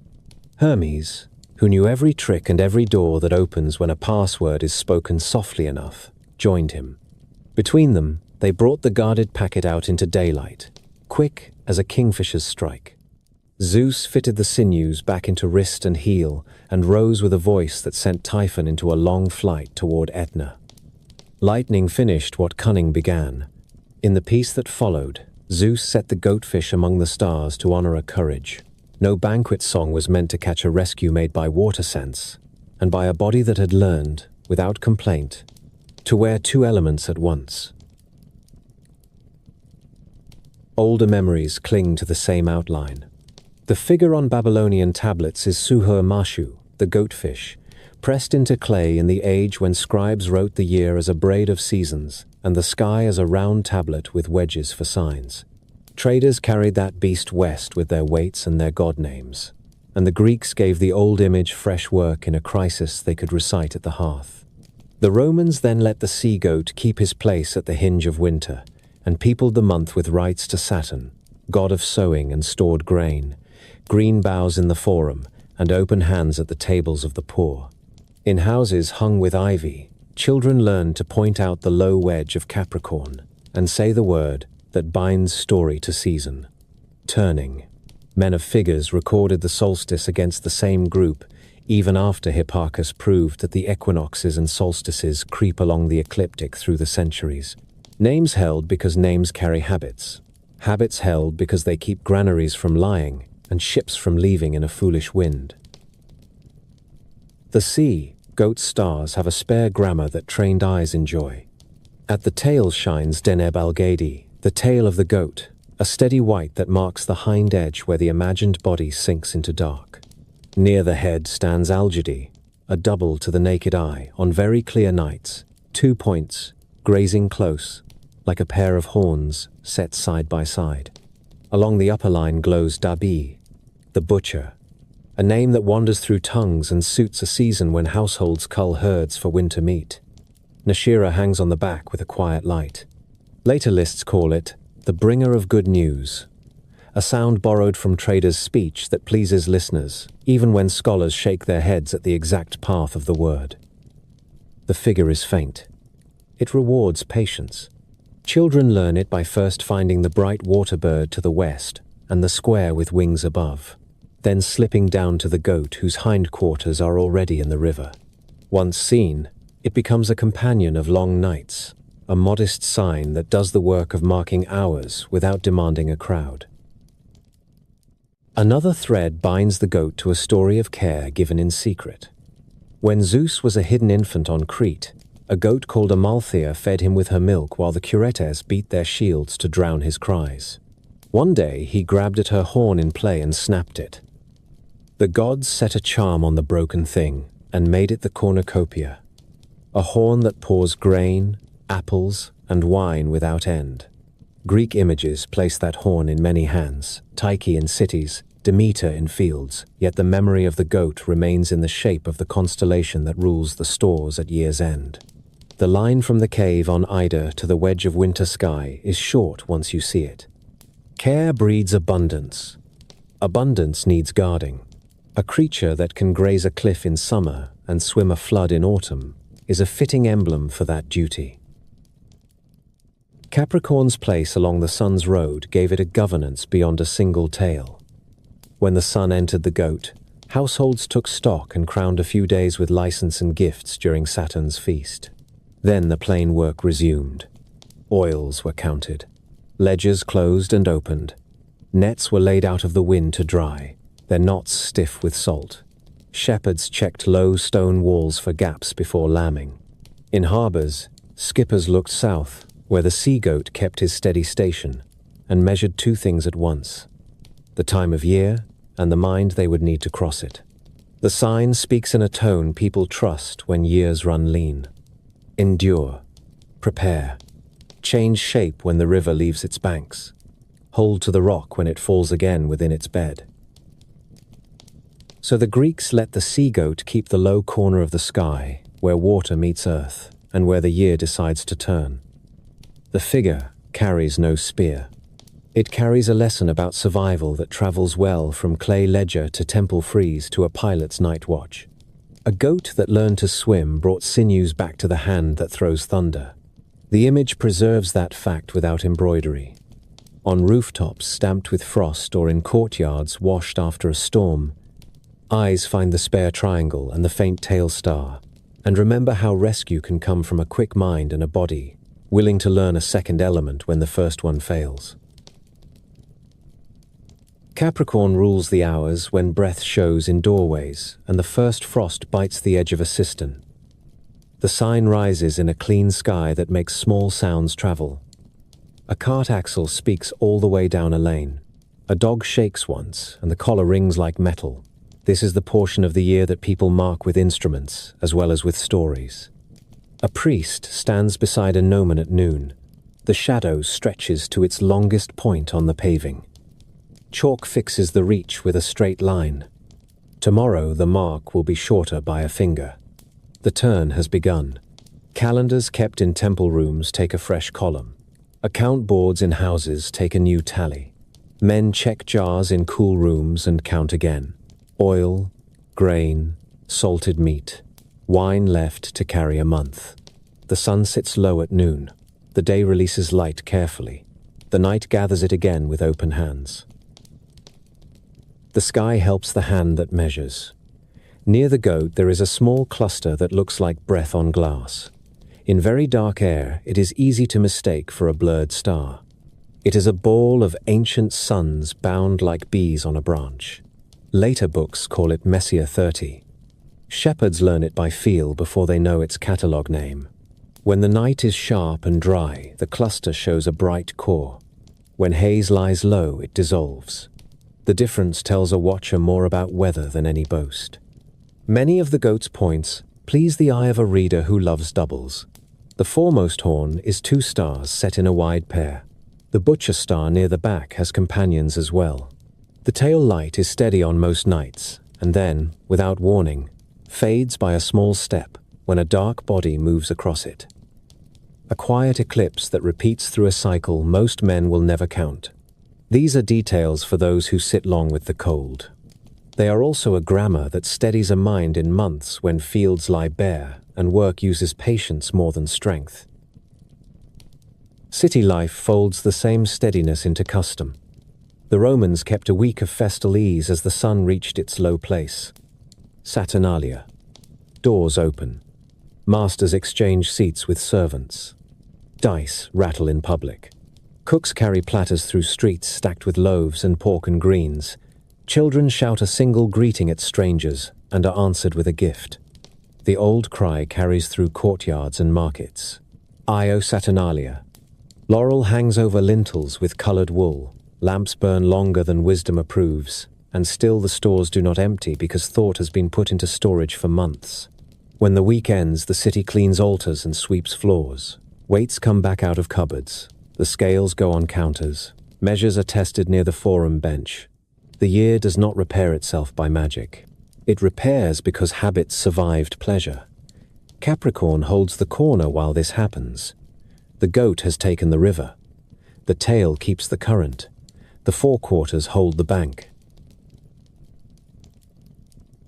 Hermes, who knew every trick and every door that opens when a password is spoken softly enough, joined him. Between them, they brought the guarded packet out into daylight, quick as a kingfisher's strike. Zeus fitted the sinews back into wrist and heel and rose with a voice that sent Typhon into a long flight toward Etna. Lightning finished what cunning began. In the peace that followed, Zeus set the goatfish among the stars to honor a courage. No banquet song was meant to catch a rescue made by water sense, and by a body that had learned, without complaint, to wear two elements at once. Older memories cling to the same outline. The figure on Babylonian tablets is Suhur-Mashu, the goatfish, pressed into clay in the age when scribes wrote the year as a braid of seasons and the sky as a round tablet with wedges for signs. Traders carried that beast west with their weights and their god names, and the Greeks gave the old image fresh work in a crisis they could recite at the hearth. The Romans then let the sea goat keep his place at the hinge of winter, and peopled the month with rites to Saturn, god of sowing and stored grain, green boughs in the forum, and open hands at the tables of the poor. In houses hung with ivy, children learned to point out the low wedge of Capricorn and say the word that binds story to season. Turning. Men of figures recorded the solstice against the same group, even after Hipparchus proved that the equinoxes and solstices creep along the ecliptic through the centuries. Names held because names carry habits. habits held because they keep granaries from lying and ships from leaving in a foolish wind. The sea, goat stars have a spare grammar that trained eyes enjoy. At the tail shines Deneb Algadi, the tail of the goat, a steady white that marks the hind edge where the imagined body sinks into dark. Near the head stands Algadi, a double to the naked eye on very clear nights, 2 points, grazing close, like a pair of horns set side by side. Along the upper line glows Dabi, the butcher, a name that wanders through tongues and suits a season when households cull herds for winter meat. Nashira hangs on the back with a quiet light. Later lists call it the bringer of good news, a sound borrowed from traders' speech that pleases listeners, even when scholars shake their heads at the exact path of the word. The figure is faint. It rewards patience. Children learn it by first finding the bright water bird to the west and the square with wings above, then slipping down to the goat whose hindquarters are already in the river. Once seen, it becomes a companion of long nights, a modest sign that does the work of marking hours without demanding a crowd. Another thread binds the goat to a story of care given in secret. When Zeus was a hidden infant on Crete, a goat called Amalthea fed him with her milk while the Curetes beat their shields to drown his cries. One day he grabbed at her horn in play and snapped it. The gods set a charm on the broken thing and made it the cornucopia, a horn that pours grain, apples, and wine without end. Greek images place that horn in many hands, Tyche in cities, Demeter in fields, yet the memory of the goat remains in the shape of the constellation that rules the stores at year's end. The line from the cave on Ida to the wedge of winter sky is short once you see it. Care breeds abundance. Abundance needs guarding. A creature that can graze a cliff in summer and swim a flood in autumn is a fitting emblem for that duty. Capricorn's place along the sun's road gave it a governance beyond a single tale. When the sun entered the goat, households took stock and crowned a few days with license and gifts during Saturn's feast. Then the plain work resumed. Oils were counted. Ledgers closed and opened. Nets were laid out of the wind to dry, their knots stiff with salt. Shepherds checked low stone walls for gaps before lambing. In harbors, skippers looked south, where the sea-goat kept his steady station, and measured 2 things at once: the time of year and the mind they would need to cross it. The sign speaks in a tone people trust when years run lean. Endure. Prepare. Change shape when the river leaves its banks. Hold to the rock when it falls again within its bed. So the Greeks let the sea-goat keep the low corner of the sky, where water meets earth, and where the year decides to turn. The figure carries no spear. It carries a lesson about survival that travels well from clay ledger to temple frieze to a pilot's night watch. A goat that learned to swim brought sinews back to the hand that throws thunder. The image preserves that fact without embroidery. On rooftops stamped with frost or in courtyards washed after a storm, eyes find the spare triangle and the faint tail star, and remember how rescue can come from a quick mind and a body, willing to learn a second element when the first one fails. Capricorn rules the hours when breath shows in doorways and the first frost bites the edge of a cistern. The sign rises in a clean sky that makes small sounds travel. A cart axle speaks all the way down a lane. A dog shakes once and the collar rings like metal. This is the portion of the year that people mark with instruments as well as with stories. A priest stands beside a gnomon at noon. The shadow stretches to its longest point on the paving. Chalk fixes the reach with a straight line. Tomorrow the mark will be shorter by a finger. The turn has begun. Calendars kept in temple rooms take a fresh column. Account boards in houses take a new tally. Men check jars in cool rooms and count again. Oil, grain, salted meat, wine left to carry a month. The sun sits low at noon. The day releases light carefully. The night gathers it again with open hands. The sky helps the hand that measures. Near the goat there is a small cluster that looks like breath on glass. In very dark air, it is easy to mistake for a blurred star. It is a ball of ancient suns bound like bees on a branch. Later books call it Messier 30. Shepherds learn it by feel before they know its catalogue name. When the night is sharp and dry, the cluster shows a bright core. When haze lies low, it dissolves. The difference tells a watcher more about weather than any boast. Many of the goat's points please the eye of a reader who loves doubles. The foremost horn is 2 stars set in a wide pair. The butcher star near the back has companions as well. The tail light is steady on most nights, and then, without warning, fades by a small step when a dark body moves across it. A quiet eclipse that repeats through a cycle most men will never count. These are details for those who sit long with the cold. They are also a grammar that steadies a mind in months when fields lie bare and work uses patience more than strength. City life folds the same steadiness into custom. The Romans kept a week of festal ease as the sun reached its low place. Saturnalia. Doors open. Masters exchange seats with servants. Dice rattle in public. Cooks carry platters through streets stacked with loaves and pork and greens. Children shout a single greeting at strangers and are answered with a gift. The old cry carries through courtyards and markets. Io Saturnalia. Laurel hangs over lintels with colored wool. Lamps burn longer than wisdom approves, and still the stores do not empty because thought has been put into storage for months. When the week ends, the city cleans altars and sweeps floors. Weights come back out of cupboards. The scales go on counters. Measures are tested near the forum bench. The year does not repair itself by magic. It repairs because habits survived pleasure. Capricorn holds the corner while this happens. The goat has taken the river. The tail keeps the current. The forequarters hold the bank.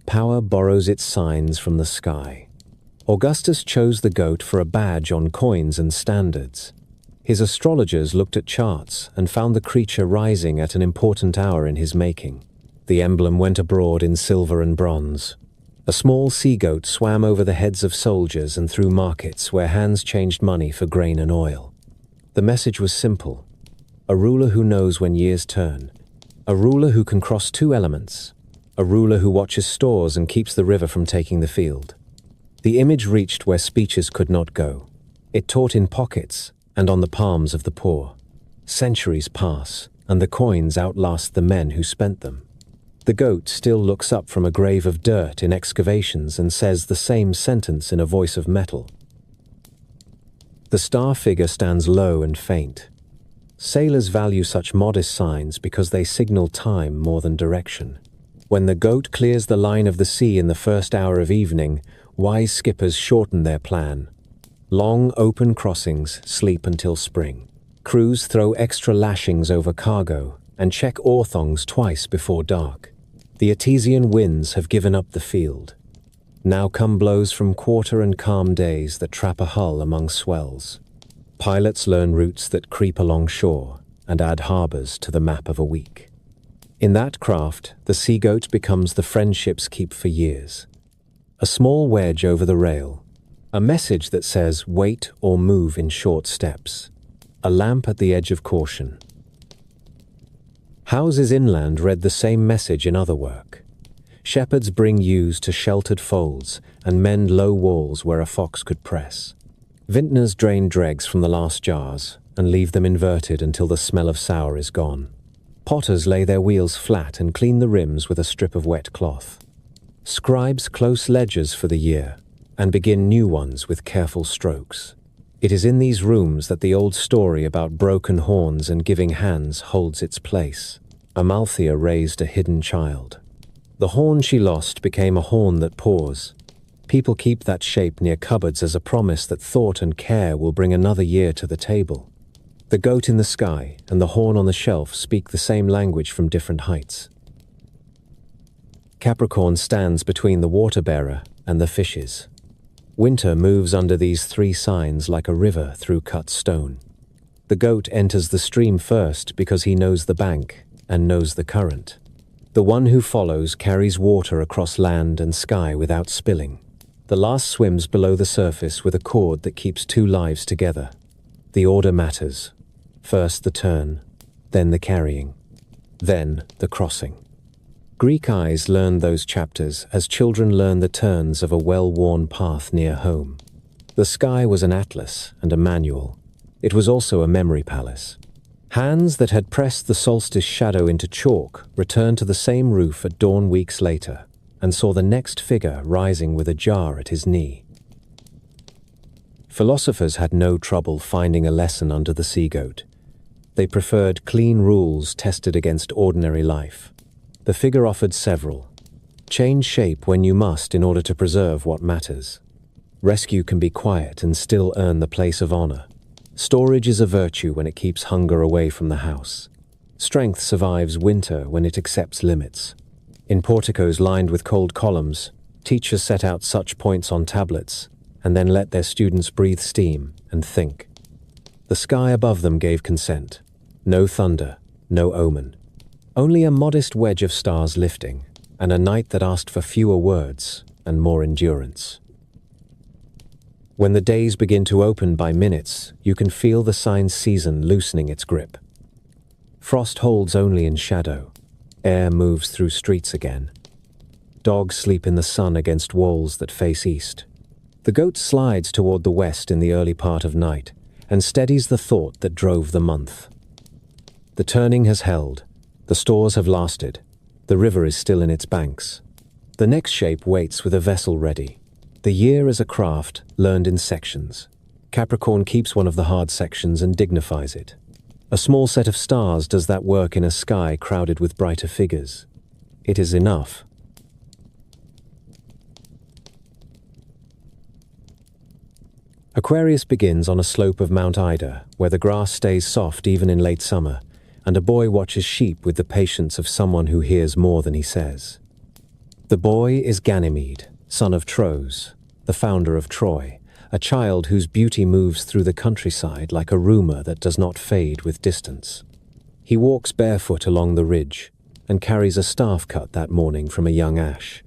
Power borrows its signs from the sky. Augustus chose the goat for a badge on coins and standards. His astrologers looked at charts and found the creature rising at an important hour in his making. The emblem went abroad in silver and bronze. A small sea-goat swam over the heads of soldiers and through markets where hands changed money for grain and oil. The message was simple. A ruler who knows when years turn. A ruler who can cross 2 elements. A ruler who watches stores and keeps the river from taking the field. The image reached where speeches could not go. It taught in pockets and on the palms of the poor. Centuries pass, and the coins outlast the men who spent them. The goat still looks up from a grave of dirt in excavations and says the same sentence in a voice of metal. The star figure stands low and faint. Sailors value such modest signs because they signal time more than direction. When the goat clears the line of the sea in the first hour of evening, wise skippers shorten their plan. Long, open crossings sleep until spring. Crews throw extra lashings over cargo and check oar thongs twice before dark. The Etesian winds have given up the field. Now come blows from quarter and calm days that trap a hull among swells. Pilots learn routes that creep along shore and add harbors to the map of a week. In that craft, the sea goat becomes the friend ships keep for years. A small wedge over the rail. A message that says wait or move in short steps. A lamp at the edge of caution. Houses inland read the same message in other work. Shepherds bring ewes to sheltered folds and mend low walls where a fox could press. Vintners drain dregs from the last jars and leave them inverted until the smell of sour is gone. Potters lay their wheels flat and clean the rims with a strip of wet cloth. Scribes close ledgers for the year and begin new ones with careful strokes. It is in these rooms that the old story about broken horns and giving hands holds its place. Amalthea raised a hidden child. The horn she lost became a horn that pours. People keep that shape near cupboards as a promise that thought and care will bring another year to the table. The goat in the sky and the horn on the shelf speak the same language from different heights. Capricorn stands between the water-bearer and the fishes. Winter moves under these 3 signs like a river through cut stone. The goat enters the stream first because he knows the bank and knows the current. The one who follows carries water across land and sky without spilling. The last swims below the surface with a cord that keeps 2 lives together. The order matters. First the turn, then the carrying, then the crossing. Greek eyes learned those chapters as children learn the turns of a well-worn path near home. The sky was an atlas and a manual. It was also a memory palace. Hands that had pressed the solstice shadow into chalk returned to the same roof at dawn weeks later and saw the next figure rising with a jar at his knee. Philosophers had no trouble finding a lesson under the sea-goat. They preferred clean rules tested against ordinary life. The figure offered several. Change shape when you must in order to preserve what matters. Rescue can be quiet and still earn the place of honor. Storage is a virtue when it keeps hunger away from the house. Strength survives winter when it accepts limits. In porticos lined with cold columns, teachers set out such points on tablets and then let their students breathe steam and think. The sky above them gave consent. No thunder, no omen. Only a modest wedge of stars lifting, and a night that asked for fewer words and more endurance. When the days begin to open by minutes, you can feel the sign's season loosening its grip. Frost holds only in shadow. Air moves through streets again. Dogs sleep in the sun against walls that face east. The goat slides toward the west in the early part of night and steadies the thought that drove the month. The turning has held. The stores have lasted. The river is still in its banks. The next shape waits with a vessel ready. The year is a craft learned in sections. Capricorn keeps one of the hard sections and dignifies it. A small set of stars does that work in a sky crowded with brighter figures. It is enough. Aquarius begins on a slope of Mount Ida, where the grass stays soft even in late summer, and a boy watches sheep with the patience of someone who hears more than he says. The boy is Ganymede, son of Tros, the founder of Troy, a child whose beauty moves through the countryside like a rumor that does not fade with distance. He walks barefoot along the ridge and carries a staff cut that morning from a young ash.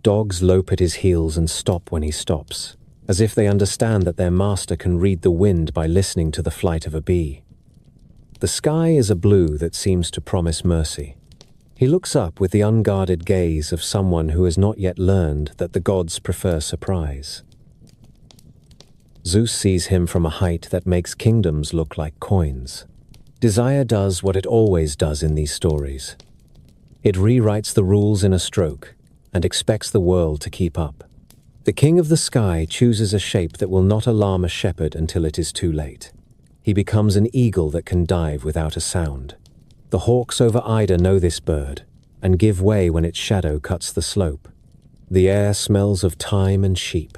Dogs lope at his heels and stop when he stops, as if they understand that their master can read the wind by listening to the flight of a bee. The sky is a blue that seems to promise mercy. He looks up with the unguarded gaze of someone who has not yet learned that the gods prefer surprise. Zeus sees him from a height that makes kingdoms look like coins. Desire does what it always does in these stories. It rewrites the rules in a stroke and expects the world to keep up. The king of the sky chooses a shape that will not alarm a shepherd until it is too late. He becomes an eagle that can dive without a sound. The hawks over Ida know this bird and give way when its shadow cuts the slope. The air smells of thyme and sheep.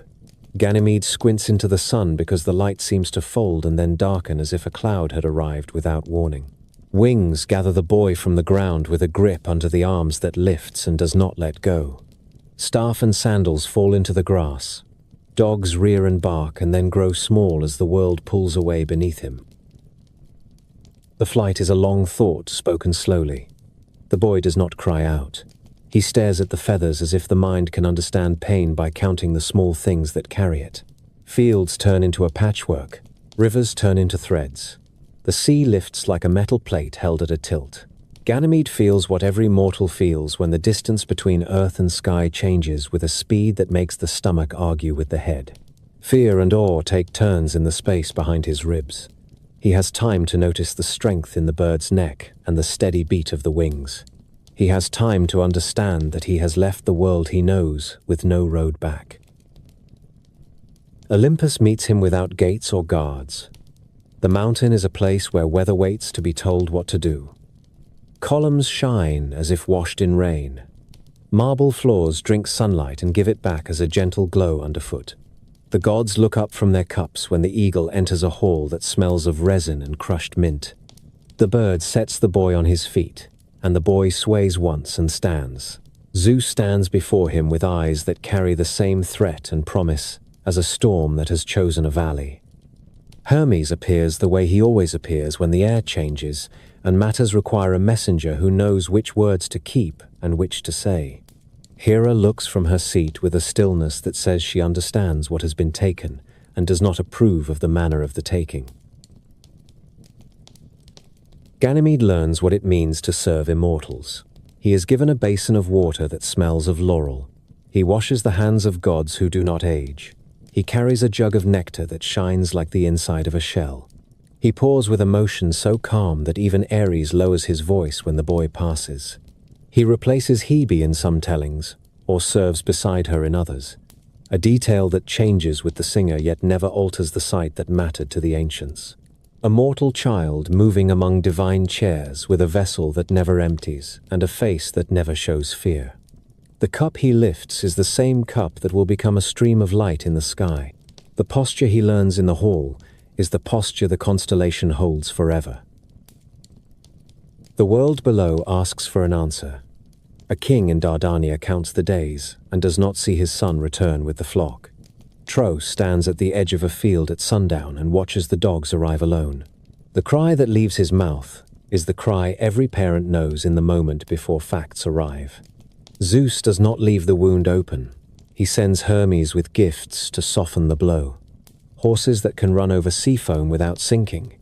Ganymede squints into the sun because the light seems to fold and then darken as if a cloud had arrived without warning. Wings gather the boy from the ground with a grip under the arms that lifts and does not let go. Staff and sandals fall into the grass. Dogs rear and bark and then grow small as the world pulls away beneath him. The flight is a long thought spoken slowly. The boy does not cry out. He stares at the feathers as if the mind can understand pain by counting the small things that carry it. Fields turn into a patchwork. Rivers turn into threads. The sea lifts like a metal plate held at a tilt. Ganymede feels what every mortal feels when the distance between earth and sky changes with a speed that makes the stomach argue with the head. Fear and awe take turns in the space behind his ribs. He has time to notice the strength in the bird's neck and the steady beat of the wings. He has time to understand that he has left the world he knows with no road back. Olympus meets him without gates or guards. The mountain is a place where weather waits to be told what to do. Columns shine as if washed in rain. Marble floors drink sunlight and give it back as a gentle glow underfoot. The gods look up from their cups when the eagle enters a hall that smells of resin and crushed mint. The bird sets the boy on his feet, and the boy sways once and stands. Zeus stands before him with eyes that carry the same threat and promise as a storm that has chosen a valley. Hermes appears the way he always appears when the air changes and matters require a messenger who knows which words to keep and which to say. Hera looks from her seat with a stillness that says she understands what has been taken and does not approve of the manner of the taking. Ganymede learns what it means to serve immortals. He is given a basin of water that smells of laurel. He washes the hands of gods who do not age. He carries a jug of nectar that shines like the inside of a shell. He pours with emotion so calm that even Aries lowers his voice when the boy passes. He replaces Hebe in some tellings, or serves beside her in others, a detail that changes with the singer yet never alters the sight that mattered to the ancients. A mortal child moving among divine chairs with a vessel that never empties and a face that never shows fear. The cup he lifts is the same cup that will become a stream of light in the sky. The posture he learns in the hall is the posture the constellation holds forever. The world below asks for an answer. A king in Dardania counts the days and does not see his son return with the flock. Tro stands at the edge of a field at sundown and watches the dogs arrive alone. The cry that leaves his mouth is the cry every parent knows in the moment before facts arrive. Zeus does not leave the wound open. He sends Hermes with gifts to soften the blow. Horses that can run over sea foam without sinking.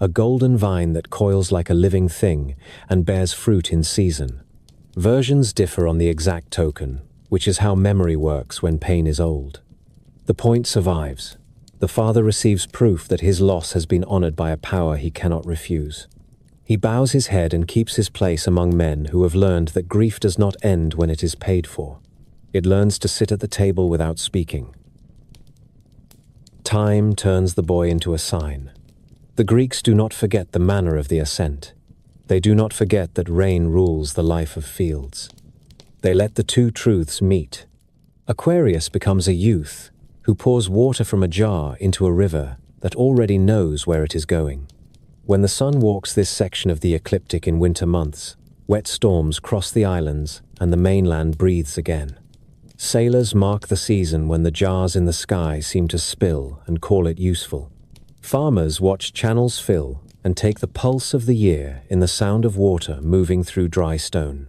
A golden vine that coils like a living thing and bears fruit in season. Versions differ on the exact token, which is how memory works when pain is old. The point survives. The father receives proof that his loss has been honored by a power he cannot refuse. He bows his head and keeps his place among men who have learned that grief does not end when it is paid for. It learns to sit at the table without speaking. Time turns the boy into a sign. The Greeks do not forget the manner of the ascent. They do not forget that rain rules the life of fields. They let the two truths meet. Aquarius becomes a youth who pours water from a jar into a river that already knows where it is going. When the sun walks this section of the ecliptic in winter months, wet storms cross the islands and the mainland breathes again. Sailors mark the season when the jars in the sky seem to spill and call it useful. Farmers watch channels fill and take the pulse of the year in the sound of water moving through dry stone.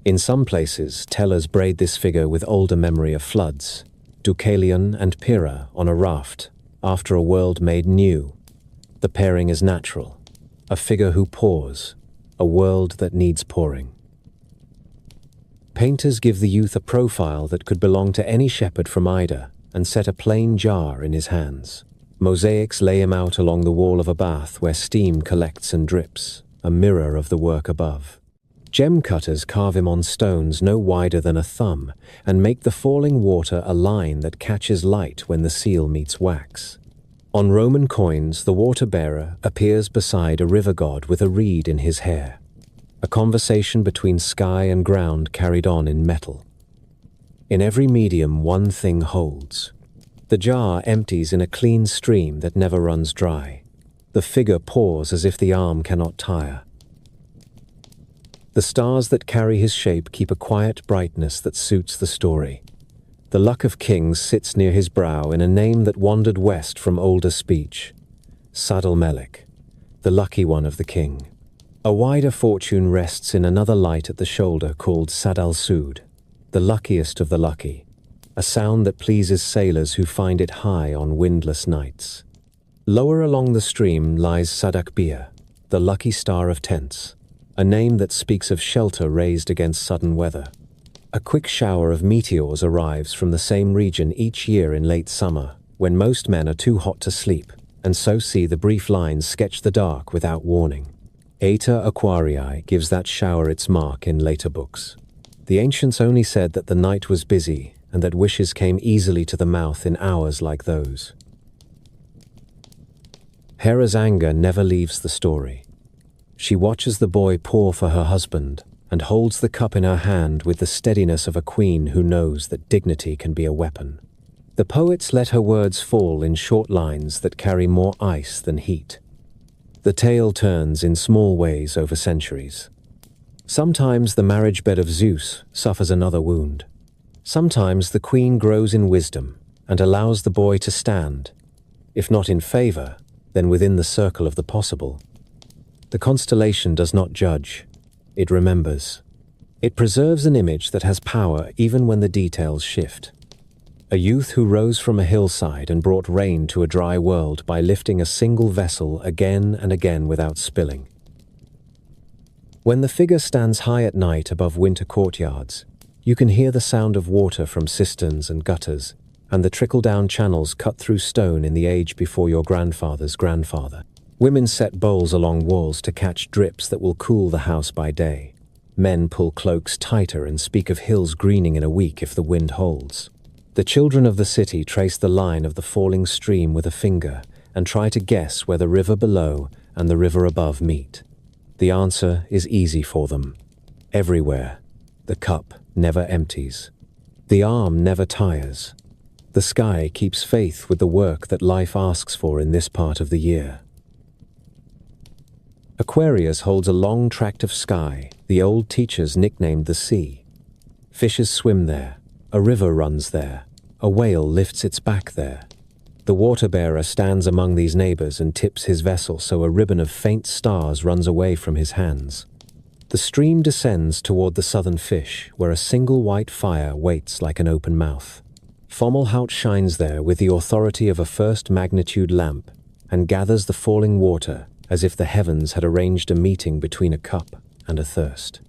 In some places, tellers braid this figure with older memory of floods, Deucalion and Pyrrha on a raft, after a world made new. The pairing is natural, a figure who pours, a world that needs pouring. Painters give the youth a profile that could belong to any shepherd from Ida and set a plain jar in his hands. Mosaics lay him out along the wall of a bath where steam collects and drips, a mirror of the work above. Gem cutters carve him on stones no wider than a thumb and make the falling water a line that catches light when the seal meets wax. On Roman coins, the water-bearer appears beside a river god with a reed in his hair. A conversation between sky and ground carried on in metal. In every medium, one thing holds. The jar empties in a clean stream that never runs dry. The figure pours as if the arm cannot tire. The stars that carry his shape keep a quiet brightness that suits the story. The luck of kings sits near his brow in a name that wandered west from older speech. Sadal Melek, the lucky one of the king. A wider fortune rests in another light at the shoulder called Sadal Sud, the luckiest of the lucky, a sound that pleases sailors who find it high on windless nights. Lower along the stream lies Sadak Bia, the lucky star of tents, a name that speaks of shelter raised against sudden weather. A quick shower of meteors arrives from the same region each year in late summer, when most men are too hot to sleep, and so see the brief lines sketch the dark without warning. Eta Aquarii gives that shower its mark in later books. The ancients only said that the night was busy and that wishes came easily to the mouth in hours like those. Hera's anger never leaves the story. She watches the boy pour for her husband and holds the cup in her hand with the steadiness of a queen who knows that dignity can be a weapon. The poets let her words fall in short lines that carry more ice than heat. The tale turns in small ways over centuries. Sometimes the marriage bed of Zeus suffers another wound. Sometimes the queen grows in wisdom and allows the boy to stand, if not in favor, then within the circle of the possible. The constellation does not judge, it remembers. It preserves an image that has power even when the details shift. A youth who rose from a hillside and brought rain to a dry world by lifting a single vessel again and again without spilling. When the figure stands high at night above winter courtyards, you can hear the sound of water from cisterns and gutters, and the trickle-down channels cut through stone in the age before your grandfather's grandfather. Women set bowls along walls to catch drips that will cool the house by day. Men pull cloaks tighter and speak of hills greening in a week if the wind holds. The children of the city trace the line of the falling stream with a finger and try to guess where the river below and the river above meet. The answer is easy for them. Everywhere. The cup never empties. The arm never tires. The sky keeps faith with the work that life asks for in this part of the year. Aquarius holds a long tract of sky the old teachers nicknamed the sea. Fishes swim there, a river runs there, a whale lifts its back there. The water-bearer stands among these neighbors and tips his vessel so a ribbon of faint stars runs away from his hands. The stream descends toward the southern fish, where a single white fire waits like an open mouth. Fomalhaut shines there with the authority of a first-magnitude lamp and gathers the falling water as if the heavens had arranged a meeting between a cup and a thirst.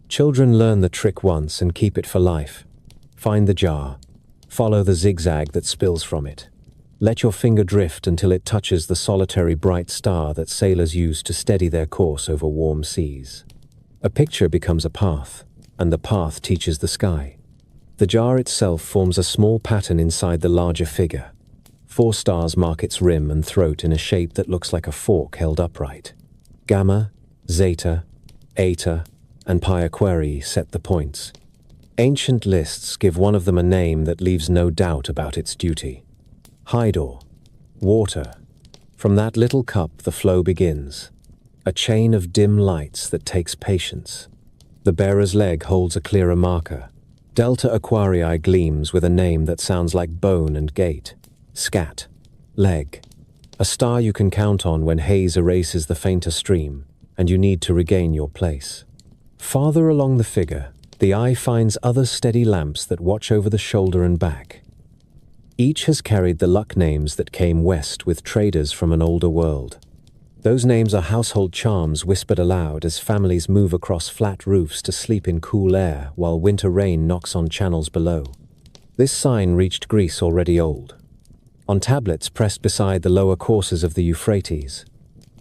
Children learn the trick once and keep it for life. Find the jar. Follow the zigzag that spills from it. Let your finger drift until it touches the solitary bright star that sailors use to steady their course over warm seas. A picture becomes a path, and the path teaches the sky. The jar itself forms a small pattern inside the larger figure. 4 stars mark its rim and throat in a shape that looks like a fork held upright. Gamma, Zeta, Eta, and Pi Aquarii set the points. Ancient lists give one of them a name that leaves no doubt about its duty. Hydor, water. From that little cup the flow begins. A chain of dim lights that takes patience. The bearer's leg holds a clearer marker. Delta Aquarii gleams with a name that sounds like bone and gate. Scat, leg. A star you can count on when haze erases the fainter stream, and you need to regain your place. Farther along the figure, the eye finds other steady lamps that watch over the shoulder and back. Each has carried the luck names that came west with traders from an older world. Those names are household charms whispered aloud as families move across flat roofs to sleep in cool air while winter rain knocks on channels below. This sign reached Greece already old. On tablets pressed beside the lower courses of the Euphrates,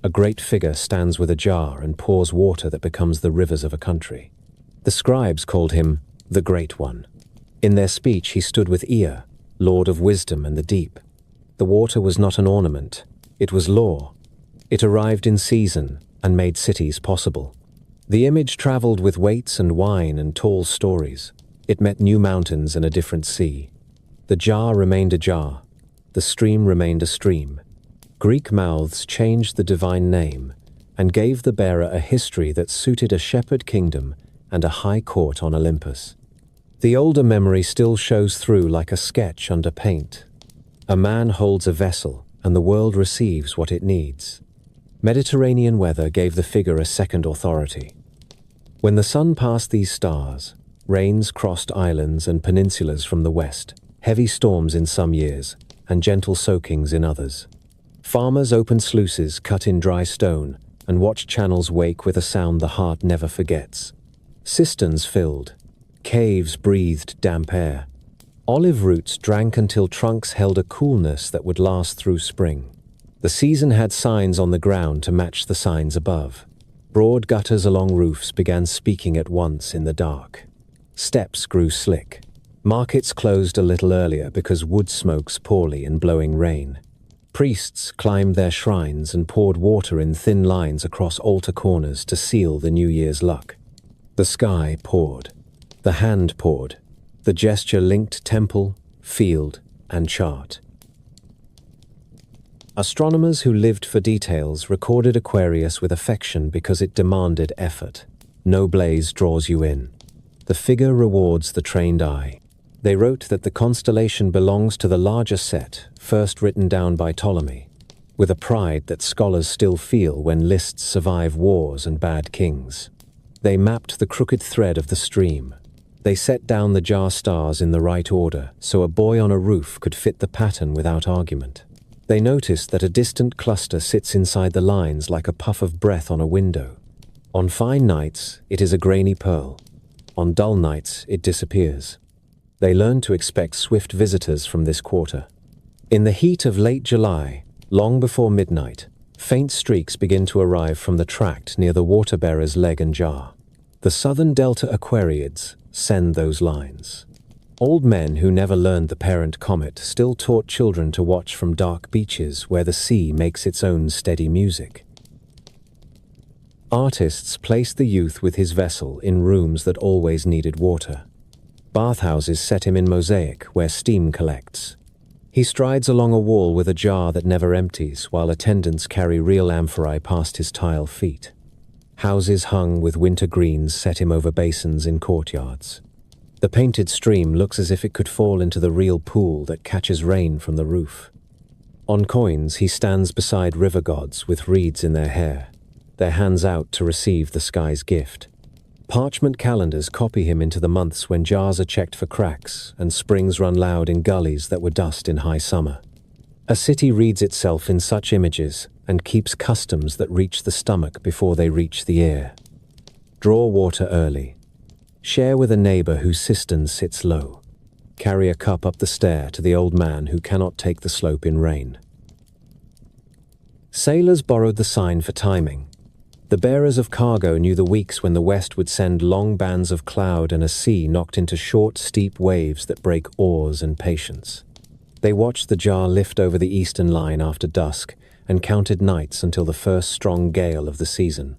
a great figure stands with a jar and pours water that becomes the rivers of a country. The scribes called him the Great One. In their speech he stood with Ea, Lord of Wisdom and the Deep. The water was not an ornament, it was law. It arrived in season and made cities possible. The image traveled with weights and wine and tall stories. It met new mountains and a different sea. The jar remained a jar. The stream remained a stream. Greek mouths changed the divine name and gave the bearer a history that suited a shepherd kingdom and a high court on Olympus. The older memory still shows through like a sketch under paint. A man holds a vessel and the world receives what it needs. Mediterranean weather gave the figure a second authority. When the sun passed these stars, rains crossed islands and peninsulas from the west, heavy storms in some years, and gentle soakings in others. Farmers opened sluices cut in dry stone and watched channels wake with a sound the heart never forgets. Cisterns filled. Caves breathed damp air. Olive roots drank until trunks held a coolness that would last through spring. The season had signs on the ground to match the signs above. Broad gutters along roofs began speaking at once in the dark. Steps grew slick. Markets closed a little earlier because wood smokes poorly in blowing rain. Priests climbed their shrines and poured water in thin lines across altar corners to seal the New Year's luck. The sky poured. The hand poured. The gesture linked temple, field, and chart. Astronomers who lived for details recorded Aquarius with affection because it demanded effort. No blaze draws you in. The figure rewards the trained eye. They wrote that the constellation belongs to the larger set, first written down by Ptolemy, with a pride that scholars still feel when lists survive wars and bad kings. They mapped the crooked thread of the stream. They set down the jar stars in the right order so a boy on a roof could fit the pattern without argument. They noticed that a distant cluster sits inside the lines like a puff of breath on a window. On fine nights, it is a grainy pearl. On dull nights, it disappears. They learn to expect swift visitors from this quarter. In the heat of late July, long before midnight, faint streaks begin to arrive from the tract near the water-bearer's leg and jar. The southern delta Aquariids send those lines. Old men who never learned the parent comet still taught children to watch from dark beaches where the sea makes its own steady music. Artists placed the youth with his vessel in rooms that always needed water. Bathhouses set him in mosaic where steam collects. He strides along a wall with a jar that never empties while attendants carry real amphorae past his tile feet. Houses hung with winter greens set him over basins in courtyards. The painted stream looks as if it could fall into the real pool that catches rain from the roof. On coins, he stands beside river gods with reeds in their hair, their hands out to receive the sky's gift. Parchment calendars copy him into the months when jars are checked for cracks and springs run loud in gullies that were dust in high summer. A city reads itself in such images and keeps customs that reach the stomach before they reach the ear. Draw water early. Share with a neighbor whose cistern sits low. Carry a cup up the stair to the old man who cannot take the slope in rain. Sailors borrowed the sign for timing. The bearers of cargo knew the weeks when the west would send long bands of cloud and a sea knocked into short, steep waves that break oars and patience. They watched the jar lift over the eastern line after dusk and counted nights until the first strong gale of the season.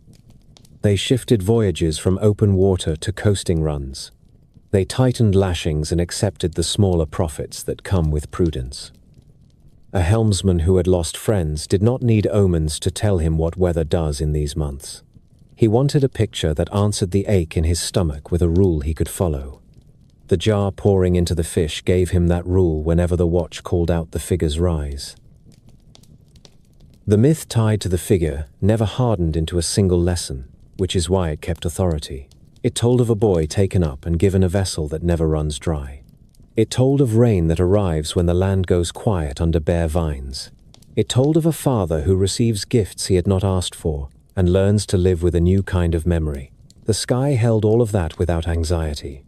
They shifted voyages from open water to coasting runs. They tightened lashings and accepted the smaller profits that come with prudence. A helmsman who had lost friends did not need omens to tell him what weather does in these months. He wanted a picture that answered the ache in his stomach with a rule he could follow. The jar pouring into the fish gave him that rule whenever the watch called out the figure's rise. The myth tied to the figure never hardened into a single lesson, which is why it kept authority. It told of a boy taken up and given a vessel that never runs dry. It told of rain that arrives when the land goes quiet under bare vines. It told of a father who receives gifts he had not asked for and learns to live with a new kind of memory. The sky held all of that without anxiety.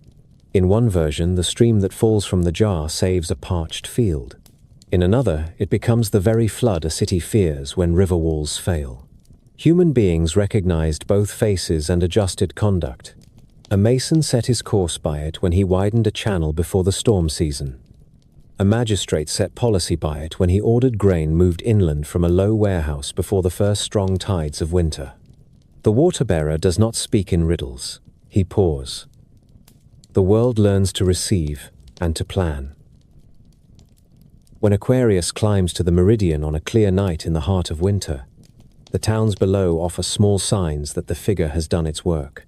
In one version, the stream that falls from the jar saves a parched field. In another, it becomes the very flood a city fears when river walls fail. Human beings recognized both faces and adjusted conduct. A mason set his course by it when he widened a channel before the storm season. A magistrate set policy by it when he ordered grain moved inland from a low warehouse before the first strong tides of winter. The water-bearer does not speak in riddles. He pours. The world learns to receive and to plan. When Aquarius climbs to the meridian on a clear night in the heart of winter, the towns below offer small signs that the figure has done its work.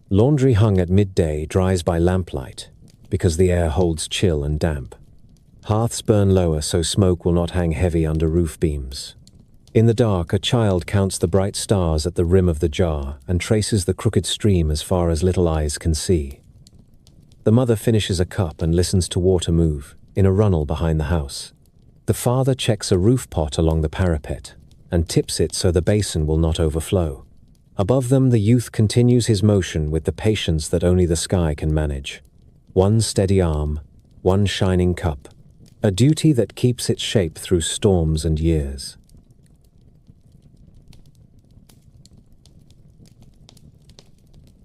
Laundry hung at midday dries by lamplight, because the air holds chill and damp. Hearths burn lower so smoke will not hang heavy under roof beams. In the dark, a child counts the bright stars at the rim of the jar and traces the crooked stream as far as little eyes can see. The mother finishes a cup and listens to water move in a runnel behind the house. The father checks a roof pot along the parapet and tips it so the basin will not overflow. Above them, the youth continues his motion with the patience that only the sky can manage. One steady arm, one shining cup, a duty that keeps its shape through storms and years.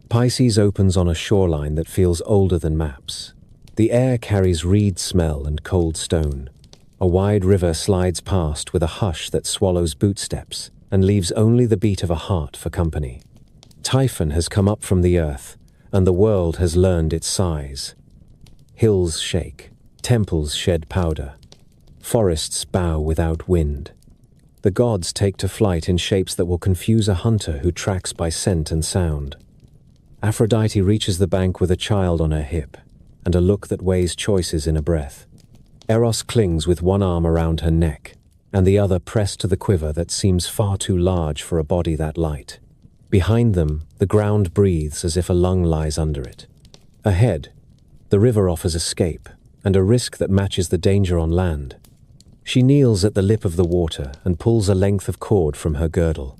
Pisces opens on a shoreline that feels older than maps. The air carries reed smell and cold stone. A wide river slides past with a hush that swallows bootsteps and leaves only the beat of a heart for company. Typhon has come up from the earth, and the world has learned its size. Hills shake, temples shed powder, forests bow without wind. The gods take to flight in shapes that will confuse a hunter who tracks by scent and sound. Aphrodite reaches the bank with a child on her hip, and a look that weighs choices in a breath. Eros clings with one arm around her neck, and the other pressed to the quiver that seems far too large for a body that light. Behind them, the ground breathes as if a lung lies under it. Ahead, the river offers escape, and a risk that matches the danger on land. She kneels at the lip of the water and pulls a length of cord from her girdle.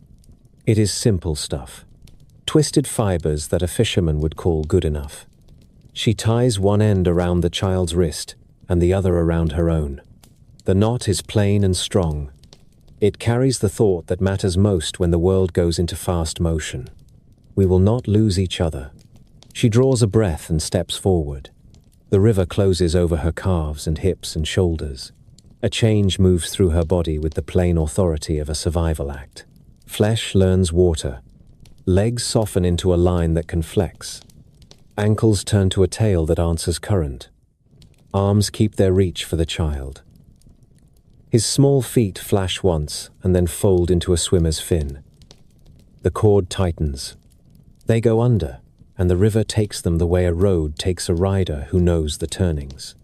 It is simple stuff. twisted fibers that a fisherman would call good enough. She ties one end around the child's wrist and the other around her own. The knot is plain and strong. It carries the thought that matters most when the world goes into fast motion. We will not lose each other. She draws a breath and steps forward. The river closes over her calves and hips and shoulders. A change moves through her body with the plain authority of a survival act. Flesh learns water. Legs soften into a line that can flex. Ankles turn to a tail that answers current. Arms keep their reach for the child. His small feet flash once and then fold into a swimmer's fin. The cord tightens. They go under, and the river takes them the way a road takes a rider who knows the turnings.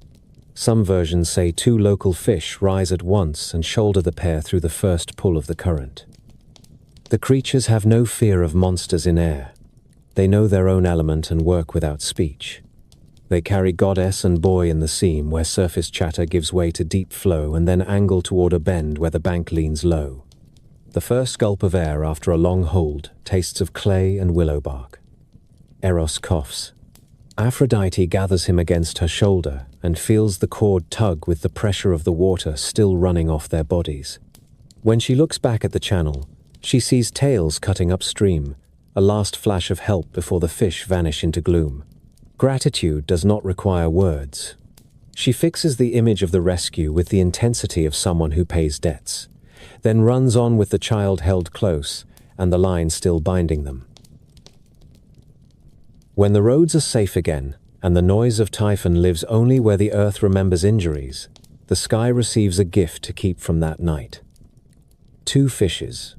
Some versions say two local fish rise at once and shoulder the pair through the first pull of the current. The creatures have no fear of monsters in air. They know their own element and work without speech. They carry goddess and boy in the seam where surface chatter gives way to deep flow and then angle toward a bend where the bank leans low. The first gulp of air after a long hold tastes of clay and willow bark. Eros coughs. Aphrodite gathers him against her shoulder and feels the cord tug with the pressure of the water still running off their bodies. When she looks back at the channel, she sees tails cutting upstream, a last flash of help before the fish vanish into gloom. Gratitude does not require words. She fixes the image of the rescue with the intensity of someone who pays debts, then runs on with the child held close and the line still binding them. When the roads are safe again, and the noise of Typhon lives only where the earth remembers injuries, the sky receives a gift to keep from that night. Two fishes,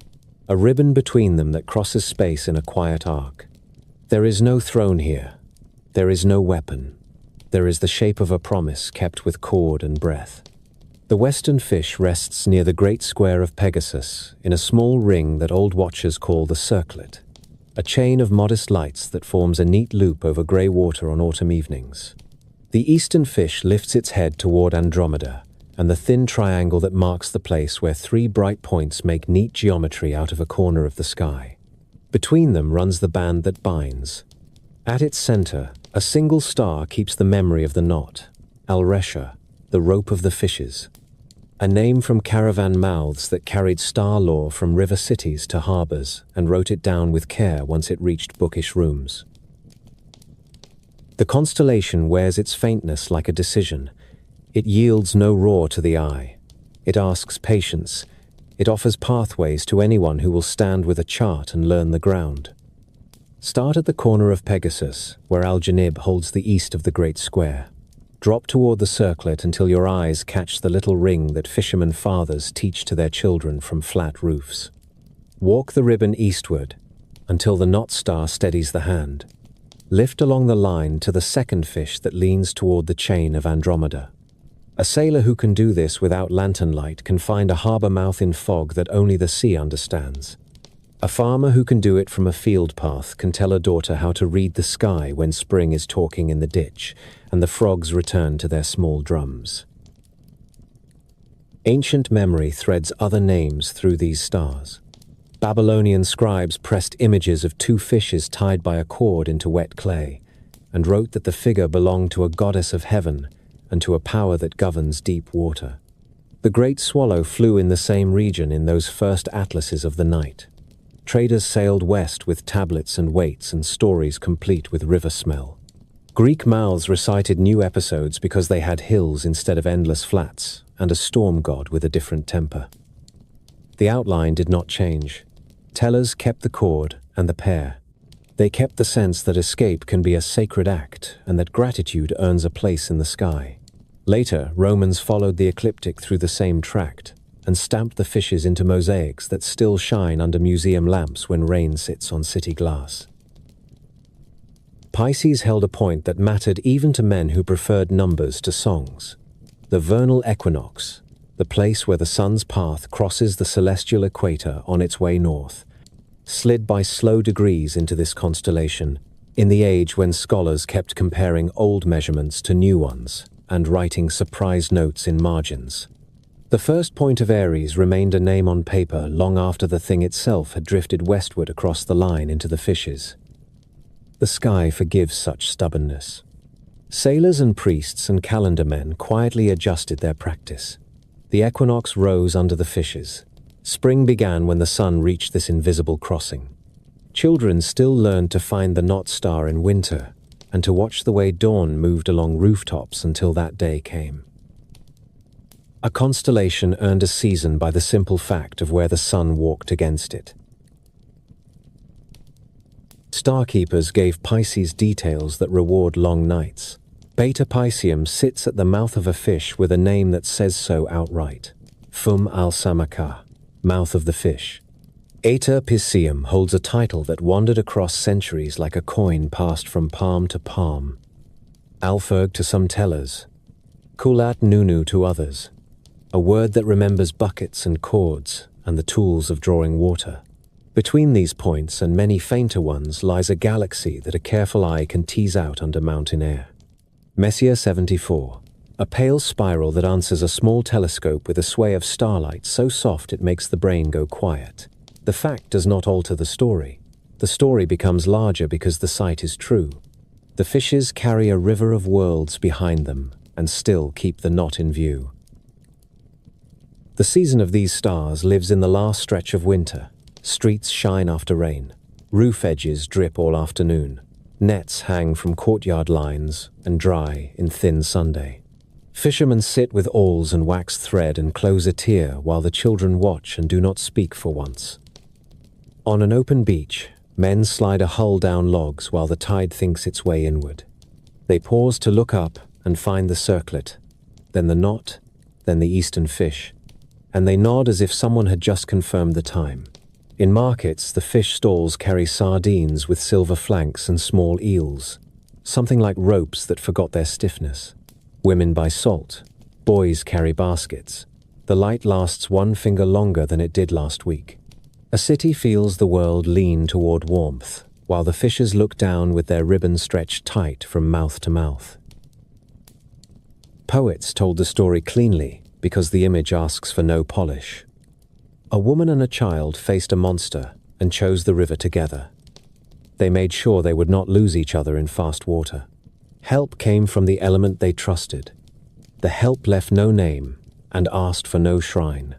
a ribbon between them that crosses space in a quiet arc. There is no throne here. There is no weapon. There is the shape of a promise kept with cord and breath. The western fish rests near the great square of Pegasus in a small ring that old watchers call the circlet, a chain of modest lights that forms a neat loop over grey water on autumn evenings. The eastern fish lifts its head toward Andromeda and the thin triangle that marks the place where three bright points make neat geometry out of a corner of the sky. Between them runs the band that binds. At its center, a single star keeps the memory of the knot, Alresha, the rope of the fishes, a name from caravan mouths that carried star lore from river cities to harbors and wrote it down with care once it reached bookish rooms. The constellation wears its faintness like a decision. It yields no roar to the eye. It asks patience. It offers pathways to anyone who will stand with a chart and learn the ground. Start at the corner of Pegasus, where Al-Janib holds the east of the great square. Drop toward the circlet until your eyes catch the little ring that fishermen fathers teach to their children from flat roofs. Walk the ribbon eastward until the knot star steadies the hand. Lift along the line to the second fish that leans toward the chain of Andromeda. A sailor who can do this without lantern light can find a harbor mouth in fog that only the sea understands. A farmer who can do it from a field path can tell a daughter how to read the sky when spring is talking in the ditch and the frogs return to their small drums. Ancient memory threads other names through these stars. Babylonian scribes pressed images of two fishes tied by a cord into wet clay and wrote that the figure belonged to a goddess of heaven and to a power that governs deep water. The great swallow flew in the same region in those first atlases of the night. Traders sailed west with tablets and weights and stories complete with river smell. Greek mouths recited new episodes because they had hills instead of endless flats and a storm god with a different temper. The outline did not change. Tellers kept the cord and the pair. They kept the sense that escape can be a sacred act and that gratitude earns a place in the sky. Later, Romans followed the ecliptic through the same tract and stamped the fishes into mosaics that still shine under museum lamps when rain sits on city glass. Pisces held a point that mattered even to men who preferred numbers to songs. The vernal equinox, the place where the sun's path crosses the celestial equator on its way north, slid by slow degrees into this constellation, in the age when scholars kept comparing old measurements to new ones and writing surprise notes in margins. The first point of Aries remained a name on paper long after the thing itself had drifted westward across the line into the fishes. The sky forgives such stubbornness. Sailors and priests and calendar men quietly adjusted their practice. The equinox rose under the fishes. Spring began when the sun reached this invisible crossing. Children still learned to find the North Star in winter and to watch the way dawn moved along rooftops until that day came. A constellation earned a season by the simple fact of where the sun walked against it. Starkeepers gave Pisces details that reward long nights. Beta Piscium sits at the mouth of a fish with a name that says so outright. Fum al-Samaka, mouth of the fish. Eta Piscium holds a title that wandered across centuries like a coin passed from palm to palm. Alferg to some tellers. Kulat Nunu to others. A word that remembers buckets and cords and the tools of drawing water. Between these points and many fainter ones lies a galaxy that a careful eye can tease out under mountain air. Messier 74, a pale spiral that answers a small telescope with a sway of starlight so soft it makes the brain go quiet. The fact does not alter the story. The story becomes larger because the sight is true. The fishes carry a river of worlds behind them and still keep the knot in view. The season of these stars lives in the last stretch of winter. Streets shine after rain. Roof edges drip all afternoon. Nets hang from courtyard lines and dry in thin Sunday. Fishermen sit with awls and wax thread and close a tear while the children watch and do not speak for once. On an open beach, men slide a hull down logs while the tide thinks its way inward. They pause to look up and find the circlet, then the knot, then the eastern fish, and they nod as if someone had just confirmed the time. In markets, the fish stalls carry sardines with silver flanks and small eels, something like ropes that forgot their stiffness. Women buy salt. Boys carry baskets. The light lasts one finger longer than it did last week. A city feels the world lean toward warmth, while the fishes look down with their ribbons stretched tight from mouth to mouth. Poets told the story cleanly because the image asks for no polish. A woman and a child faced a monster and chose the river together. They made sure they would not lose each other in fast water. Help came from the element they trusted. The help left no name and asked for no shrine.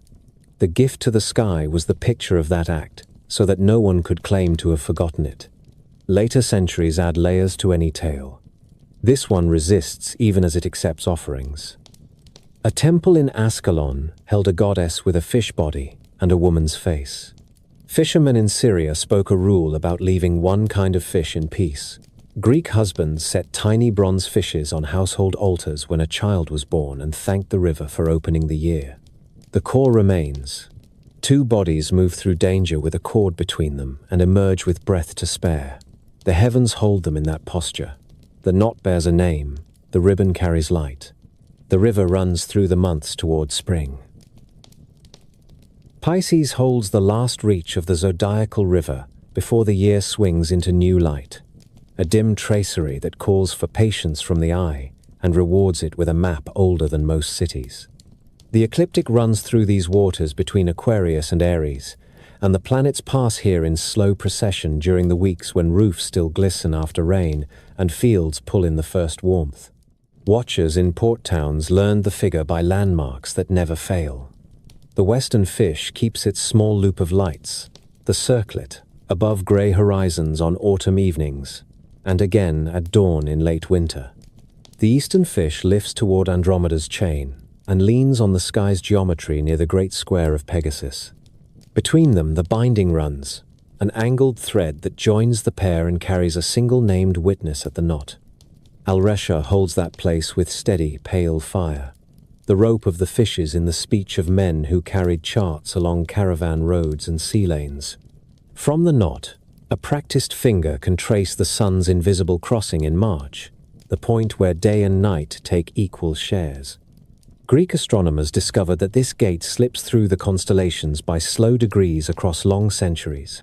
The gift to the sky was the picture of that act, so that no one could claim to have forgotten it. Later centuries add layers to any tale. This one resists even as it accepts offerings. A temple in Ascalon held a goddess with a fish body and a woman's face. Fishermen in Syria spoke a rule about leaving one kind of fish in peace. Greek husbands set tiny bronze fishes on household altars when a child was born and thanked the river for opening the year. The core remains. Two bodies move through danger with a cord between them and emerge with breath to spare. The heavens hold them in that posture. The knot bears a name. The ribbon carries light. The river runs through the months toward spring. Pisces holds the last reach of the zodiacal river before the year swings into new light. A dim tracery that calls for patience from the eye and rewards it with a map older than most cities. The ecliptic runs through these waters between Aquarius and Aries, and the planets pass here in slow procession during the weeks when roofs still glisten after rain and fields pull in the first warmth. Watchers in port towns learned the figure by landmarks that never fail. The western fish keeps its small loop of lights, the circlet, above grey horizons on autumn evenings, and again at dawn in late winter. The eastern fish lifts toward Andromeda's chain and leans on the sky's geometry near the great square of Pegasus. Between them, the binding runs, an angled thread that joins the pair and carries a single named witness at the knot. Alresha holds that place with steady, pale fire, the rope of the fishes in the speech of men who carried charts along caravan roads and sea lanes. From the knot, a practiced finger can trace the sun's invisible crossing in March, the point where day and night take equal shares. Greek astronomers discovered that this gate slips through the constellations by slow degrees across long centuries.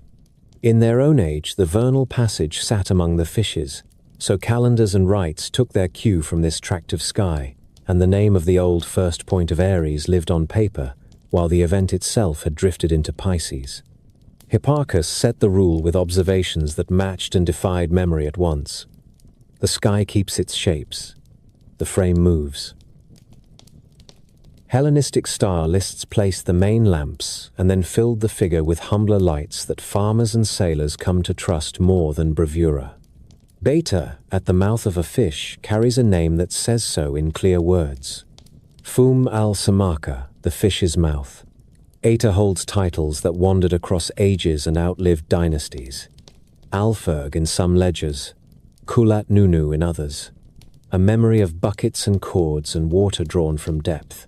In their own age, the vernal passage sat among the fishes, so calendars and rites took their cue from this tract of sky and the name of the old first point of Aries lived on paper, while the event itself had drifted into Pisces. Hipparchus set the rule with observations that matched and defied memory at once. The sky keeps its shapes. The frame moves. Hellenistic star lists placed the main lamps and then filled the figure with humbler lights that farmers and sailors come to trust more than bravura. Beta, at the mouth of a fish, carries a name that says so in clear words. Fum al-Samaka, the fish's mouth. Eta holds titles that wandered across ages and outlived dynasties. Alferg in some ledgers, Kulat Nunu in others. A memory of buckets and cords and water drawn from depth.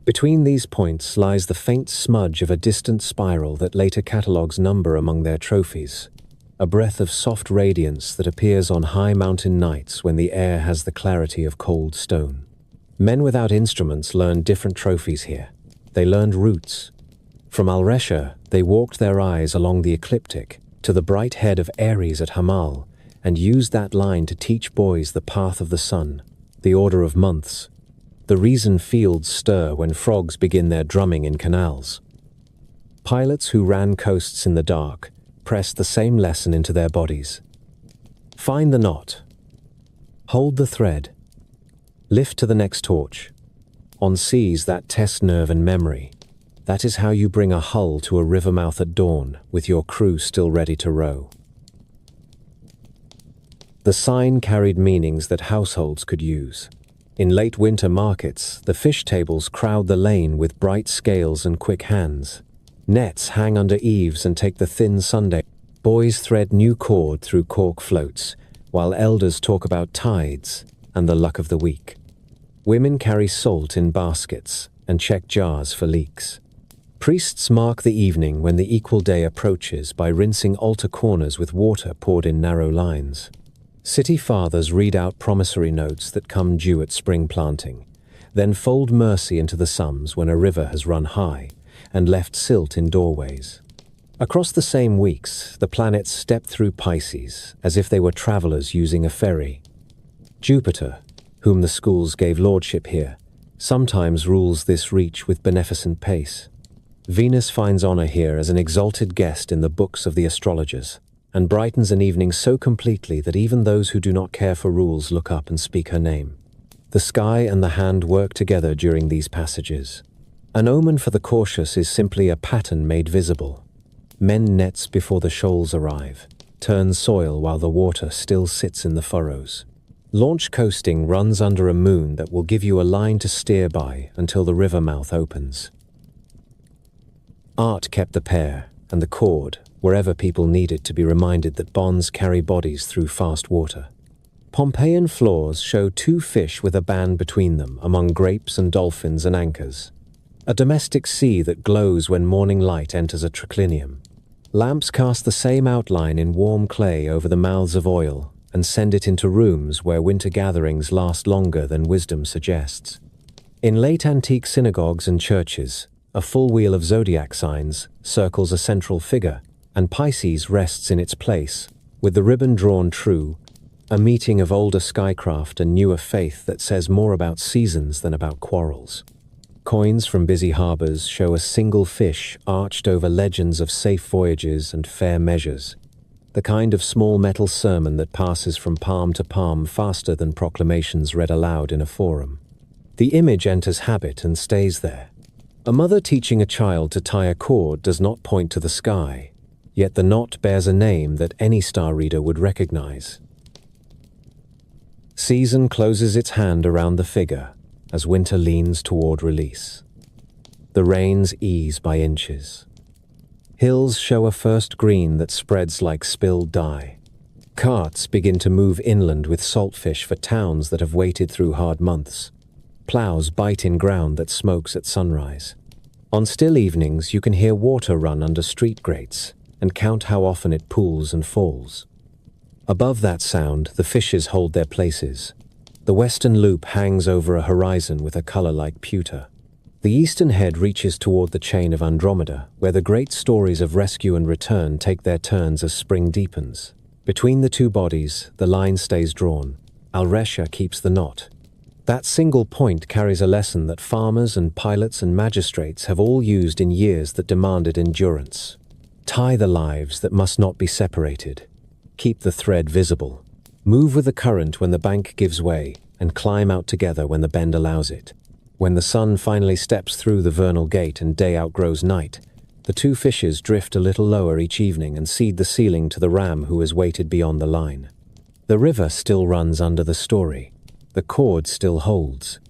Between these points lies the faint smudge of a distant spiral that later catalogues number among their trophies. A breath of soft radiance that appears on high mountain nights when the air has the clarity of cold stone. Men without instruments learned different trophies here. They learned roots. From Alresha, they walked their eyes along the ecliptic to the bright head of Aries at Hamal, and used that line to teach boys the path of the sun, the order of months, the reason fields stir when frogs begin their drumming in canals. Pilots who ran coasts in the dark pressed the same lesson into their bodies. Find the knot. Hold the thread. Lift to the next torch. On seas that test nerve and memory. That is how you bring a hull to a river mouth at dawn, with your crew still ready to row. The sign carried meanings that households could use. In late winter markets, the fish tables crowd the lane with bright scales and quick hands. Nets hang under eaves and take the thin Sunday. Boys thread new cord through cork floats, while elders talk about tides and the luck of the week. Women carry salt in baskets and check jars for leaks. Priests mark the evening when the equal day approaches by rinsing altar corners with water poured in narrow lines. City fathers read out promissory notes that come due at spring planting, then fold mercy into the sums when a river has run high and left silt in doorways. Across the same weeks, the planets step through Pisces as if they were travelers using a ferry. Jupiter, whom the schools gave lordship here, sometimes rules this reach with beneficent pace. Venus finds honor here as an exalted guest in the books of the astrologers, and brightens an evening so completely that even those who do not care for rules look up and speak her name. The sky and the hand work together during these passages. An omen for the cautious is simply a pattern made visible. Men nets before the shoals arrive, turn soil while the water still sits in the furrows. Launch coasting runs under a moon that will give you a line to steer by until the river mouth opens. Art kept the pair and the cord wherever people needed to be reminded that bonds carry bodies through fast water. Pompeian floors show two fish with a band between them among grapes and dolphins and anchors. A domestic sea that glows when morning light enters a triclinium. Lamps cast the same outline in warm clay over the mouths of oil and send it into rooms where winter gatherings last longer than wisdom suggests. In late antique synagogues and churches, a full wheel of zodiac signs circles a central figure, and Pisces rests in its place, with the ribbon drawn true, a meeting of older skycraft and newer faith that says more about seasons than about quarrels. Coins from busy harbors show a single fish arched over legends of safe voyages and fair measures, the kind of small metal sermon that passes from palm to palm faster than proclamations read aloud in a forum. The image enters habit and stays there. A mother teaching a child to tie a cord does not point to the sky, yet the knot bears a name that any star reader would recognize. Season closes its hand around the figure as winter leans toward release. The rains ease by inches. Hills show a first green that spreads like spilled dye. Carts begin to move inland with saltfish for towns that have waited through hard months. Plows bite in ground that smokes at sunrise. On still evenings, you can hear water run under street grates and count how often it pools and falls. Above that sound, the fishes hold their places. The western loop hangs over a horizon with a color like pewter. The eastern head reaches toward the chain of Andromeda, where the great stories of rescue and return take their turns as spring deepens. Between the two bodies, the line stays drawn. Alresha keeps the knot. That single point carries a lesson that farmers and pilots and magistrates have all used in years that demanded endurance. Tie the lives that must not be separated. Keep the thread visible. Move with the current when the bank gives way, and climb out together when the bend allows it. When the sun finally steps through the vernal gate and day outgrows night, the two fishes drift a little lower each evening and cede the ceiling to the ram who has waited beyond the line. The river still runs under the story. The cord still holds.